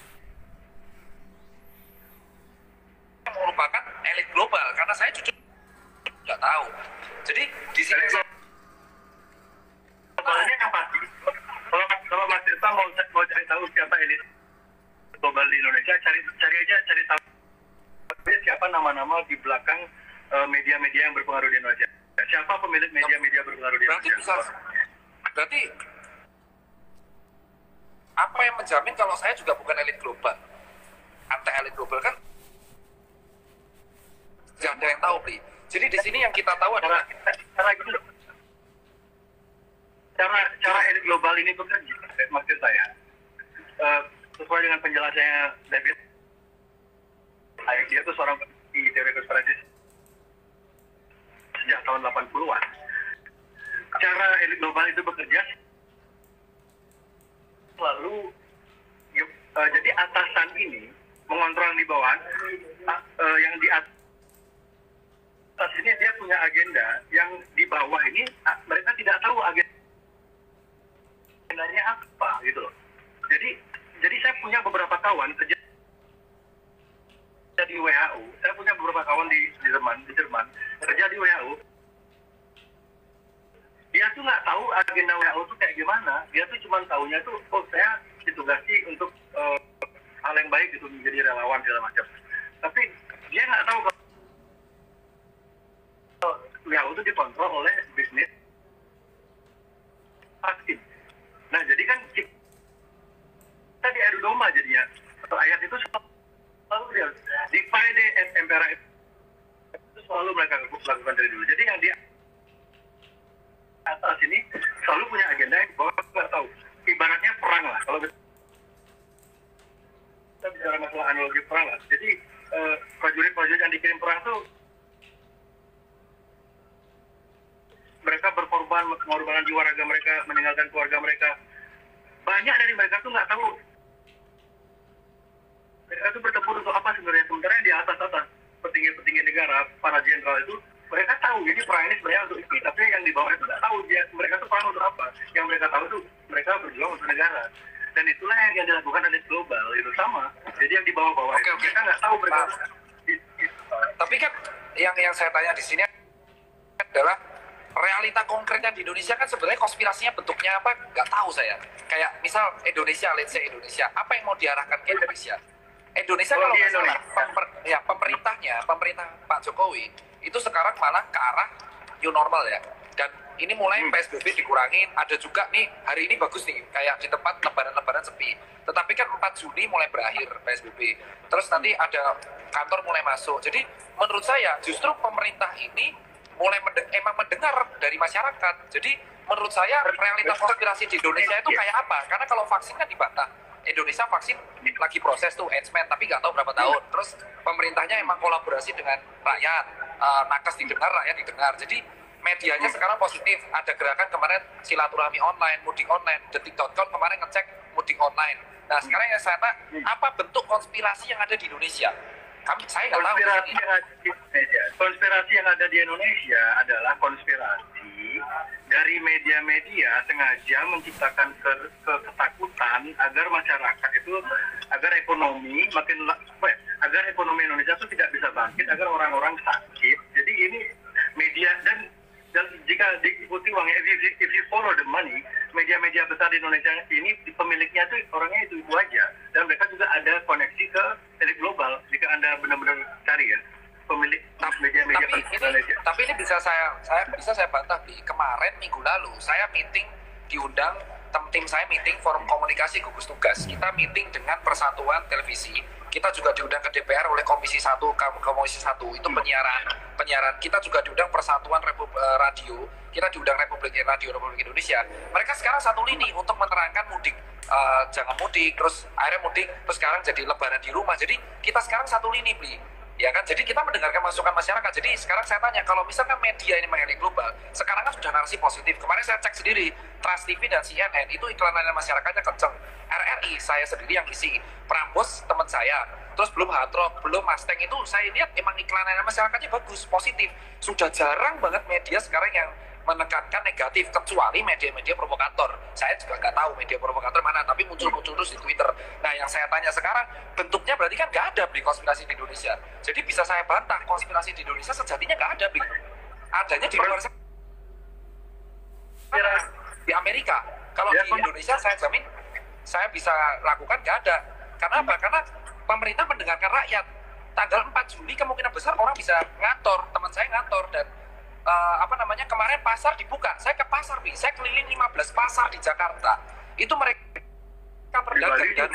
Speaker 3: yang merupakan elit global, karena saya jujur nggak tahu. Jadi di sini
Speaker 1: globalnya apa sih? Kalau Mas Tirta mau cari tahu siapa elit global di Indonesia, cari tahu siapa nama-nama di belakang media-media yang berpengaruh di Indonesia. Siapa pemilik media-media berpengaruh di Indonesia?
Speaker 3: Berarti apa yang menjamin kalau saya juga bukan elit global? Anti elit global kan tidak ada yang tahu, Pri. Jadi di sini yang kita tahu adalah
Speaker 1: cara gitu loh. Cara elit global ini bekerja, maksud saya sesuai dengan penjelasannya David. Dia tuh seorang peneliti teori konspirasi sejak tahun 80-an. Cara elit global itu bekerja selalu jadi atasan ini mengontrol yang di bawah, yang di atas ini dia punya agenda, yang di bawah ini mereka tidak tahu agendanya apa gitu loh. Jadi saya punya beberapa kawan kerja di WHO, saya punya beberapa kawan di Jerman kerja di WHO. Dia tuh nggak tahu agenda WHO tuh kayak gimana. Dia tuh cuma tahunya tuh, saya ditugasi untuk hal yang baik gitu, menjadi relawan segala macam. Tapi dia nggak tahu kalau WHO itu dikontrol oleh bisnis vaksin. Nah, jadi kan kita diadu domba jadinya. Atau ayat itu selalu dia divide and impera itu selalu mereka lakukan dari dulu. Jadi yang di atas ini selalu punya agenda yang bawah nggak tahu. Ibaratnya perang lah. Kalau kita bicara masalah analogi perang lah. Jadi prajurit-prajurit yang dikirim perang tuh mereka berkorban, mengorbankan jiwa raga mereka, meninggalkan keluarga mereka. Banyak dari mereka tuh nggak tahu mereka tuh bertempur untuk apa sebenarnya. Sementara di atas-atas petinggi-petinggi negara, para jenderal itu mereka tahu ini perang ini sebenarnya untuk ini, tapi yang di bawah itu nggak tahu mereka tuh perang untuk apa. Yang mereka tahu tuh mereka berjuang untuk negara. Dan itulah yang dilakukan oleh global, itu sama. Jadi yang di bawah-bawah itu mereka nggak tahu mereka.
Speaker 3: Tapi kan yang saya tanya di sini adalah realita konkretnya di Indonesia kan sebenarnya konspirasinya bentuknya apa nggak tahu saya. Kayak misal Indonesia, let's say Indonesia, apa yang mau diarahkan ke Indonesia? Indonesia kalau nggak salah, pemerintah Pak Jokowi itu sekarang malah ke arah new normal ya. Dan ini mulai PSBB dikurangin, ada juga nih hari ini bagus nih, kayak di tempat lebaran sepi. Tetapi kan 4 Juni mulai berakhir PSBB. Terus nanti ada kantor mulai masuk. Jadi menurut saya justru pemerintah ini mulai emang mendengar dari masyarakat. Jadi menurut saya realitas konspirasi di Indonesia itu kayak apa? Karena kalau vaksin kan dibantah. Indonesia vaksin lagi proses tuh, enhancement, tapi nggak tahu berapa tahun. Terus pemerintahnya emang kolaborasi dengan rakyat, nakes didengar, rakyat didengar. Jadi medianya sekarang positif. Ada gerakan kemarin silaturahmi online, mudik online, detik.com kemarin ngecek mudik online. Nah sekarang yang saya tanya, apa bentuk konspirasi yang ada di Indonesia? Saya nggak tahu.
Speaker 1: Konspirasi yang ada di Indonesia adalah konspirasi dari media-media sengaja menciptakan ketakutan agar masyarakat itu, agar ekonomi agar ekonomi Indonesia itu tidak bisa bangkit, agar orang-orang sakit. Jadi ini media dan jika diikuti uangnya, if you follow the money, media-media besar di Indonesia ini pemiliknya tuh orangnya itu aja, dan mereka juga ada koneksi ke elit global. Jika Anda benar-benar cari ya pemilik media-media Indonesia.
Speaker 3: Tapi ini bisa saya bantah. Kemarin minggu lalu saya meeting, diundang tim saya meeting forum komunikasi gugus tugas. Kita meeting dengan Persatuan Televisi. Kita juga diundang ke DPR oleh Komisi 1 itu penyiaran. Kita juga diundang Persatuan Radio. Kita diundang Radio Republik Indonesia. Mereka sekarang satu lini untuk menerangkan mudik. Jangan mudik, terus akhirnya mudik, terus sekarang jadi lebaran di rumah. Jadi kita sekarang satu lini, ya kan? Jadi kita mendengarkan masukan masyarakat. Jadi sekarang saya tanya, kalau misalkan media ini mengenai global, sekarang kan sudah narasi positif. Kemarin saya cek sendiri, Trans TV dan CNN itu iklan masyarakatnya kenceng. RRI saya sendiri yang isi, Prambos teman saya, terus belum Hard Rock, belum Mustang, itu saya lihat emang iklan masyarakatnya bagus, positif. Sudah jarang banget media sekarang yang menekankan negatif, kecuali media-media provokator. Saya juga nggak tahu media provokator mana, tapi muncul terus di Twitter. Nah yang saya tanya sekarang, bentuknya berarti kan nggak ada konspirasi di Indonesia. Jadi bisa saya bantah, konspirasi di Indonesia sejatinya nggak ada, adanya di luar sana, di Amerika. Kalau di Indonesia saya jamin saya bisa lakukan nggak ada, Karena apa? Karena pemerintah mendengarkan rakyat. Tanggal 4 Juli kemungkinan besar orang bisa ngantor, teman saya ngantor, dan kemarin pasar dibuka. Saya ke pasar, saya keliling 15 pasar di Jakarta. Itu mereka berdagang.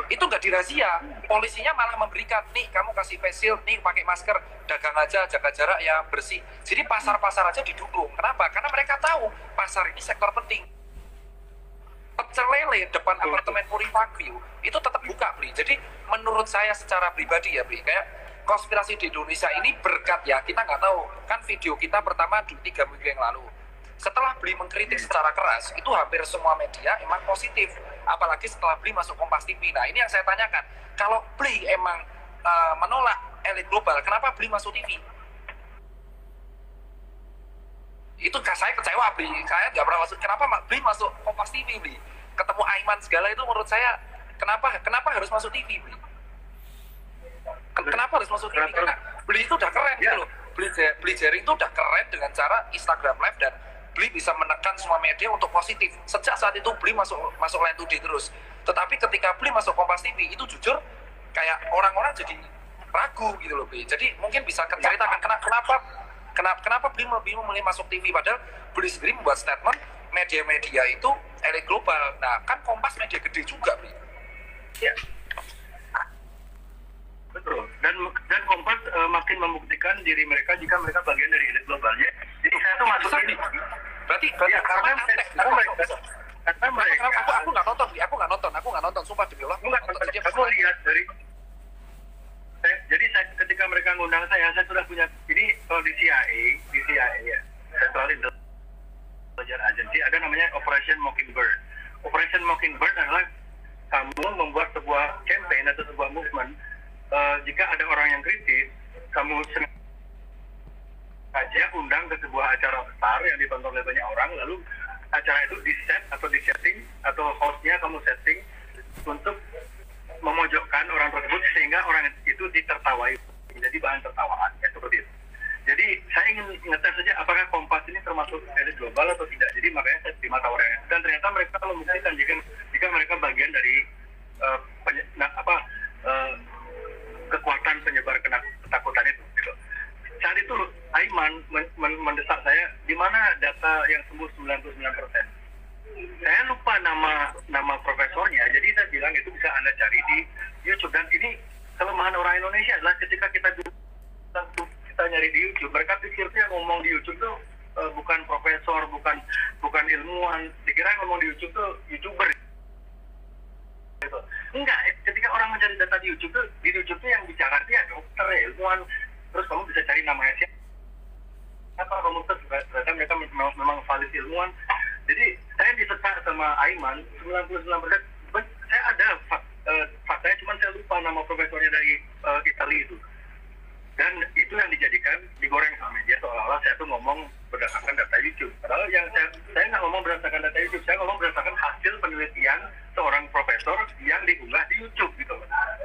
Speaker 3: Itu nggak dirazia. Polisinya malah memberikan, nih kamu kasih face shield, nih pakai masker, dagang aja, jaga jarak ya, bersih. Jadi pasar-pasar aja didukung. Kenapa? Karena mereka tahu pasar ini sektor penting. Pecel lele depan apartemen Puri Parkview itu tetap buka, Bli. Jadi menurut saya secara pribadi ya, Bli, kayak konspirasi di Indonesia ini berkat ya, kita nggak tahu. Kan video kita pertama 3 minggu yang lalu. Setelah Bli mengkritik secara keras, itu hampir semua media emang positif. Apalagi setelah Bli masuk Kompas TV. Nah, ini yang saya tanyakan. Kalau Bli emang menolak elit global, kenapa Bli masuk TV? Itu saya kecewa, Bli. Saya nggak pernah masuk. Kenapa Bli masuk Kompas TV, Bli? Ketemu Aiman segala itu menurut saya, kenapa harus masuk TV, Bli? Kenapa harus masuk TV? Karena Bli itu udah keren gitu loh. Bli Jering itu udah keren dengan cara Instagram Live, dan Bli bisa menekan semua media untuk positif. Sejak saat itu Bli masuk Line Today terus. Tetapi ketika Bli masuk Kompas TV, itu jujur kayak orang-orang jadi ragu gitu loh, Bli. Jadi mungkin bisa ceritakan kenapa Bli lebih memilih masuk TV, padahal Bli sendiri membuat statement media-media itu elit global. Nah, kan Kompas media gede juga, Bli.
Speaker 1: Ya. Betul. Dan Kompas makin membuktikan diri mereka jika mereka bagian dari elit global. Ya. Jadi saya tuh masuk ini. Berarti ya, karena mereka
Speaker 3: aku nggak nonton, Bli. Aku nggak nonton, sumpah demi Allah.
Speaker 1: Aku lihat dari jadi ketika mereka ngundang saya sudah punya, ini kalau di CIA ya, Central Intelligence Agency, ada namanya Operation Mockingbird. Operation Mockingbird adalah kamu membuat sebuah campaign atau sebuah movement. Jika ada orang yang kritis, kamu sengaja undang ke sebuah acara besar yang ditonton oleh banyak orang, lalu acara itu di-set atau di-setting, atau hostnya kamu setting untuk memojokkan orang tersebut sehingga orang itu ditertawai, menjadi bahan tertawaan, ya seperti itu. Jadi saya ingin ngetes saja apakah Kompas ini termasuk elit global atau tidak. Jadi makanya saya terima tawarannya, dan ternyata mereka membuktikan jika mereka bagian dari kekuatan penyebar ketakutan itu. Gitu. Saat itu Aiman mendesak saya, di mana data yang sembuh 99%. Saya lupa nama profesornya, jadi saya bilang itu bisa Anda cari di YouTube. Dan ini kelemahan orang Indonesia adalah ketika kita nyari di YouTube, mereka pikirnya ngomong di YouTube tuh bukan profesor, bukan ilmuwan, dikira ngomong di YouTube tuh YouTuber. Gitu. Enggak, ketika orang mencari data di YouTube tuh yang bicara dia dokter, ilmuwan, terus kamu bisa cari namanya siapa. Apa kamu ternyata mereka memang valid ilmuwan. Jadi saya disekat sama Aiman 99%. Saya ada faktanya, cuma saya lupa nama profesornya dari Italia itu. Dan itu yang dijadikan digoreng sama media seolah-olah saya tuh ngomong berdasarkan data YouTube. Padahal yang saya nggak ngomong berdasarkan data YouTube, saya ngomong berdasarkan hasil penelitian seorang profesor yang diunggah di YouTube gitu.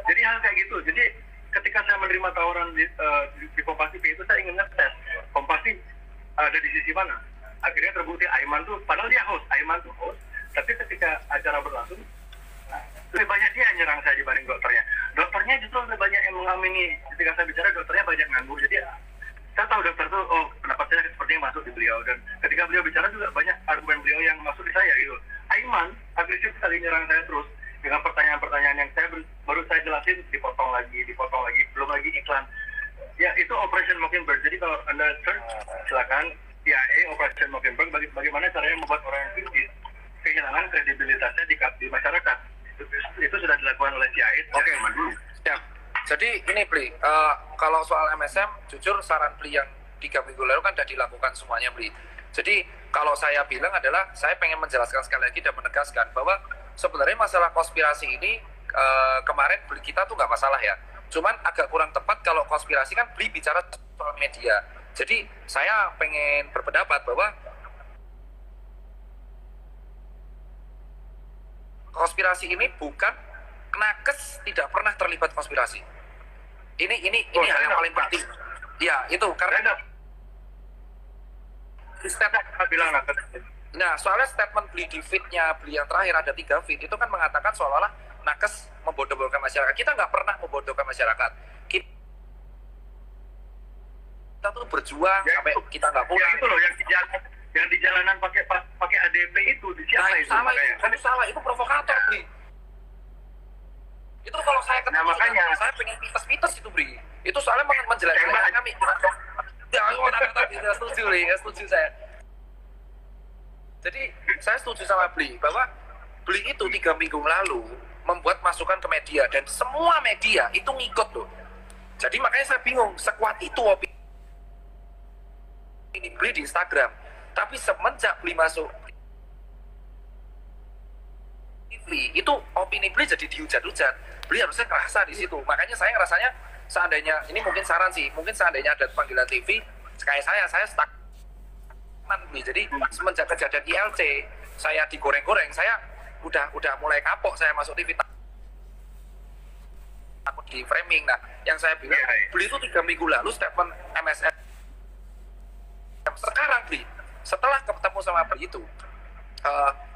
Speaker 1: Jadi hal kayak gitu. Jadi ketika saya menerima tawaran di Kompas TV itu, saya ingin ngetes Kompas TV ada di sisi mana. Akhirnya terbukti Aiman tuh, padahal dia host, Aiman tuh host, tapi ketika acara berlangsung lebih banyak dia yang nyerang saya dibanding dokternya. Dokternya justru lebih banyak yang mengamini. Ketika saya bicara, dokternya banyak nganggur. Jadi saya tahu dokter tuh, pendapat saya sepertinya masuk di beliau. Dan ketika beliau bicara juga banyak argumen beliau yang masuk di saya gitu. Aiman agresif sekali nyerang saya terus dengan pertanyaan-pertanyaan yang baru saya jelasin, dipotong lagi, belum lagi iklan. Ya, itu Operation Mockingbird. Jadi kalau Anda search, silakan CIA Operation Mockingbird, bagaimana caranya membuat orang yang kritis kehilangan kredibilitasnya di masyarakat. Itu sudah dilakukan oleh CIA.
Speaker 3: Oke. Siap. Jadi ini Bli, kalau soal MSM, jujur saran Bli yang 3 minggu lalu kan sudah dilakukan semuanya, Bli. Jadi kalau saya bilang adalah, saya pengen menjelaskan sekali lagi dan menegaskan bahwa sebenarnya masalah konspirasi ini kemarin Bli kita tuh nggak masalah ya. Cuman agak kurang tepat kalau konspirasi kan Bli bicara soal media. Jadi saya pengen berpendapat bahwa konspirasi ini bukan, Nakes tidak pernah terlibat konspirasi. Ini hal yang paling penting. Ya, itu karena nah, soalnya statement Bli di feed-nya Bli yang terakhir ada 3 feed itu kan mengatakan seolah-olah nakes membodoh-bodohkan masyarakat. Kita nggak pernah membodohkan masyarakat. Kita tuh berjuang
Speaker 1: Ya,
Speaker 3: sampai kita nggak pulang.
Speaker 1: Yang itu loh, yang di jalanan pakai ADP itu di siapa
Speaker 3: Nah,
Speaker 1: itu?
Speaker 3: salah
Speaker 1: Makanya.
Speaker 3: itu salah, itu provokator, Bri. Itu kalau saya ketemu,
Speaker 1: Nah, makanya.
Speaker 3: saya pengen mitos-mitos itu, Bri. Itu soalnya menjelaskan
Speaker 1: Tembak.
Speaker 3: kami. Ya, tidak setuju, Bri. Ya, setuju saya. Jadi, saya setuju sama Bli, bahwa Bli itu 3 minggu lalu membuat masukan ke media, dan semua media itu ngikut loh. Jadi makanya saya bingung, sekuat itu opini Bli di Instagram. Tapi semenjak Bli masuk TV, itu opini Bli jadi dihujat-hujat. Bli harusnya ngerasa di situ. Makanya saya ngerasanya, seandainya, ini mungkin saran sih, mungkin seandainya ada panggilan TV, kayak saya stagnan Bli. Jadi semenjak kejadian ILC, saya digoreng-goreng, saya udah mulai kapok saya masuk TV, takut di framing. Nah, yang saya bilang, Bli itu 3 minggu lalu statement MSN. Sekarang Bli, setelah ketemu sama Bli itu,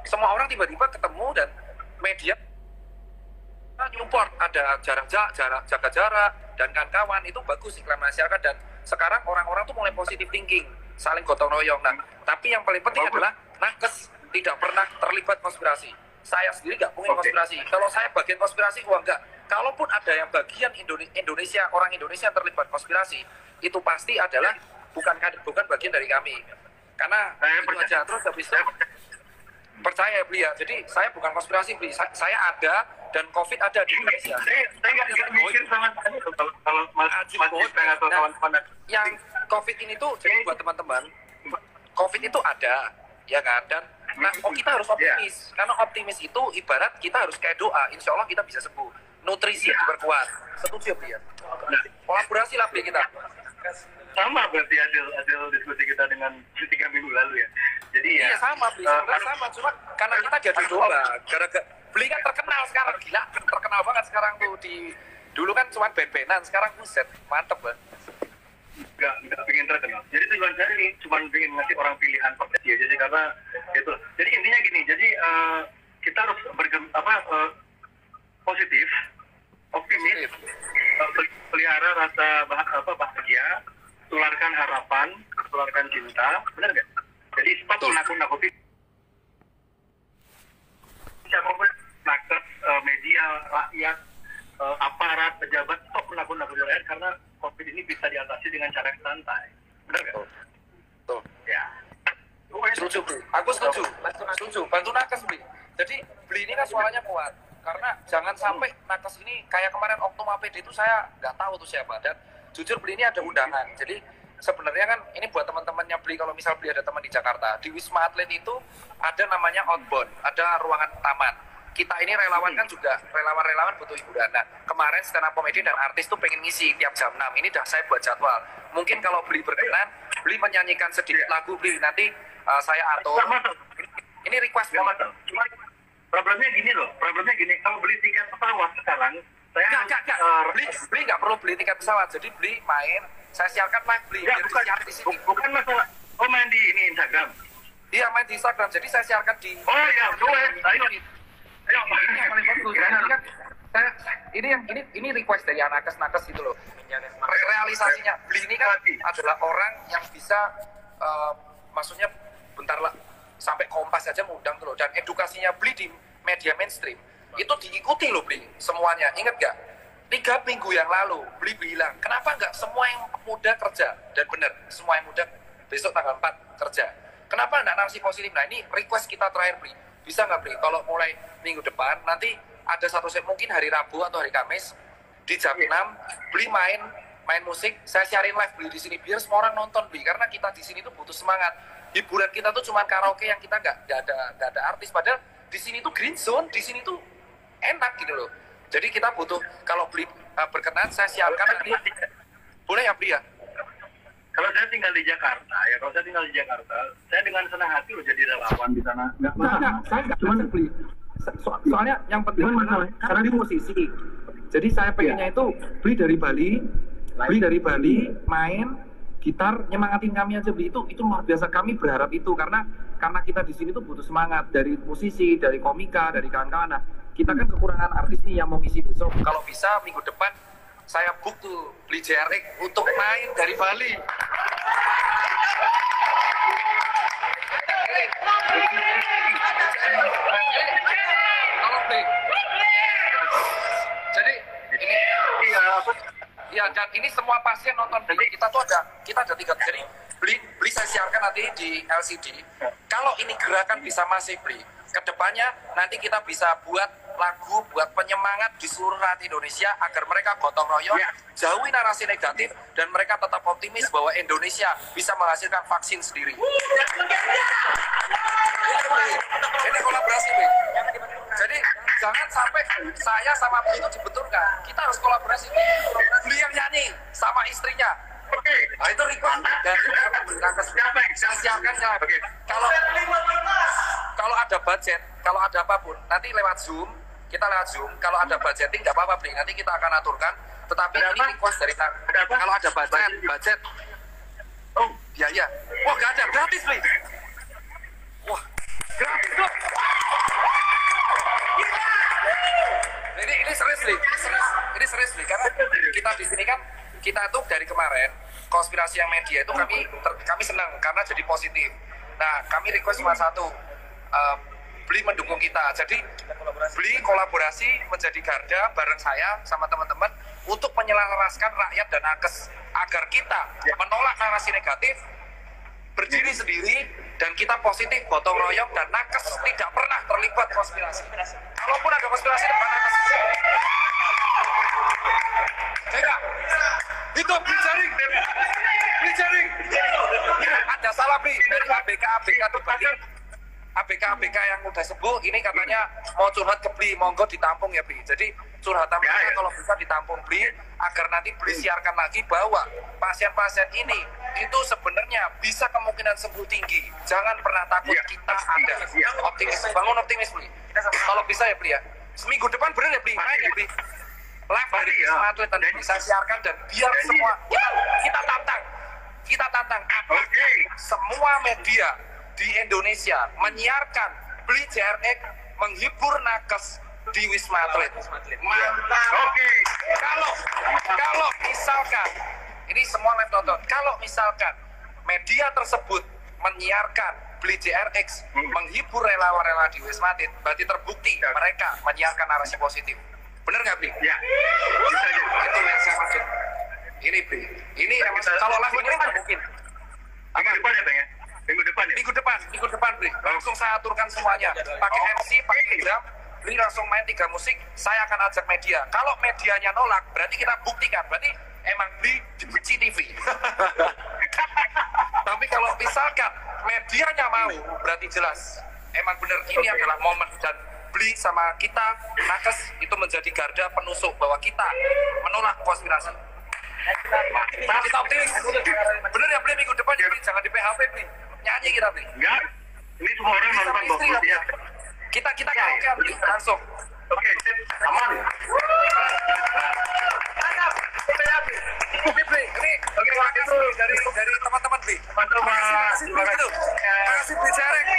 Speaker 3: semua orang tiba-tiba ketemu dan media nyupport, ada jaga jarak dan kawan-kawan, itu bagus iklan masyarakat, dan sekarang orang-orang tuh mulai positive thinking, saling gotong royong. Nah, tapi yang paling penting adalah nakes tidak pernah terlibat konspirasi. Saya sendiri nggak punya konspirasi. Kalau saya bagian konspirasi, enggak. Kalaupun ada yang bagian Indonesia, orang Indonesia yang terlibat konspirasi, itu pasti adalah bukan bagian dari kami. Karena itu aja. Terus habis itu percaya Bli ya. Jadi saya bukan konspirasi Bli. Saya ada, dan COVID ada di Indonesia.
Speaker 1: Saya nggak mikir sama sekali kalau Mas atau kawan-kawan.
Speaker 3: Yang COVID ini tuh, jadi buat teman-teman, COVID itu ada, ya kan? Dan kita harus optimis. Karena optimis itu ibarat kita harus kayak doa. Insya Allah kita bisa sembuh. Nutrisi diperkuat. Setuju ya Bli ya? Kolaborasi lah Bli kita.
Speaker 1: Sama berarti hasil diskusi kita dengan 3 minggu lalu ya. Jadi
Speaker 3: iya, sama Bli, sama. Cuma karena kita jadi coba. Gara-gara Bli kan terkenal sekarang, gila. Terkenal banget sekarang tuh. Dulu kan cuma band-bandan, sekarang buset. Mantep banget.
Speaker 1: Nggak pengen terkenal. Jadi tujuan saya ini cuma pengen ngasih orang pilihan profesi aja. Jadi karena itu. Jadi intinya gini. Jadi kita harus positif, optimis, pelihara rasa bahagia, tularkan harapan, tularkan cinta, benar nggak? Jadi stop menakut-nakuti siapapun, nakes, media, rakyat, aparat, pejabat, stop menakut-nakuti rakyat, karena COVID ini bisa diatasi dengan cara yang santai, benar nggak?
Speaker 3: Betul.
Speaker 1: Ya.
Speaker 3: Setuju Bli. Aku setuju. Bantu nakes Bli. Jadi Bli ini kan suaranya kuat. Karena jangan sampai nakes ini kayak kemarin Oknum APD itu, saya nggak tahu tuh siapa, dan jujur Bli ini ada undangan. Jadi sebenarnya kan ini buat teman-temannya Bli, kalau misal Bli ada teman di Jakarta, di Wisma Atlet itu ada namanya outbound, ada ruangan taman. Kita ini relawan kan juga, relawan butuh hiburan. Nah, kemarin stand up comedy dan artis tuh pengen ngisi tiap jam 6, ini dah saya buat jadwal. Mungkin kalau Bli berkenan, Bli menyanyikan sedikit lagu Bli, nanti saya atur. Ini request banget.
Speaker 1: Problemnya gini, kalau beli tiket pesawat sekarang, saya
Speaker 3: Bli nggak perlu beli tiket pesawat, jadi Bli main, saya siarkan live Bli,
Speaker 1: bukan masalah, main di ini Instagram.
Speaker 3: Iya, main di Instagram, jadi saya siarkan di.
Speaker 1: Oh ya, ayo.
Speaker 3: Ini yang paling bagus. Ini request dari nakes gitu loh. Realisasinya Bli ini kan adalah orang yang bisa, maksudnya bentar lah, sampai Kompas aja ngundang tuh loh, dan edukasinya Bli di media mainstream itu diikuti loh Bli semuanya. Ingat gak? 3 minggu yang lalu Bli bilang, kenapa nggak semua yang muda kerja? Dan benar, semua yang muda besok tanggal 4 kerja. Kenapa nggak narasi positif? Nah, ini request kita terakhir Bli, bisa nggak Bli kalau mulai minggu depan nanti ada satu set, mungkin hari Rabu atau hari Kamis di jam 6 Bli main musik, saya siarin live Bli di sini biar semua orang nonton Bli, karena kita di sini tuh butuh semangat. Hiburan kita tuh cuma karaoke yang kita nggak ada artis, padahal di sini tuh green zone, di sini tuh enak gitu loh. Jadi kita butuh, kalau Bli berkenan saya siapkan nanti. Boleh ya Bli ya?
Speaker 1: Kalau saya tinggal di Jakarta, saya dengan senang hati loh jadi relawan di sana.
Speaker 3: Saya nggak cuma Bli. Soalnya yang penting adalah karena dia musisi. Jadi saya pengennya itu Bli dari Bali main gitar, nyemangatin kami aja Bli, itu luar biasa. Kami berharap itu karena kita di sini tuh butuh semangat dari musisi, dari komika, dari kawan-kawan. Nah, kita kan kekurangan artis nih yang mau ngisi besok. Kalau bisa minggu depan saya book tuh beli JRX untuk main dari Bali. Jadi ini ya, dan ini semua pasien nonton kita tuh kita ada 3. Jadi beli saya siarkan nanti di LCD. Kalau ini gerakan bisa masih beli, kedepannya nanti kita bisa buat lagu, buat penyemangat di seluruh rakyat Indonesia agar mereka gotong royong, jauhi narasi negatif, dan mereka tetap optimis bahwa Indonesia bisa menghasilkan vaksin sendiri. Ini kolaborasi, Bang. Jadi jangan sampai saya sama Bli itu dibenturkan. Kita harus kolaborasi. Bli yang nyanyi sama istrinya.
Speaker 1: Oke.
Speaker 3: Nah, itu request dari siapkan ya. Kalau ada budget, kalau ada apapun, nanti lewat Zoom, kita lewat Zoom. Kalau ada budgeting nggak apa-apa, Bli. Nanti kita akan aturkan. Tetapi ini request dari kalau ada budget. Oh, biaya. Wah, nggak ada, gratis, Bli. Wah, gratis, dong. Ini serius, Bli. Ini serius, Bli. Karena kita di sini kan, kita tuh dari kemarin konspirasi yang media itu kami senang karena jadi positif. Nah, kami request cuma satu, Bli mendukung kita. Jadi Bli kolaborasi menjadi garda bareng saya sama teman-teman untuk menyelaraskan rakyat dan nakes agar kita menolak narasi negatif, berdiri sendiri, dan kita positif, gotong royong, dan nakes tidak pernah terlibat konspirasi. Kalaupun ada konspirasi depan nakes, tidak. Itu Bli jaring. Ada salah, Bli, dari ABK itu balik. ABK yang udah sembuh ini katanya mau curhat ke Bli, monggo ditampung ya, Bli. Jadi curhatan mereka kalau bisa ditampung Bli agar nanti Bli siarkan lagi bahwa pasien-pasien ini itu sebenarnya bisa kemungkinan sembuh tinggi. Jangan pernah takut, kita ada. Optimis, bangun optimis, Bli. Kalau bisa ya, Bli ya. Seminggu depan bener ya, Bli. Main ya, Bli. Live dari Wisma Atlet dan bisa siarkan, dan biar semua kita tantang semua media di Indonesia menyiarkan Bli JRX menghibur nakes di Wisma Atlet. Mantap. Kalau misalkan ini semua live nonton, kalau misalkan media tersebut menyiarkan Bli JRX menghibur relawan-relawan di Wisma Atlet, berarti terbukti mereka menyiarkan narasi positif. Bener nggak, Bli? Ya. Bisa aja. Itu yang saya maksud. Ini, Bli. Ini yang maksud. Kalau live ini nggak mungkin.
Speaker 1: Minggu depan ya, Bang ya? Minggu depan, Bli. Langsung saya aturkan semuanya. Pakai MC, pakai jam. Bli langsung main 3 musik. Saya akan ajak media. Kalau medianya nolak, berarti kita buktikan. Berarti emang Bli dibenci TV. Tapi kalau misalkan medianya mau, berarti jelas. Emang bener ini adalah momen, dan Bli sama kita, nakes, itu menjadi garda penusuk bahwa kita menolak konspirasi. Kita optimis. Bener ya, Bli, minggu depan ya, Bli, jangan di PHP, Bli. Nyanyi kita, Bli. Enggak, ini semua orang nonton kok. Ya.
Speaker 3: Kita karaoke, Bli, langsung.
Speaker 1: Oke, aman.
Speaker 3: Bli, ini terima kasih dari teman-teman, Bli. Terima kasih, Bli JRX.